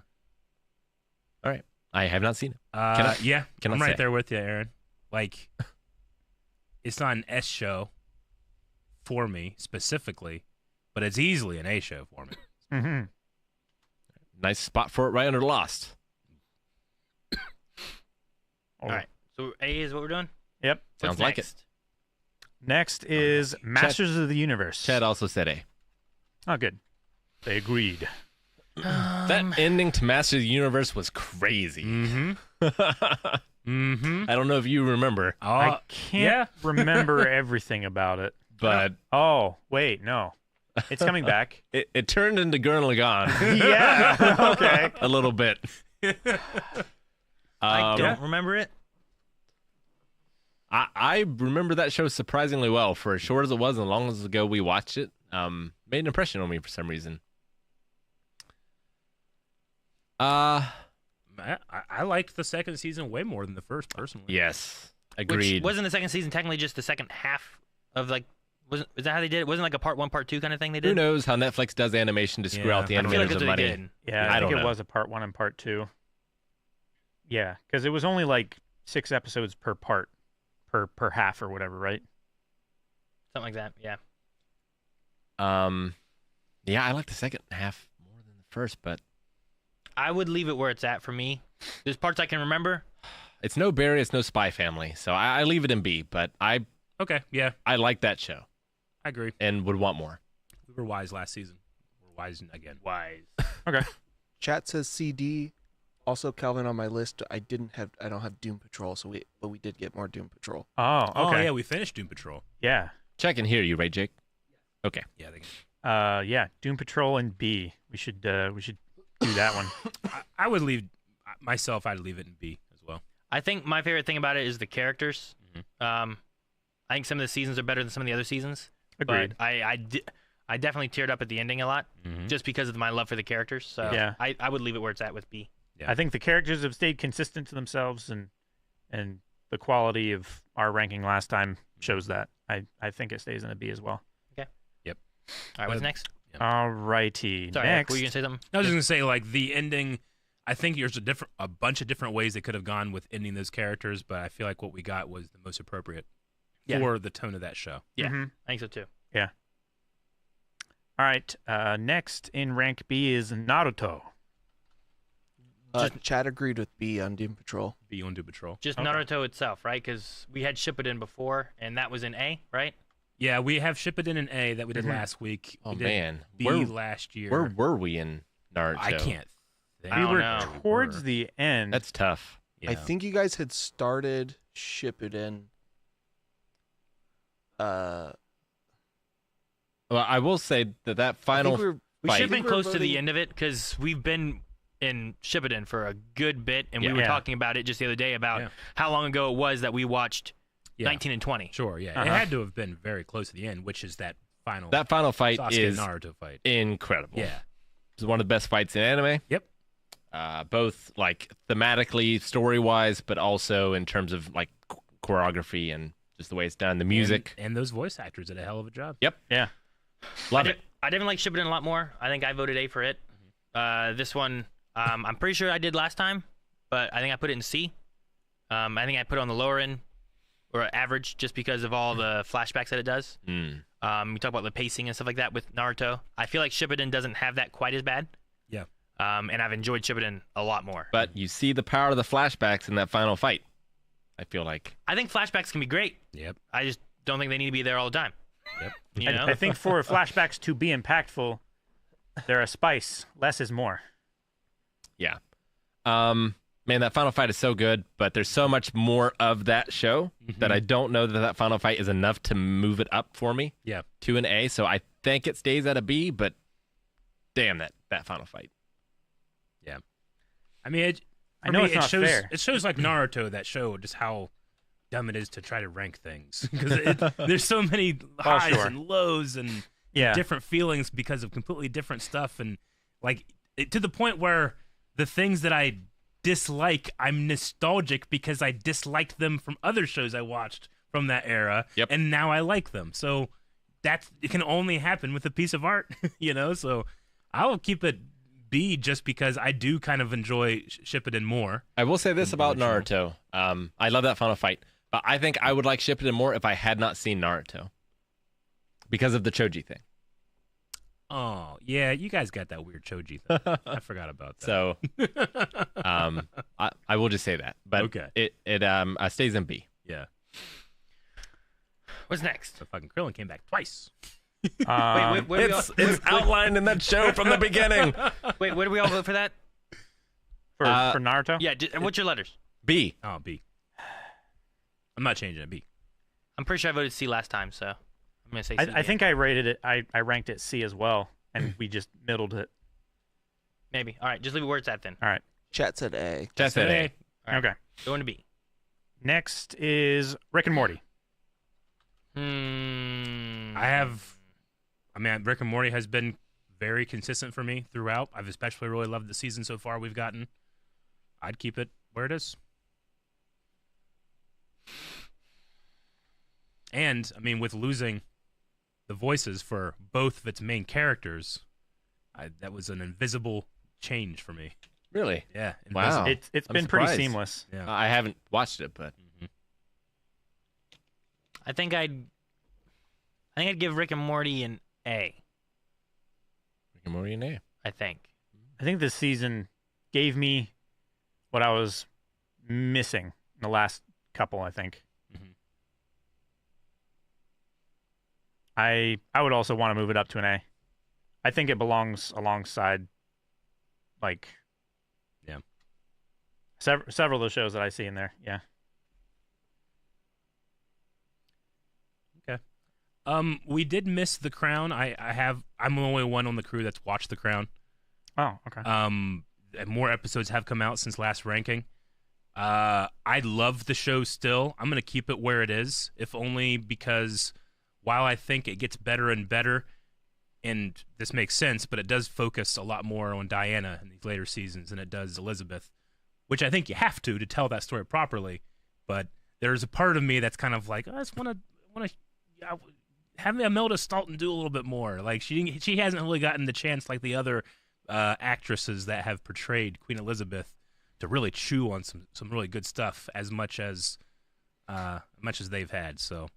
All right. I have not seen it. Yeah, can I I'm right say? there with you, Aaron. Like, it's not an S show for me specifically, but it's easily an A show for me. Mm-hmm. Nice spot for it right under Lost. All right. So A is what we're doing? Yep. What's Sounds like it. next? Next is Masters of the Universe. Chad also said A. Oh, good. They agreed. That ending to Masters of the Universe was crazy. Mm-hmm. Mm-hmm. I don't know if you remember, I can't remember everything about it. but Oh, wait, no. It's coming back. it turned into Gurren Lagann Yeah. Okay. a little bit. I don't remember it. I remember that show surprisingly well for as short as it was and as long as ago we watched it. Made an impression on me for some reason. I liked the second season way more than the first, personally. Yes, Which agreed. wasn't the second season technically just the second half of like is that how they did it? Wasn't it like a part 1, part 2 kind of thing they did? Who knows how Netflix does animation to screw Yeah, out the I I feel animators like that's of what money? they did. Yeah, I I think don't it know. was a part 1 and part 2. Yeah, because it was only like 6 episodes per part, per half or whatever, right? Something like that. Yeah. Yeah, I like the second half more than the first, but I would leave it where it's at for me. There's parts I can remember. it's no Barry, it's no Spy Family, so I leave it in B. But I Okay, yeah, like that show I agree. and would want more. We were wise last season. We're wise again. Wise. Okay. Chat says CD. Also, Calvin, on my list, I don't have Doom Patrol, but we did get more Doom Patrol. Oh, okay. Oh, yeah, we finished Doom Patrol. Yeah. Check and hear you, right, Jake? Okay. Yeah, they can. Yeah, Doom Patrol and B. We should do that one. I would leave myself. I'd leave it in B as well. I think my favorite thing about it is the characters. Mhm. I think some of the seasons are better than some of the other seasons. Agreed. But I definitely teared up at the ending a lot, just because of my love for the characters. So Yeah. I would leave it where it's at with B. Yeah. I think the characters have stayed consistent to themselves, and the quality of our ranking last time shows that. I think it stays in a B as well. All right, what's next? All righty. Sorry, Next. were you gonna say something? I was just gonna say, like, the ending. I think there's a bunch of different ways they could have gone with ending those characters, but I feel like what we got was the most appropriate for the tone of that show. Yeah, Mhm. I think so too. All right. Next in rank B is Naruto. Chad agreed with B on Doom Patrol. Be on Doom Patrol. Just Okay. Naruto itself, right? Because we had Shippuden before, and that was in A, right? Yeah, we have Shippuden in A that we did last week. Oh we did man, B where last year. were we in Naruto? I can't. Think. I We don't were know. towards the end. That's tough. Yeah. I think you guys had started Shippuden. Well, I will say that final I think We fight. should have been we're close to the voting- end of it because we've been in Shippuden for a good bit, and we Yeah. were Yeah. talking about it just the other day about Yeah. how long ago it was that we watched Yeah. 19 and 20. Sure, yeah. It Uh-huh. had to have been very close to the end, which is that final fight Sasuke is Naruto fight. incredible. Yeah. It's one of the best fights in anime. Yep. Both like thematically, story wise, but also in terms of like choreography and just the way it's done, the music. And those voice actors did a hell of a job. Yep. Yeah. Love it. I definitely like Shippuden a lot more. I think I voted A for it. This one, I'm pretty sure I did last time, but I think I put it in C. I think I put it on the lower end or average just because of all the flashbacks that it does. Mm. We talk about the pacing and stuff like that with Naruto. I feel like Shippuden doesn't have that quite as bad. Yeah. And I've enjoyed Shippuden a lot more. But you see the power of the flashbacks in that final fight. I feel like. I think flashbacks can be great. Yep. I just don't think they need to be there all the time. Yep. You know? I think for flashbacks to be impactful, they're a spice. Less is more. Yeah. Man, that final fight is so good, but there's so much more of that show that I don't know that final fight is enough to move it up for me Yeah. to an A. So I think it stays at a B, but damn that final fight. I mean, I know it's not shows, fair. It shows like Naruto that show just how dumb it is to try to rank things because there's so many highs sure. and lows and Yeah. different feelings because of completely different stuff and like to the point where the things that I dislike, I'm nostalgic because I disliked them from other shows I watched from that era, Yep. and now I like them. So it can only happen with a piece of art, you know. So I will keep it B just because I do kind of enjoy Shippuden more. I will say this about original. Naruto. I love that final fight, but I think I would like Shippuden more if I had not seen Naruto because of the Choji thing. Oh yeah, you guys got that weird Choji thing. I forgot about that. So I will just say that. But Okay. it stays in B. yeah, What's next? so fucking Krillin came back twice. Wait, where It's outlined in that show from the beginning. where do we all vote for that? for Naruto. Yeah, what's your letters? B. Oh B. I'm not changing it. B. I'm pretty sure I voted C last time, so I'm going to say C. I again. think I rated it. I ranked it C as well, and we just middled it. Maybe. All right, just leave it where it's at then. All right. Chat said A. Just an A. All right. Okay. Going to B. Next is Rick and Morty. I mean, Rick and Morty has been very consistent for me throughout. I've especially really loved the season so far we've gotten. I'd keep it where it is. And, I mean, with losing the voices for both of its main characters, that was an invisible change for me. Really? Yeah. Wow. invisible. It's I'm been pretty surprised. seamless. Yeah. I haven't watched it, but I think I'd give Rick and Morty an A. Rick and Morty an A. I think. I think this season gave me what I was missing in the last couple. I think. Mhm. I would also want to move it up to an A. I think it belongs alongside, like, Yeah. several of those shows that I see in there. Yeah. We did miss The Crown. I'm the only one on the crew that's watched The Crown. Oh, okay. And more episodes have come out since last ranking. I love the show still. I'm going to keep it where it is, if only because while I think it gets better and better, and this makes sense, but it does focus a lot more on Diana in these later seasons than it does Elizabeth, which I think you have to tell that story properly. But there's a part of me that's kind of like, I just want to have Imelda Staunton do a little bit more. Like she hasn't really gotten the chance like the other actresses that have portrayed Queen Elizabeth to really chew on some really good stuff as much as they've had. So,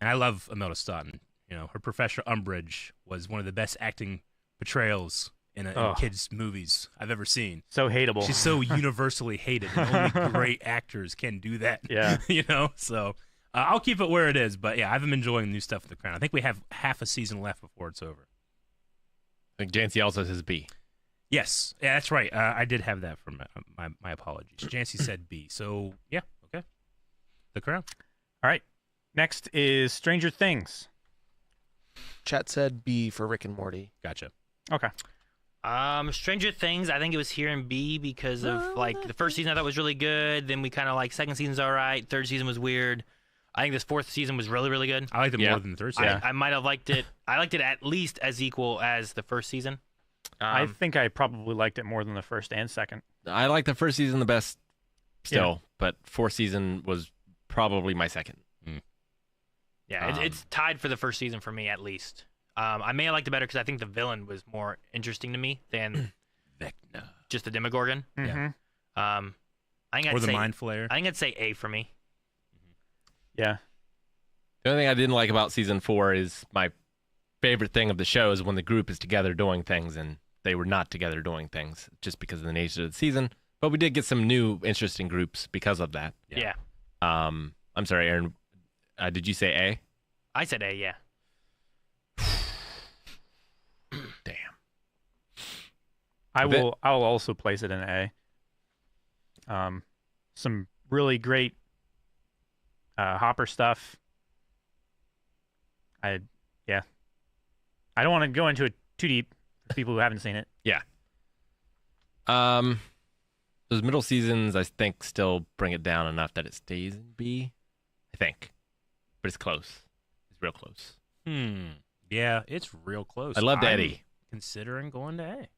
and I love Imelda Staunton. You know, her Professor Umbridge was one of the best acting portrayals in kids' movies I've ever seen. So hateable. She's so universally hated, and only great actors can do that. Yeah. You know, so I'll keep it where it is. But yeah, I've been enjoying new stuff with The Crown. I think we have half a season left before it's over. I think Jancy also says B. Yes, yeah, that's right. I did have that from my apologies. Jancy said B. So yeah, okay. The Crown. All right. Next is Stranger Things. Chat said B for Rick and Morty. Gotcha. Okay. Stranger Things, I think it was here in B because of like the first season I thought was really good. Then we kind of like second season's all right. Third season was weird. I think this fourth season was really, really good. I liked it more than the third season. I might have liked it. I liked it at least as equal as the first season. I think I probably liked it more than the first and second. I like the first season the best still, but fourth season was probably my second. Yeah, it's tied for the first season for me at least. I may have liked it better because I think the villain was more interesting to me than Vecna. Just the Demogorgon. Mm-hmm. I think I'd Or the say, Mind Flayer. I think I'd say A for me. Yeah. The only thing I didn't like about season 4 is my favorite thing of the show is when the group is together doing things, and they were not together doing things just because of the nature of the season. But we did get some new interesting groups because of that. Yeah. I'm sorry, Aaron. Did you say A? I said A, yeah. Damn. I'll also place it in A. Some really great Hopper stuff. I don't want to go into it too deep for people who haven't seen it. Yeah. Those middle seasons, I think, still bring it down enough that it stays in B. I think, but it's close. It's real close. Yeah, it's real close. I loved I'm Eddie. Considering going to A.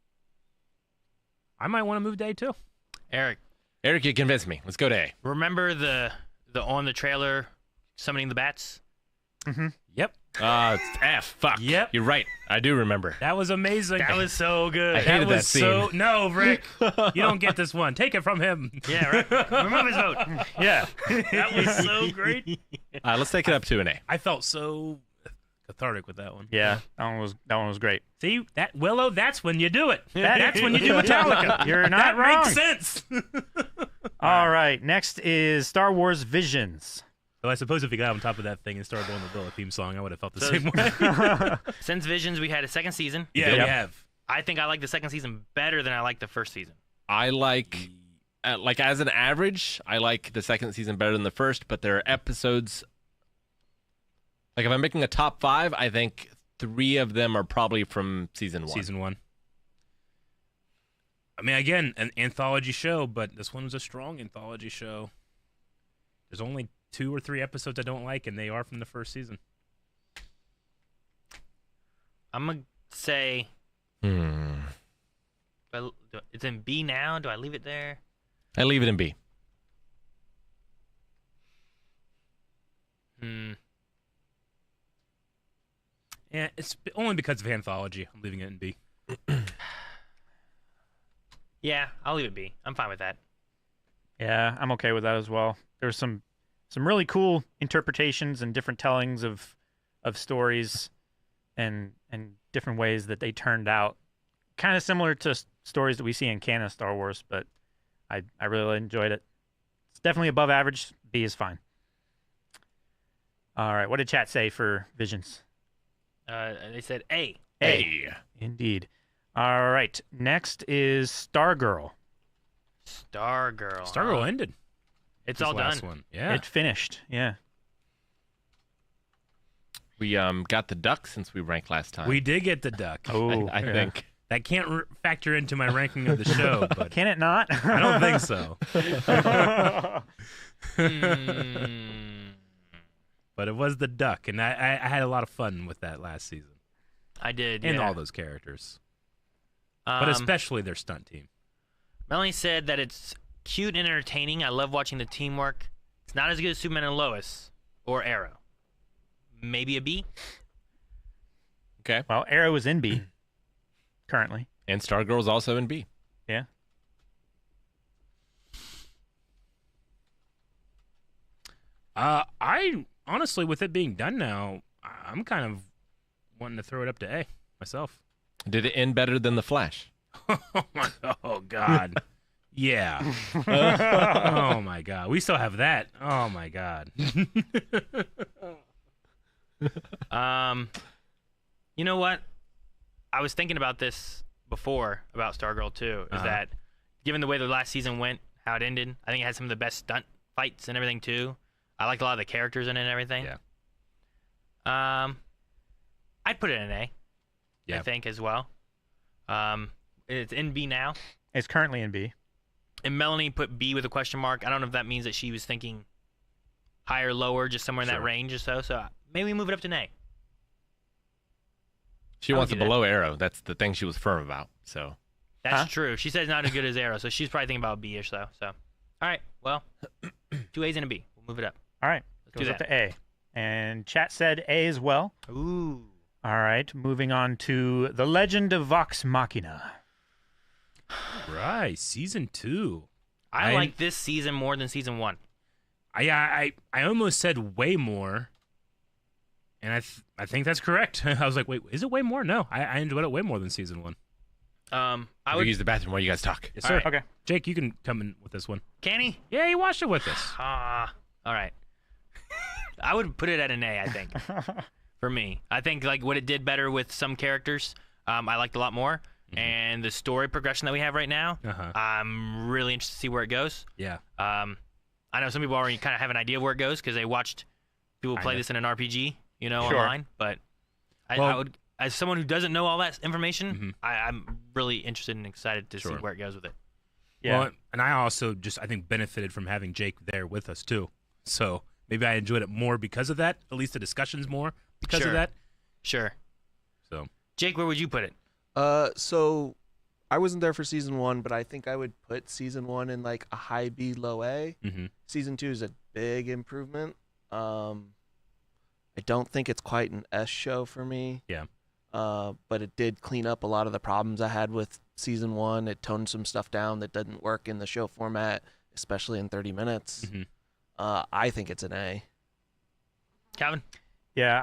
I might want to move to A too. Eric, You convinced me. Let's go to A. remember the on the trailer summoning the bats? Mm-hmm. Yep. It's F. Fuck. Yep. You're right. I do remember. That was amazing. That was so good. I hated that was scene. so no, Rick. You don't get this one. Take it from him. Yeah, right. Remove his vote. Yeah. That was so great. Let's take it up to an A. I felt so cathartic with that one. Yeah, that one was great. See, that Willow, that's when you do it. That's when you do Metallica. You're not that wrong. makes sense. All right, next is Star Wars Visions. So I suppose if you got on top of that thing and started doing the Willow theme song, I would have felt the So- same way. Since Visions, we had a second season. Yeah, we have. I think I like the second season better than I like the first season. I like as an average, I like the second season better than the first, but there are episodes. Like if I'm making a top 5, I think 3 of them are probably from season 1. Season 1. I mean, again, an anthology show, but this one was a strong anthology show. There's only 2 or 3 episodes I don't like, and they are from the first season. I'm going to say, but it's in B now. Do I leave it there? I leave it in B. Yeah, it's only because of anthology. I'm leaving it in B. Yeah, I'll leave it B. I'm fine with that. Yeah, I'm okay with that as well. There's some really cool interpretations and different tellings of stories and different ways that they turned out. Kind of similar to stories that we see in canon Star Wars, but I really enjoyed it. It's definitely above average. B is fine. All right, what did chat say for Visions? They said A. A. Indeed. All right, next is Stargirl. Stargirl. Stargirl ended. It's this all last done. one. Yeah. It finished, yeah. We got the duck since we ranked last time. We did get the duck. Oh, I think. That can't factor into my ranking of the show, but Can it not? I don't think so. But it was the duck, and I had a lot of fun with that last season. I did, and yeah. all those characters, but especially their stunt team. Melanie said that it's cute and entertaining. I love watching the teamwork. It's not as good as Superman and Lois or Arrow. Maybe a B. Okay. Well, Arrow is in B currently. And Stargirl's also in B. Yeah. I honestly, with it being done now, I'm kind of wanting to throw it up to A myself. Did it end better than The Flash? Oh God. Yeah. Oh my God. We still have that. Oh my God. You know what? I was thinking about this before about Stargirl too. Is that given the way the last season went, how it ended, I think it had some of the best stunt fights and everything too. I liked a lot of the characters in it and everything. Yeah. I'd put it in A. Yeah. I think as well. It's in B now. It's currently in B. And Melanie put B with a question mark. I don't know if that means that she was thinking higher, lower, just somewhere in that Sure. range or so. So maybe we move it up to an A. She I would wants a do that. below Arrow. That's the thing she was firm about. So That's true. She said it's not as good as Arrow, so she's probably thinking about B-ish though. So, all right, well, 2 A's and a B. We'll move it up. All right. Let's do Goes up that. to A. And chat said A as well. Ooh. All right. Moving on to The Legend of Vox Machina. Right. Season 2. I like this season more than season 1. I almost said way more, and I think that's correct. I was like, wait, is it way more? No, I enjoyed it way more than season 1. I I would. use the bathroom while you guys talk. Yes, All sir. right. Okay. Jake, you can come in with this one. Can he? Yeah, you watched it with us. All right. I would put it at an A, I think. For me, I think like what it did better with some characters, I liked a lot more, and the story progression that we have right now, Uh-huh. I'm really interested to see where it goes. Yeah. I know some people already kind of have an idea of where it goes because they watched people play Kinda. this in an RPG, Sure. online. But I Well- would, as someone who doesn't know all that information, Mhm. I'm really interested and excited to see Sure. where it goes with it. Yeah. Well, and I also just I think benefited from having Jake there with us too. So maybe I enjoyed it more because of that. At least the discussions more because Sure. of that. Sure. So Jake, where would you put it? So I wasn't there for season 1, but I think I would put season 1 in like a high B, low A. mhm. Season 2 is a big improvement. I don't think it's quite an S show for me. Yeah. But it did clean up a lot of the problems I had with season 1. It toned some stuff down that didn't work in the show format, especially in 30 minutes. Mhm. I think it's an A. Calvin? Yeah,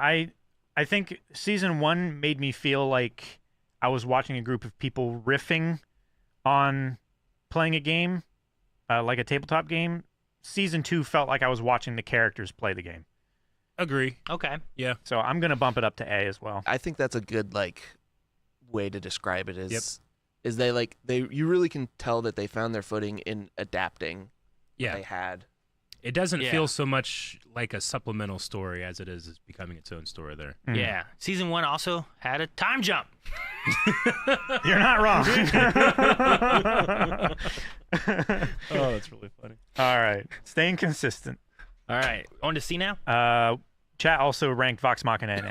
I think season 1 made me feel like I was watching a group of people riffing on playing a game, like a tabletop game. Season 2 felt like I was watching the characters play the game. Agree. Okay. Yeah. So I'm gonna bump it up to A as well. I think that's a good like way to describe it. Yep. Is they you really can tell that they found their footing in adapting Yeah. what they had. It doesn't Yeah. feel so much like a supplemental story as it is becoming its own story there. Mm. Yeah. Season 1 also had a time jump. You're not wrong. Oh, that's really funny. All right, staying consistent. All right. On to C now? Chat also ranked Vox Machina in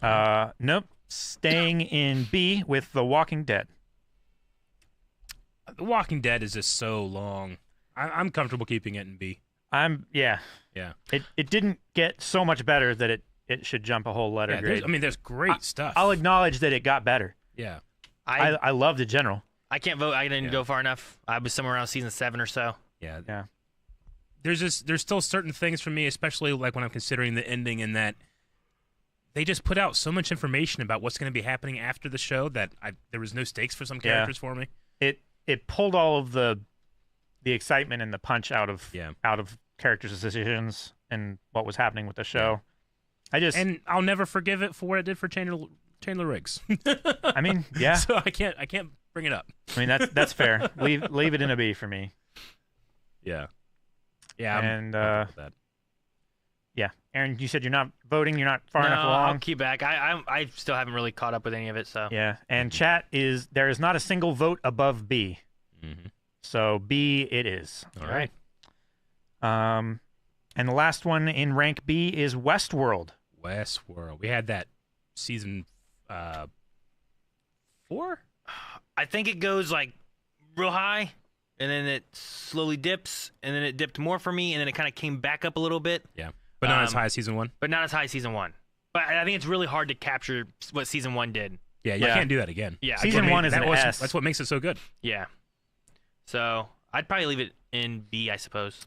A. Nope, staying in B with The Walking Dead. The Walking Dead is just so long. I'm comfortable keeping it in B. Yeah. It didn't get so much better that it should jump a whole letter Yeah, grade. there's great stuff. I'll acknowledge that it got better. Yeah. I love the general. I can't vote. I didn't Yeah. go far enough. I was somewhere around season 7 or so. Yeah. Yeah. There's still certain things for me, especially like when I'm considering the ending, in that they just put out so much information about what's going to be happening after the show that there was no stakes for some characters for me. It pulled all of the excitement and the punch out of characters' decisions and what was happening with the show. And I'll never forgive it for what it did for Chandler Riggs. I mean, yeah. So I can't bring it up. I mean that's fair. Leave it in a B for me. Yeah. Yeah. And I'm with that. yeah, Aaron, you said you're not voting. You're not far no, enough I'll along. keep back. I still haven't really caught up with any of it. So Yeah, and chat there is not a single vote above B, Mm-hmm. so B it is. All right. And the last one in rank B is Westworld. Westworld. We had that season 4. I think it goes like real high, and then it slowly dips, and then it dipped more for me, and then it kind of came back up a little bit. Yeah, but not as high as season 1. But not as high as season 1. But I think it's really hard to capture what season 1 did. Yeah, you can't do that again. Yeah, season 1 is an S. That's what makes it so good. Yeah. So I'd probably leave it in B, I suppose.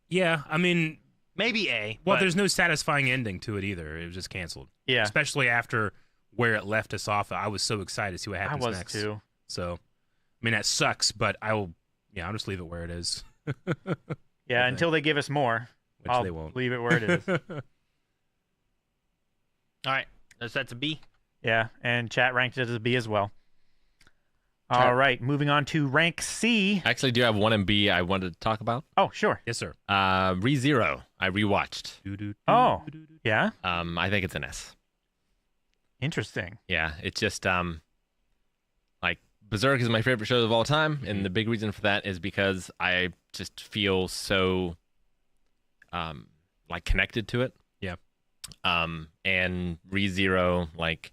Yeah, I mean, maybe A. Well, but there's no satisfying ending to it either. It was just canceled. Yeah. Especially after where it left us off. I was so excited to see what happens next. I was too. So, I mean, that sucks, but I'll just leave it where it is. Yeah, until they give us more. Which I'll they won't. leave it where it is. All right. That's a B. Yeah, and chat ranked it as a B as well. All right, moving on to rank C. I actually do have one in B I wanted to talk about. Oh, sure. Yes, sir. ReZero. I rewatched. Oh, yeah? I think it's an S. Interesting. Yeah, it's just like Berserk is my favorite show of all time, and the big reason for that is because I just feel so like connected to it. Yeah. And ReZero, like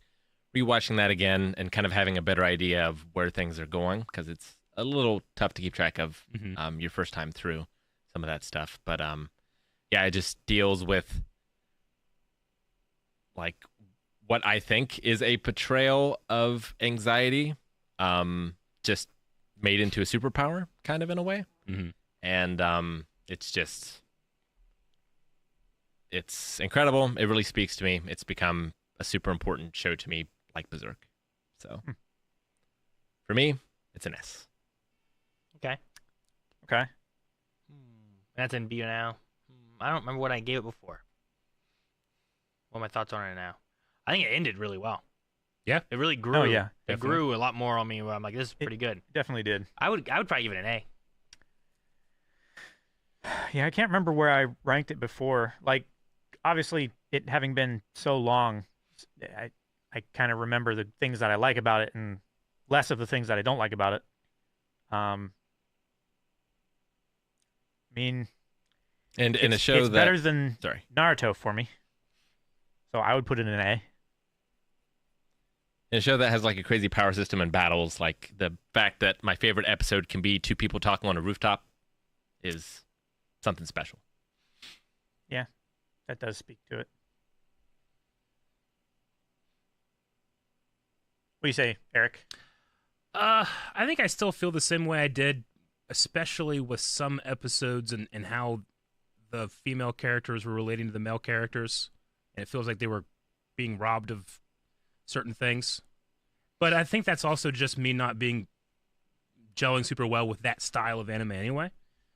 rewatching that again and kind of having a better idea of where things are going, because it's a little tough to keep track of your first time through some of that stuff. But yeah, it just deals with like what I think is a portrayal of anxiety, just made into a superpower, kind of in a way. And it's incredible. It really speaks to me. It's become a super important show to me, like Berserk. So for me, it's an S. Okay. Okay. That's in B now. I don't remember what I gave it before. What are my thoughts on it now? I think it ended really well. Yeah. It really grew. Oh, yeah. It grew a lot more on me where I'm like, this is pretty good. Definitely did. I would probably give it an A. Yeah, I can't remember where I ranked it before. Like, obviously, it having been so long, I kind of remember the things that I like about it and less of the things that I don't like about it. I mean, And in a show it's that better than sorry, Naruto for me. So I would put it in an A. in a show that has like a crazy power system and battles, like the fact that my favorite episode can be two people talking on a rooftop is something special. Yeah, that does speak to it. What do you say, Eric? I think I still feel the same way I did, especially with some episodes and how the female characters were relating to the male characters, and it feels like they were being robbed of certain things. But I think that's also just me not being gelling super well with that style of anime anyway.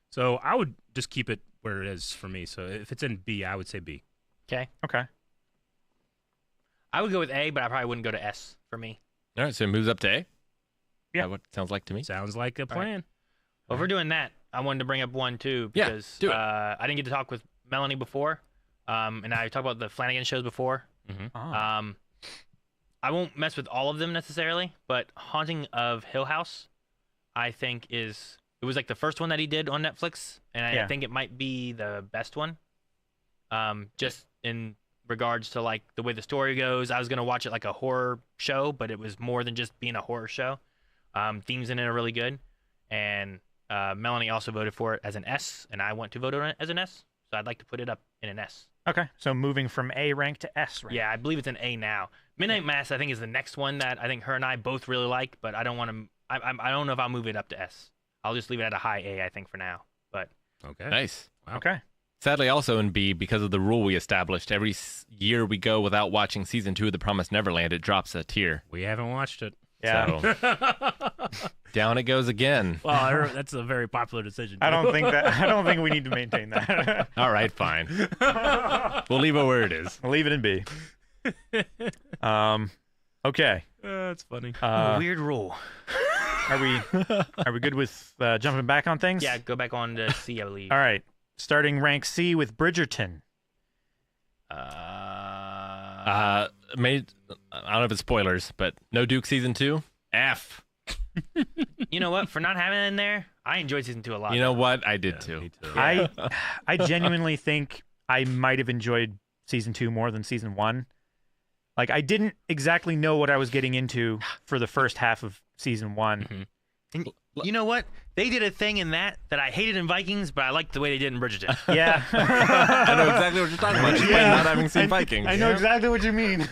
So I would just keep it where it is for me. So if it's in B, I would say B. Okay. Okay. I would go with A, but I probably wouldn't go to S for me. All right, so it moves up to A. Yeah. What it sounds like to me. Sounds like a plan. Well, if we're doing that, I wanted to bring up one too Yeah, because do it. I didn't get to talk with Melanie before, and I talked about the Flanagan shows before. Oh. I won't mess with all of them necessarily, but Haunting of Hill House, I think it was like the first one that he did on Netflix, and I think it might be the best one. Just in regards to like the way the story goes, I was gonna watch it like a horror show, but it was more than just being a horror show. Themes in it are really good, and Melanie also voted for it as an S, and I want to vote on it as an S, so I'd like to put it up in an S. Okay, so moving from A rank to S rank. Yeah, I believe it's an A now. Midnight Mass, I think, is the next one that I think her and I both really like, but I don't want to. I don't know if I'll move it up to S. I'll just leave it at a high A, I think, for now. But Okay. Nice. Wow. Okay. Sadly, also in B, because of the rule we established, every year we go without watching season 2 of The Promised Neverland, it drops a tier. We haven't watched it. Yeah. So down it goes again. Well, that's a very popular decision. I don't think we need to maintain that. All right, fine. We'll leave it where it is. I'll leave it in B. Okay. That's funny. weird rule. Are we good with jumping back on things? Yeah, go back on to C, I believe. All right. Starting rank C with Bridgerton. I don't know if it's spoilers, but no Duke season 2. F. You know what? For not having it in there, I enjoyed season 2 a lot. You know what? I did too. Me too. I genuinely think I might have enjoyed season 2 more than season 1. Like, I didn't exactly know what I was getting into for the first half of season 1. Mm-hmm. And you know what? They did a thing in that I hated in Vikings, but I liked the way they did in Bridgerton. Yeah. I know exactly what you're talking about. Just by not having seen Vikings. I know exactly what you mean.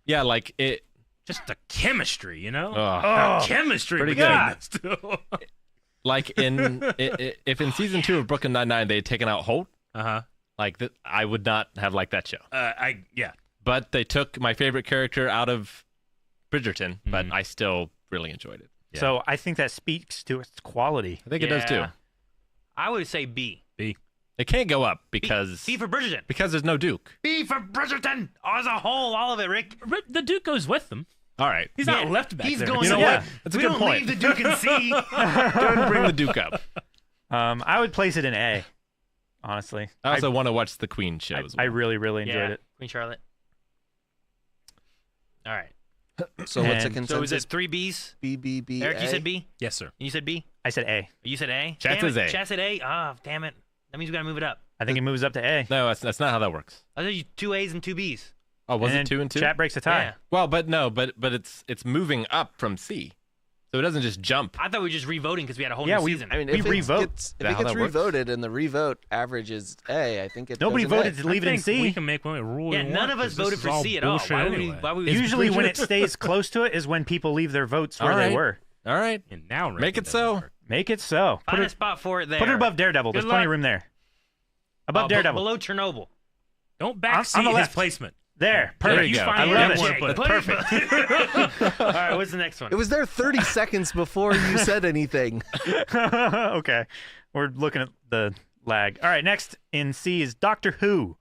Yeah, like it. Just the chemistry, you know? Oh, Chemistry. pretty God. like if in season 2 of Brooklyn Nine-Nine they had taken out Holt, like I would not have liked that show. Yeah. But they took my favorite character out of Bridgerton, but I still really enjoyed it. Yeah. So I think that speaks to its quality. I think it does too. I would say B. It can't go up because B for Bridgerton. because there's no Duke. B for Bridgerton. As a whole, all of it, Rick. The Duke goes with them. All right, He's not left back He's there. going. You know yeah. what? That's a we good don't point. leave the Duke in C. Go ahead and bring the Duke up. I would place it in A, honestly. I also want to watch the Queen show as well. I really, really enjoyed it. Queen Charlotte. All right. So what's the And- consensus? So is it 3 Bs? B, B, B, Eric, you A? said B. Yes, sir. You said B. I said A. You said A. Chat Damn says it. A. Chat said A. Ah, damn it. That means we gotta move it up. I think it moves up to A. No, that's not how that works. I thought you 2 A's and 2 Bs. Oh, was And it then 2 and 2? Chat breaks a tie. Yeah. Well, but it's moving up from C, so it doesn't just jump. I thought we were just revoting because we had a whole Yeah, new we- season. I mean, We if revote. It gets, Is if that it how gets that works? revoted and the revote average is A, I think it Nobody goes in voted A. to leave it in C. We can make one rule. yeah, we none want, of us 'cause this voted is for all C at all. bullshit Why would we? anyway. Why would we? Usually when it stays close to it is when people leave their votes where All they right. were. All right, And now make it doesn't so. work. Make it so. Find a spot for it there. Put it above Daredevil. Good There's plenty luck. of room there. Above Daredevil. Below Chernobyl. Don't On backseat the his left. placement. There. There Perfect. you go. find I where love you it. wanna put it. Put it- Perfect. All right, what's the next one? It was there 30 seconds before you said anything. Okay. We're looking at the lag. All right, next in C is Doctor Who.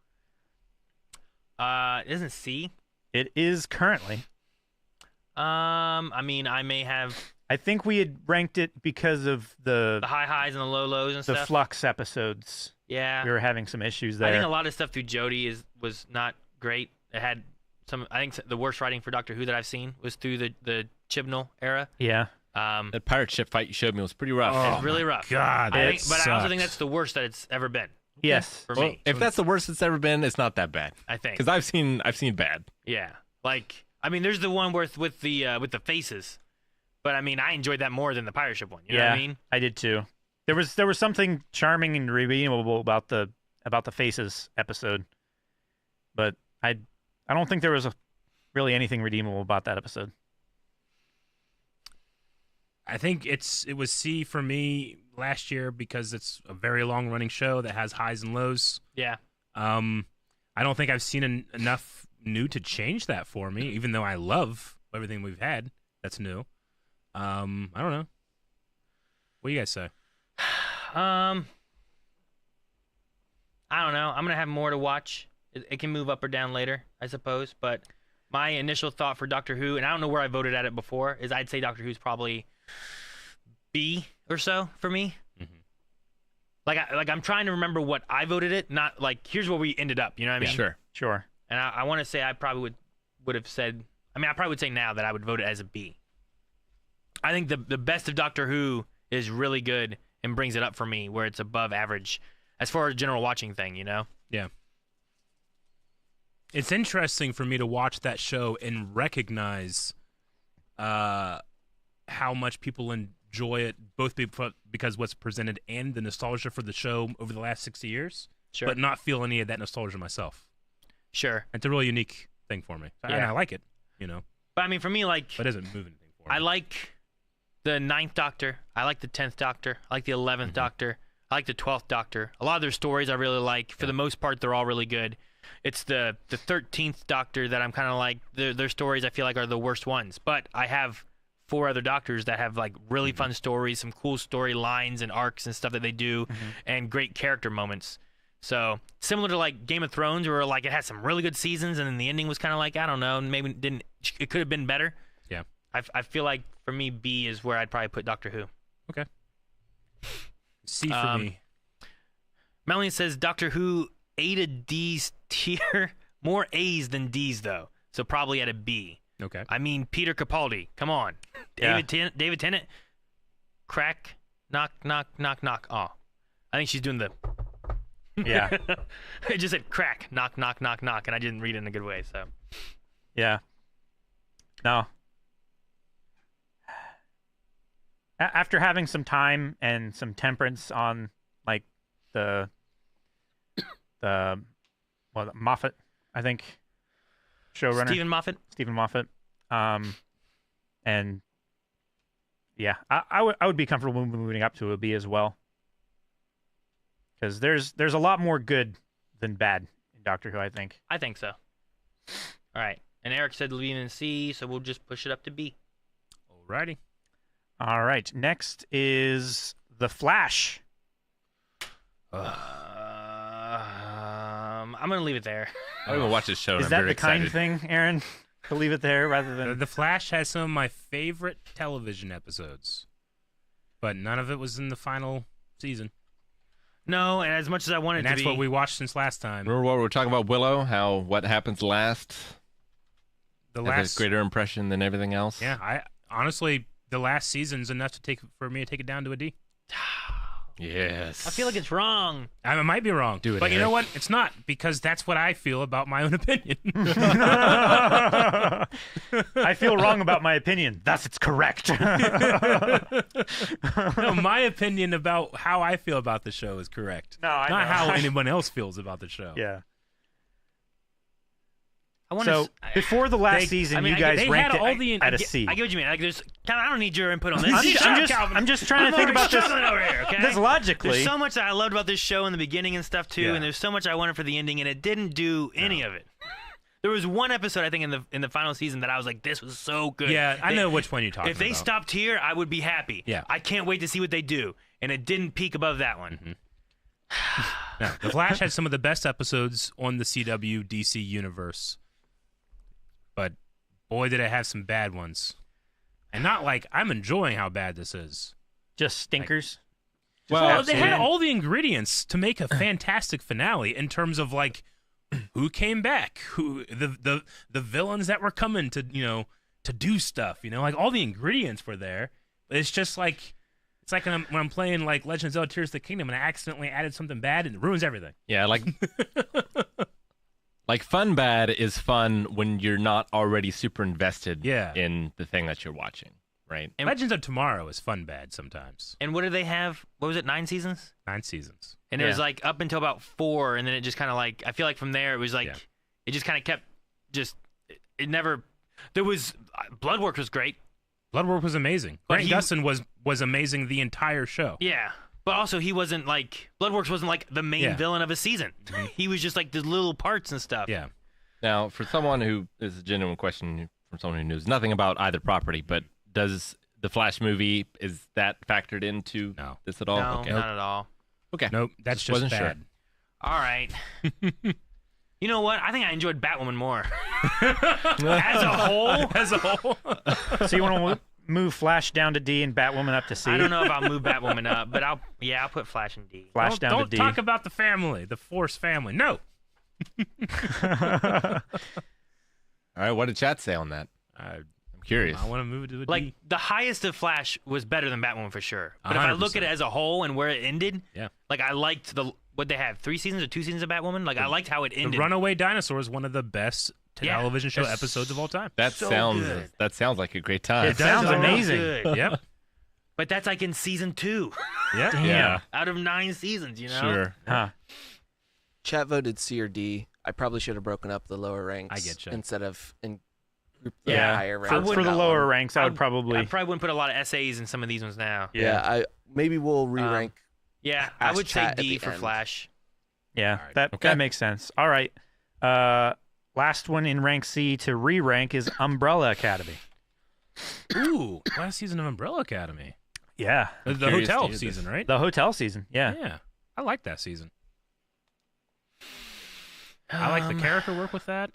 Isn't C? It is currently. I mean, I may have I think we had ranked it because of the the high highs and the low lows and stuff. Flux episodes. Yeah. We were having some issues I there. think a lot of stuff through Jodie was not great. It had some. I think the worst writing for Doctor Who that I've seen was through the Chibnall era. Yeah. That pirate ship fight you showed me was pretty rough. Oh, It's really rough. God, I that think, but I also think sucks. that's the worst that it's ever been Yes. for Well, me. if that's the worst it's ever been, it's not that bad. I think. Because I've seen bad. Yeah. Like, I mean, there's the one with the faces, but I mean, I enjoyed that more than the pirate ship one. You know what I mean? I did too. There was something charming and redeemable about the Faces episode, but I don't think there was really anything redeemable about that episode. I think it was C for me last year because it's a very long running show that has highs and lows. Yeah. I don't think I've seen enough new to change that for me, even though I love everything we've had that's new. I don't know. What do you guys say? I don't know. I'm gonna have more to watch. It can move up or down later, I suppose. But my initial thought for Doctor Who, and I don't know where I voted at it before, is I'd say Doctor Who's probably B or so for me. Mm-hmm. Like I'm trying to remember what I voted it, not like here's where we ended up. You know what I mean? Sure. Sure. And I want to say I probably would have said. I mean, I probably would say now that I would vote it as a B. I think the best of Doctor Who is really good and brings it up for me where it's above average as far as general watching thing. You know? Yeah. It's interesting for me to watch that show and recognize how much people enjoy it, both because what's presented and the nostalgia for the show over the last 60 years, Sure. but not feel any of that nostalgia myself. Sure. It's a really unique thing for me. And Yeah. I like it, you know, But I mean, for me, like, but it doesn't move anything for me. I like the 9th Doctor. I like the 10th Doctor. I like the 11th Doctor. I like the 12th Doctor. A lot of their stories I really like. For the most part, they're all really good. It's the 13th Doctor that I'm kind of like, their stories I feel like are the worst ones. But I have 4 other Doctors that have like really fun stories, some cool storylines and arcs and stuff that they do, and great character moments. So similar to like Game of Thrones, where like it had some really good seasons, and then the ending was kind of like, I don't know, maybe it could have been better. Yeah. I feel like for me, B is where I'd probably put Doctor Who. Okay. C for me. Melanie says Doctor Who A to D's tier, more A's than D's though, so probably at a B. Okay. I mean, Peter Capaldi, come on, Yeah. David Tennant, crack, knock, knock, knock, knock. Oh, I think she's doing the Yeah. It just said crack, knock, knock, knock, knock, and I didn't read it in a good way. So Yeah. No. After having some time and some temperance on like the Moffat, I think, showrunner Stephen Moffat, and yeah, I would be comfortable moving up to a B as well, because there's a lot more good than bad in Doctor Who, I think. I think so. All right, and Eric said leave it in C, so we'll just push it up to B. Alrighty. All right, next is The Flash. I'm gonna leave it there. I don't even watch this show. And Is I'm that very the kind excited. thing, Aaron, to leave it there rather than... The Flash has some of my favorite television episodes, but none of it was in the final season. No, and as much as I wanted And to that's be, what we watched since last time. Remember what we were talking about, Willow? How what happens last The has last a greater impression than everything else? Yeah, I honestly, the last season's enough for me to take it down to a D. Yes. I feel like it's wrong. I might be wrong, Do it, but you Eric. know what? It's not, because that's what I feel about my own opinion. I feel wrong about my opinion. Thus, it's correct. No, my opinion about how I feel about the show is correct. No, I not know. how anyone else feels about the show. Yeah. I want So before the last season, you guys they ranked had all it the- at a get, C. I get what you mean. Like, there's, I don't need your input on this. I'm just trying to think about this. Over here, okay? This logically. There's so much that I loved about this show in the beginning and stuff too, Yeah. and there's so much I wanted for the ending, and it didn't do any of it. There was one episode I think in the final season that I was like, this was so good. Yeah, I know which one you're talking If they about. stopped here, I would be happy. Yeah. I can't wait to see what they do, and it didn't peak above that one. No, The Flash had some of the best episodes on the CW DC universe, but boy, did it have some bad ones. And not like I'm enjoying how bad this is. Just stinkers. Well, they had all the ingredients to make a fantastic finale in terms of like who came back, who the villains that were coming to to do stuff. Like all the ingredients were there. But it's just like it's like when I'm playing like Legend of Zelda: Tears of the Kingdom and I accidentally added something bad and it ruins everything. Yeah, like like fun bad is fun when you're not already super invested in the thing that you're watching, right? And Legends of Tomorrow is fun bad sometimes. And what do they have? What was it? 9 seasons? 9 seasons. And it was like up until about 4, and then it just kind of like I feel like from there it was like Yeah. it just kind of kept it never. There was Bloodwork was great. Bloodwork was amazing. But Grant Gustin was amazing the entire show. Yeah. But also, he wasn't like Bloodworks wasn't like the main villain of a season. He was just like the little parts and stuff. Yeah. Now, for someone who this is a genuine question from someone who knows nothing about either property, but does the Flash movie is that factored into this at all? No, Okay. not at all. Okay. Nope, that's just wasn't bad. sure. All right. You know what? I think I enjoyed Batwoman more. As a whole. As a whole. So you want to move Flash down to D and Batwoman up to C? I don't know if I'll move Batwoman up, but I'll put Flash in D. Flash down Don't to D. talk about the family, the Force family. No. All right, what did chat say on that? I'm curious. I want to move it to a D. Like the highest of Flash was better than Batwoman for sure. But if I look at it as a whole and where it ended, like I liked what they had 3 seasons or 2 seasons of Batwoman. Like I liked how it ended. The Runaway Dinosaur is one of the best television show episodes of all time. That so sounds good. that sounds like a great time. It sounds So amazing. good. Yep. But that's like in season 2 Yep. Damn. Yeah. out of 9 seasons. You know. Sure. Huh. Chat voted C or D. I probably should have broken up the lower ranks I getcha. instead of in group the Yeah. higher For, ranks. for the that lower one. ranks, I would probably. I probably wouldn't put a lot of essays in some of these ones now. Yeah, maybe we'll re-rank. Yeah, I Ask would say chat at D the for end. Flash. Yeah, Alright. that Okay. makes sense. All right. Last one in rank C to re-rank is Umbrella Academy. Ooh, last season of Umbrella Academy. Yeah, The curious to hotel hear season, right? the hotel season. Yeah. Yeah. I like that season. I like the character work with that.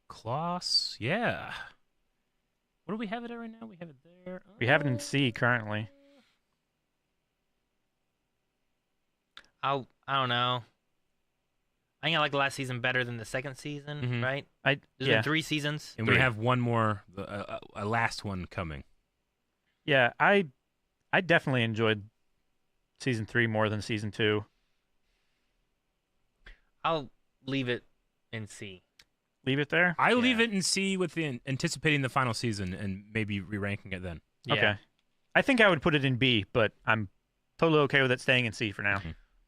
Klaus, yeah. What do we have it at right now? We have it there. We have it in C currently. I don't know. I think I like the last season better than the second season, Mhm. right? There's There's been 3 seasons. And we have one more, a last one coming. Yeah, I definitely enjoyed season 3 more than season 2. I'll leave it in C. Leave it there. I leave it in C with the anticipating the final season and maybe re-ranking it then. Yeah. Okay. I think I would put it in B, but I'm totally okay with it staying in C for now,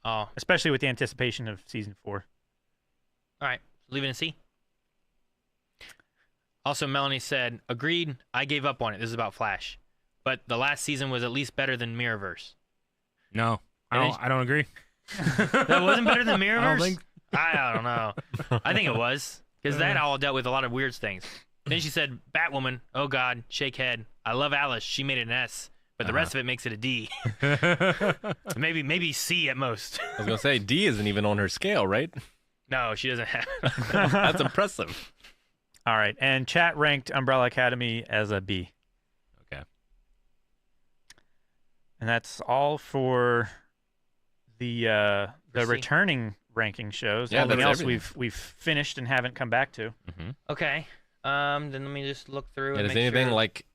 Oh, especially with the anticipation of season 4. all right. Leave it in C. Also, Melanie said, agreed, I gave up on it. This is about Flash. But the last season was at least better than Mirrorverse. No, I don't agree. That wasn't better than Mirrorverse? I don't think. I don't know. I think it was. Because that all dealt with a lot of weird things. Then she said, Batwoman, oh God, shake head. I love Alice. She made it an S. But the rest of it makes it a D. maybe C at most. I was gonna say D isn't even on her scale, right? No, she doesn't have. That's impressive. All right, and chat ranked Umbrella Academy as a B. Okay. And that's all for the For C. returning ranking shows. Yeah, Everything that's else everything. we've finished and haven't come back to. Okay. Then let me just look through. Yeah, and does make anything sure. like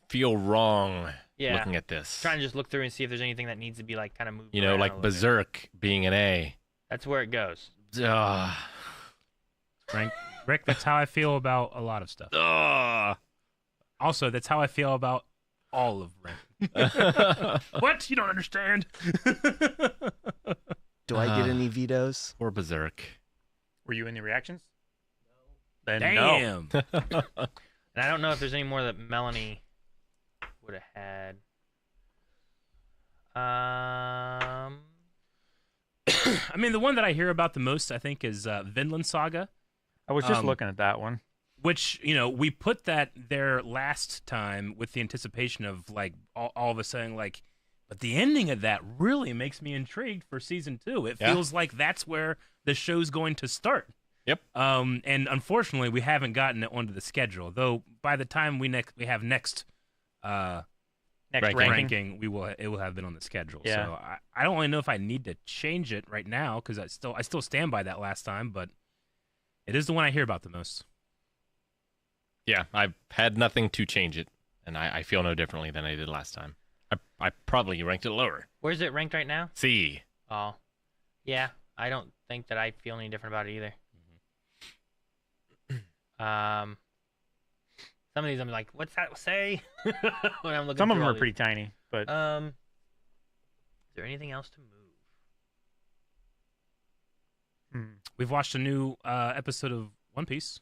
feel wrong Yeah. looking at this? Trying to just look through and see if there's anything that needs to be like kind of moved. You know, around a like little bit. Berserk being an A. That's where it goes. Ugh. Rick, that's how I feel about a lot of stuff. Ugh. Also, that's how I feel about all of ranking. What? You don't understand? Do I get any vetoes? Or Berserk. Were you in the reactions? Then no. Damn. And I don't know if there's any more that Melanie would have had. I mean, the one that I hear about the most, I think, is Vinland Saga, I was just looking at that one. which, we put that there last time with the anticipation of, like, all of a sudden, like, but the ending of that really makes me intrigued for season 2. It Yeah. feels like that's where the show's going to start. Yep. And unfortunately, we haven't gotten it onto the schedule. Though by the time we have next Next ranking. ranking. it will have been on the schedule. Yeah. So I don't really know if I need to change it right now because I still stand by that last time, but it is the one I hear about the most. Yeah, I've had nothing to change it, and I feel no differently than I did last time. I probably ranked it lower. Where's it ranked right now? C. Oh, yeah. I don't think that I feel any different about it either. Some of these I'm like, what's that say? When I'm looking Some of through them all are these. pretty tiny, but Is there anything else to move? We've watched a new episode of One Piece.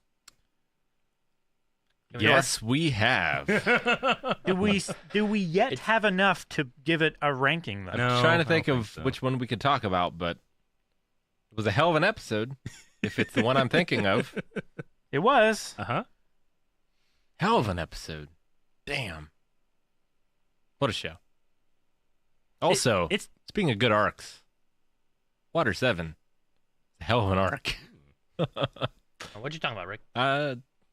Can we Yes, we have. do we yet have enough to give it a ranking though? No. Trying to I think don't of think so. which one we could talk about, but it was a hell of an episode. If it's the one I'm thinking of, It was. hell of an episode. Damn, what a show. Also, It's speaking of good arcs, Water 7, a hell of an arc. What you talking about, Rick?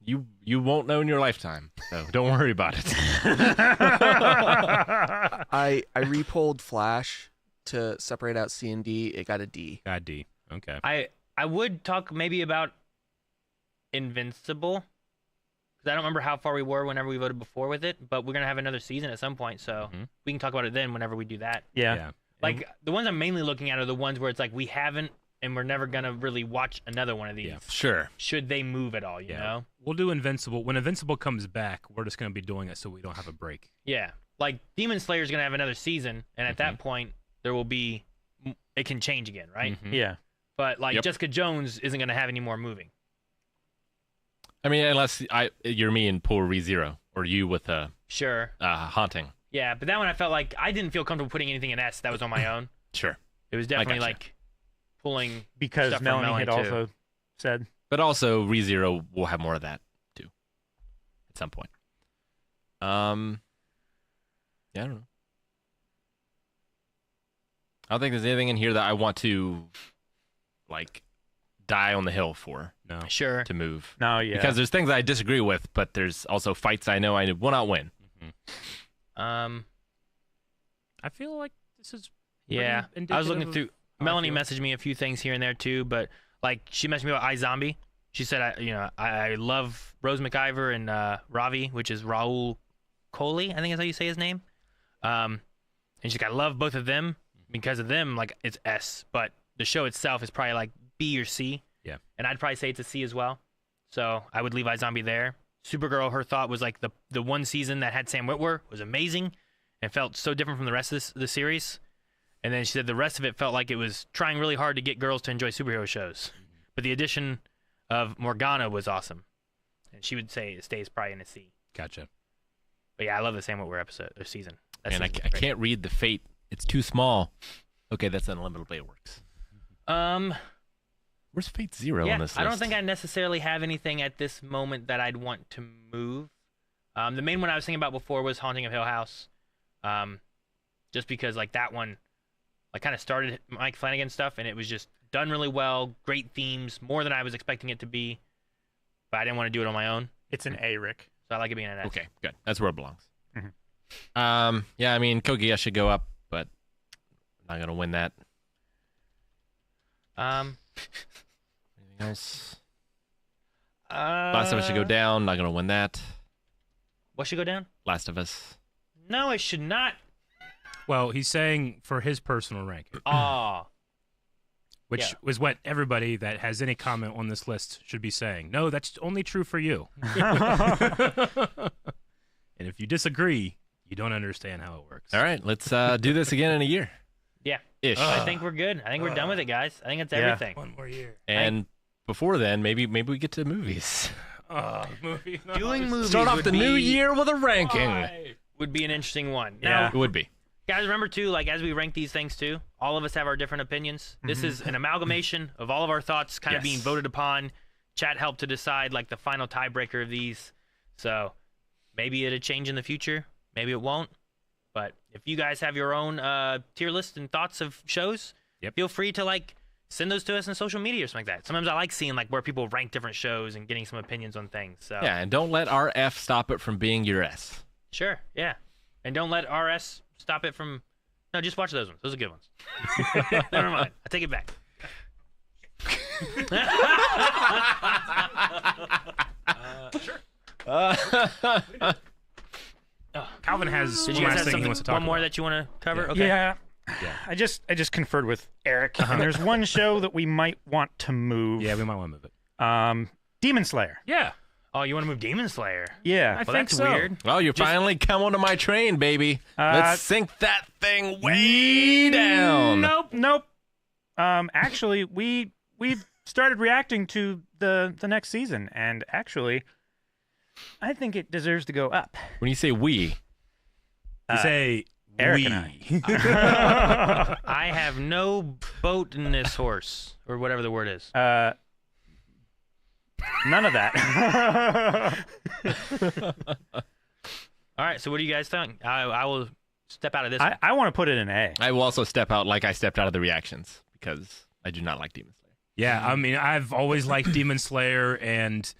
You won't know in your lifetime, so don't worry about it. I repolled Flash to separate out C and D. It got a D. God D. Okay. I would talk maybe about Invincible, because I don't remember how far we were whenever we voted before with it, but we're gonna have another season at some point, so we can talk about it then whenever we do that. Yeah. Like the ones I'm mainly looking at are the ones where it's like we haven't and we're never gonna really watch another one of these. Yeah. Sure. Should they move at all? You know? We'll do Invincible. When Invincible comes back, we're just going to be doing it so we don't have a break. Yeah. Like Demon Slayer's gonna have another season, and at that point there will be it can change again, right? Yeah. But like Yep. Jessica Jones isn't gonna have any more moving. I mean, unless you're me and pull ReZero, or you with Sure. Haunting. Yeah, but that one I felt like I didn't feel comfortable putting anything in S that was on my own. Sure. It was definitely gotcha. like pulling Because stuff from Melanie had Melanie, too. also said. But also, ReZero will have more of that, too, at some point. Yeah, I don't know. I don't think there's anything in here that I want to, like, die on the hill for, No. Sure. to move. No, yeah. Because there's things I disagree with, but there's also fights I know I will not win. I feel like this is Yeah. pretty I was indicative looking of through how I Melanie feel. messaged me a few things here and there too, but like she messaged me about iZombie. She said I love Rose McIver and Ravi, which is Raul Coley, I think is how you say his name. And she's like, I love both of them. Because of them, like it's S, but the show itself is probably like B or C. Yeah. And I'd probably say it's a C as well. So I would leave iZombie there. Supergirl, her thought was like the one season that had Sam Witwer was amazing and felt so different from the rest of the series. And then she said the rest of it felt like it was trying really hard to get girls to enjoy superhero shows. But the addition of Morgana was awesome. And she would say it stays probably in a C. Gotcha. But yeah, I love the Sam Witwer episode or season. That And I season's great. can't read the fate. It's too small. Okay, that's unlimited way it works. Where's Fate Zero Yeah, on this list? I don't think I necessarily have anything at this moment that I'd want to move. The main one I was thinking about before was Haunting of Hill House. Just because like that one like kind of started Mike Flanagan stuff and it was just done really well, great themes, more than I was expecting it to be. But I didn't want to do it on my own. It's an A, Rick. So I like it being an S. Okay, good. That's where it belongs. Mhm. Yeah, I mean, Kogia should go up, but I'm not going to win that. Anything else? Last of Us should go down. Not going to win that. What should go down? Last of Us. No, it should not. Well, he's saying for his personal ranking, Aw. which Yeah. is what everybody that has any comment on this list should be saying. No, that's only true for you. And if you disagree, you don't understand how it works. All right, let's do this again in a year. Yeah. Ish. I think we're good. I think we're done with it, guys. I think that's everything. One more year. And before then, maybe we get to movies. Movie. Doing movies Start off would the new be- year with a ranking. would be an interesting one. Yeah. Now, It would be. guys, remember too, like as we rank these things too, all of us have our different opinions. This is an amalgamation of all of our thoughts kind of being Yes. voted upon. Chat helped to decide like the final tiebreaker of these. So maybe it'll change in the future. Maybe it won't. But if you guys have your own tier list and thoughts of shows, feel free to like send those to us on social media or something like that. Sometimes I like seeing like where people rank different shows and getting some opinions on things. So Yeah, and don't let our F stop it from being your S. sure, yeah. And don't let RS stop it from. No, just watch those ones. Those are good ones. Never mind. I take it back. Calvin has Did one you guys last have thing he something, wants to talk one more about. that you want to cover? Okay. Yeah. I just conferred with Eric, and there's one show that we might want to move. Yeah, we might want to move it. Demon Slayer. Yeah, Oh, you want to move Demon Slayer? Yeah. I Well, think that's so. weird. Well, you finally come onto my train, baby. Let's sink that thing way down. Nope. Actually, we've started reacting to the next season, and actually, I think it deserves to go up. When you say we, You say Eric we. and I have no boat in this horse, or whatever the word is. None of that. All right. So what do you guys think? I will step out of this. one. I want to put it in A. I will also step out like I stepped out of the reactions because I do not like Demon Slayer. Yeah, I mean, I've always liked Demon Slayer, and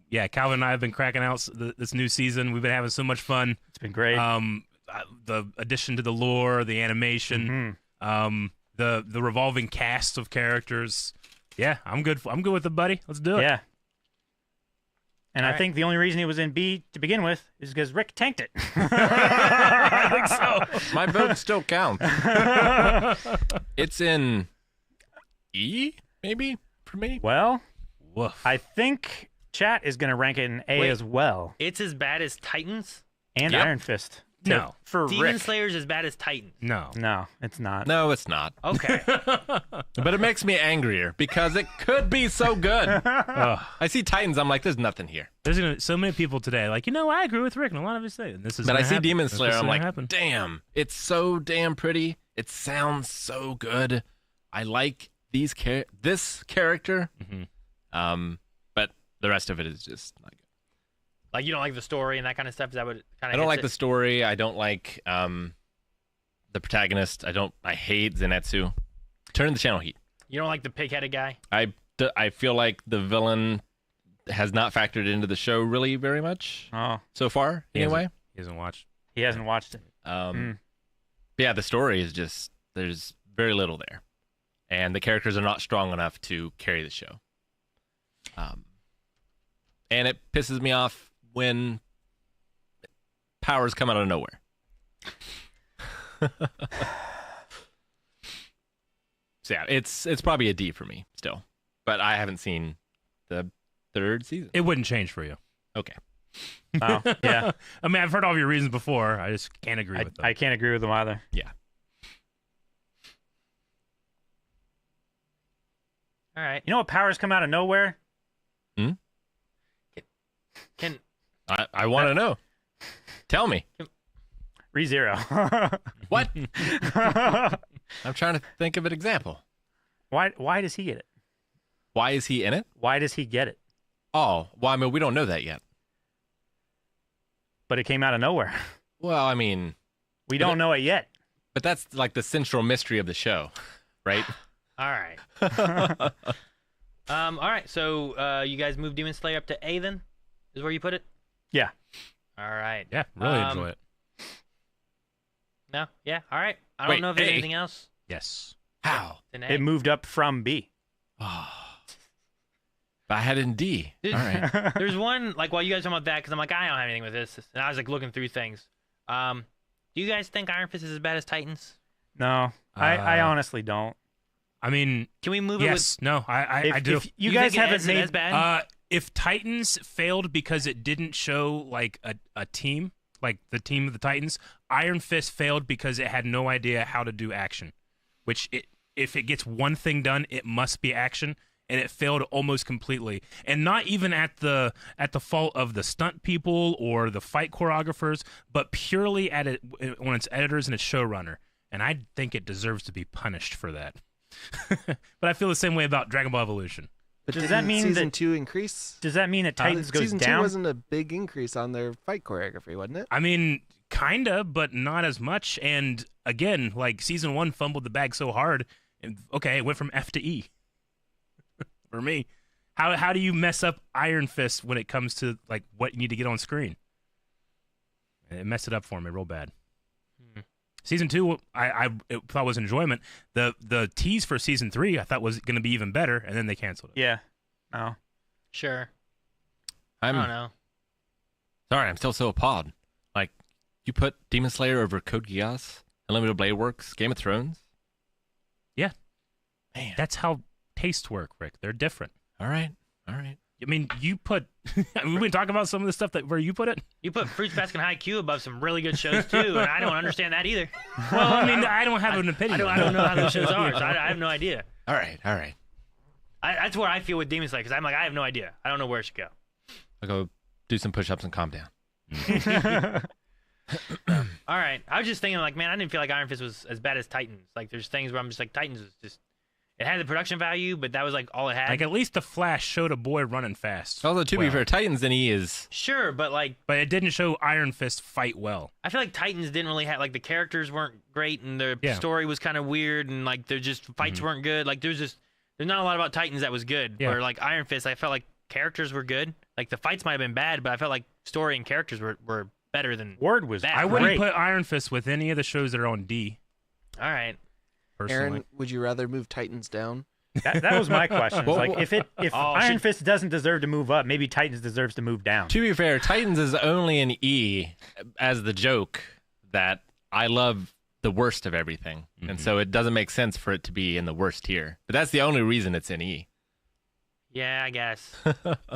yeah, Calvin and I have been cracking out this new season. We've been having so much fun. It's been great. The addition to the lore, the animation, the revolving cast of characters. Yeah, I'm good. I'm good with it, buddy. Let's do it. Yeah. And All I right. think the only reason it was in B to begin with is because Rick tanked it. I think so. My vote still counts. It's in E, maybe, for me. Well, Woof. I think chat is going to rank it in A Wait. as well. It's as bad as Titans. And Yep. Iron Fist. No. For Demon Rick. Slayer's as bad as Titans. No. No, it's not. No, it's not. Okay. But it makes me angrier because it could be so good. Ugh. I see Titans, I'm like, there's nothing here. There's so many people today like, I agree with Rick and a lot of his things. This is But I gonna see happen. Demon That's Slayer, what's I'm gonna like, happen. damn, it's so damn pretty. It sounds so good. I like this character. But the rest of it is just not good. Like you don't like the story and that kind of stuff. Is that what it kind of? I don't like the story. I don't like the protagonist. I hate Zenitsu. Turn the channel heat. You don't like the pig-headed guy. I feel like the villain has not factored into the show really very much Oh, so far. He hasn't- Anyway, He hasn't watched. he hasn't watched it. but yeah, the story is just there's very little there, and the characters are not strong enough to carry the show. And it pisses me off when powers come out of nowhere. So yeah, it's probably a D for me still. but I haven't seen the third season. It wouldn't change for you. Okay. Oh, yeah. I mean, I've heard all of your reasons before. I just can't agree with them. I can't agree with them either. Yeah. All right. You know what powers come out of nowhere? Can I want to know. Tell me. ReZero. What? I'm trying to think of an example. Why does he get it? Why is he in it? Why does he get it? Oh, well, I mean, we don't know that yet. But it came out of nowhere. Well, I mean, We don't know it yet. but that's like the central mystery of the show, right? all right. All right. So you guys move Demon Slayer up to A then? Is where you put it? Yeah. All right. Yeah, really enjoy it. No. Yeah. All right. I Wait, don't know if there's A. anything else. Yes. How? Then A. It moved up from B. Oh. But I had it in D. All right. There's one, like, while you guys are talking about that, because I'm like, I don't have anything with this. And I was, like, looking through things. Do you guys think Iron Fist is as bad as Titans? No, I honestly don't. I mean, Can we move yes, no, I do. If you guys think it haven't is made as bad? If Titans failed because it didn't show like a team, like the team of the Titans, Iron Fist failed because it had no idea how to do action. Which if it gets one thing done, it must be action, and it failed almost completely. And not even at the fault of the stunt people or the fight choreographers, but purely at it on its editors and its showrunner. And I think it deserves to be punished for that. But I feel the same way about Dragon Ball Evolution. But Does does that mean season that- 2 increase? Does that mean that Titans goes season down? 2 wasn't a big increase on their fight choreography, wasn't it? I mean, kinda, but not as much. And again, like season 1 fumbled the bag so hard. And, okay, it went from F to E for me. How do you mess up Iron Fist when it comes to like what you need to get on screen? It messed it up for me real bad. Season 2, I thought was enjoyment. The tease for season 3 I thought was going to be even better, and then they canceled it. Yeah. No. Sure. I'm I don't know. sorry. I'm still so appalled. Like, you put Demon Slayer over Code Geass, Unlimited Blade Works, Game of Thrones? Yeah. Man. That's how tastes work, Rick. They're different. All right. All right. I mean, you put. We've been talking about some of the stuff where you put it. You put Fruits Basket and Haikyuu above some really good shows, too, and I don't understand that either. Well, I mean, I don't have an opinion. I don't know how those shows are, so I have no idea. All right. All right. That's where I feel with Demon Slayer, because I'm like, I have no idea. I don't know where it should go. I'll go do some push-ups and calm down. All right. I was just thinking, like, man, I didn't feel like Iron Fist was as bad as Titans. Like, there's things where I'm just like, Titans was just, it had the production value, but that was like all it had. Like, at least the Flash showed a boy running fast. Although, to be well. fair, Titans and E is... Sure, but like, But it didn't show Iron Fist fight well. I feel like Titans didn't really have, like, the characters weren't great, and the Yeah. story was kind of weird, and like, their just fights weren't good. Like, there's not a lot about Titans that was good. Yeah. Where like Iron Fist, I felt like characters were good. Like, the fights might have been bad, but I felt like story and characters were better than. Word was That- I wouldn't great. put Iron Fist with any of the shows that are on D, All right. personally. Aaron, would you rather move Titans down? That was my question. It's Well, like, if Oh, Iron should- Fist doesn't deserve to move up, maybe Titans deserves to move down. To be fair, Titans is only an E as the joke that I love the worst of everything. And so it doesn't make sense for it to be in the worst tier. But that's the only reason it's in E. Yeah, I guess.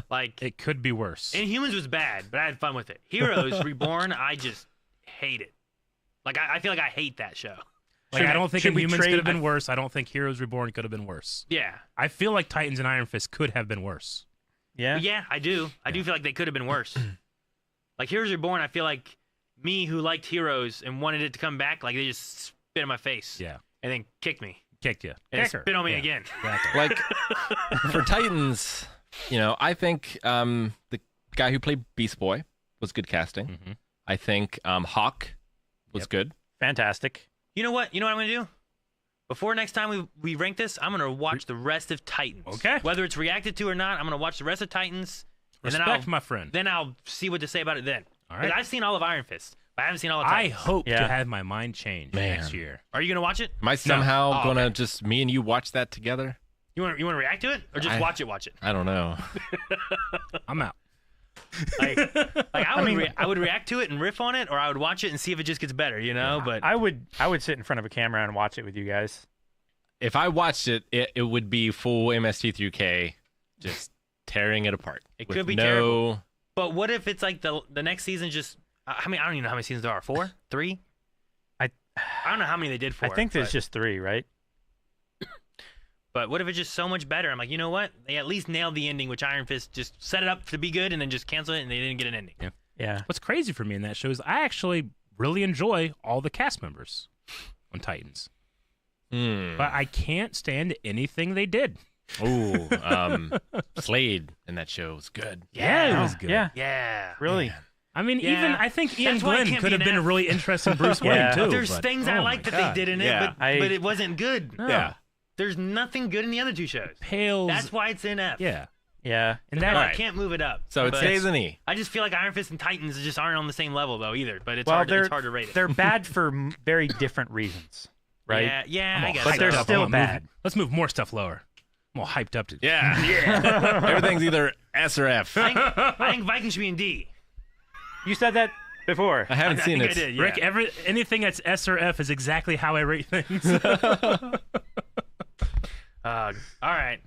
Like, It could be worse. Inhumans was bad, but I had fun with it. Heroes Reborn, I just hate it. Like, I feel like I hate that show. Like, I don't think should we Inhumans trade- could have been worse. I don't think Heroes Reborn could have been worse. Yeah. I feel like Titans and Iron Fist could have been worse. Yeah. But yeah, I do. I do feel like they could have been worse. Like, Heroes Reborn, I feel like me who liked Heroes and wanted it to come back, like, they just spit in my face. Yeah. And then kicked me. Kicked you. And Kicker. spit on me Yeah, again. Exactly. Like, for Titans, you know, I think the guy who played Beast Boy was good casting. Mhm. I think Hawk was Yep. good. Fantastic. You know what? You know what I'm going to do? Before next time we rank this, I'm going to watch the rest of Titans. Okay. Whether it's reacted to or not, I'm going to watch the rest of Titans. And Respect, my friend. then I'll see what to say about it then. All 'Cause right. I've seen all of Iron Fist, but I haven't seen all of I Titans. hope to Yeah. have my mind changed Man. next year. Are you going to watch it? Am I somehow Oh, going to okay. just, me and you watch that together? You want to react to it? Or just I- watch it? I don't know. I'm out. Like I would react to it and riff on it, or I would watch it and see if it just gets better, you know? But I would sit in front of a camera and watch it with you guys. if I watched it, it would be full MST3K, just tearing it apart. It with could be no... terrible. But what if it's like the next season just? I mean, I don't even know how many seasons there are. 4, 3. I don't know how many they did for. I think there's just 3, right? But what if it's just so much better? I'm like, you know what? They at least nailed the ending, which Iron Fist just set it up to be good and then just canceled it, and they didn't get an ending. Yeah. What's crazy for me in that show is I actually really enjoy all the cast members on Titans. But I can't stand anything they did. Ooh, Slade in that show was good. Yeah, it was good. Yeah. Really? Man. I mean, Yeah. even I think Ian That's why it Glenn can't could be have been a an really interesting Bruce Yeah. Wayne too. There's but- things I oh like my that God. they did in Yeah. it, but it wasn't good. No. Yeah. There's nothing good in the other 2 shows. Pales. That's why it's in F. Yeah, Yeah. and That that I can't move it up. So it But stays an E. I just feel like Iron Fist and Titans just aren't on the same level though either. But it's Well, hard. they're It's hard to rate it. They're bad for very different reasons, right? Yeah, I'm I all guess. But hyped they're so. up. still I'm gonna move- bad. let's move more stuff lower. I'm all hyped up to. Yeah. Everything's either S or F. I think Vikings should be in D. You said that before. I haven't seen think it. I did, yeah. Rick, anything that's S or F is exactly how I rate things. All right.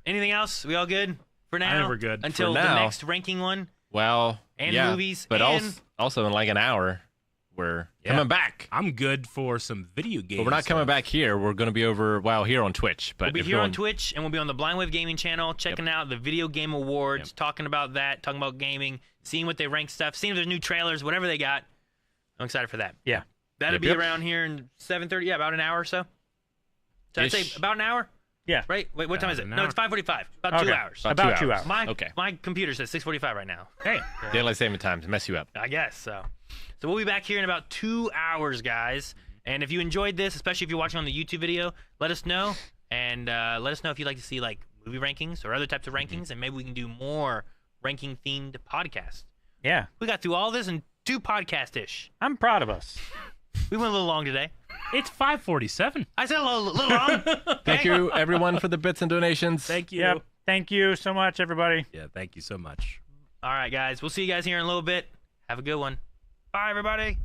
Anything else? We all good for now? I think we're good. Until For the now. next ranking one. Well, And yeah, movies, but and- also in like an hour, we're Yeah. coming back. I'm good for some video games. But we're not coming back here. We're going to be here on Twitch. But We'll be if here you're on Twitch, and we'll be on the Blind Wave Gaming channel, checking out the Video Game Awards, talking about that, talking about gaming, seeing what they rank stuff, seeing if there's new trailers, whatever they got. I'm excited for that. Yeah. That'll Yep, be yep. around here in 7:30. Yeah, about an hour or so. So I'd say Ish. about an hour. Yeah. Right? Wait, what time is it? an No, hour. it's 5:45. About 2 Okay. hours. About 2 hours. My computer says 6:45 right now. Hey, Daylight saving time to mess you up. I guess so. So we'll be back here in about 2 hours, guys. And if you enjoyed this, especially if you're watching on the YouTube video, let us know. And let us know if you'd like to see like movie rankings or other types of rankings, and maybe we can do more ranking themed podcasts. Yeah. We got through all this in 2 podcast-ish. I'm proud of us. We went a little long today. it's 5:47. I said a little long. Thank you, everyone, for the bits and donations. Thank you. Yep. Thank you so much, everybody. Yeah, thank you so much. All right, guys. We'll see you guys here in a little bit. Have a good one. Bye, everybody.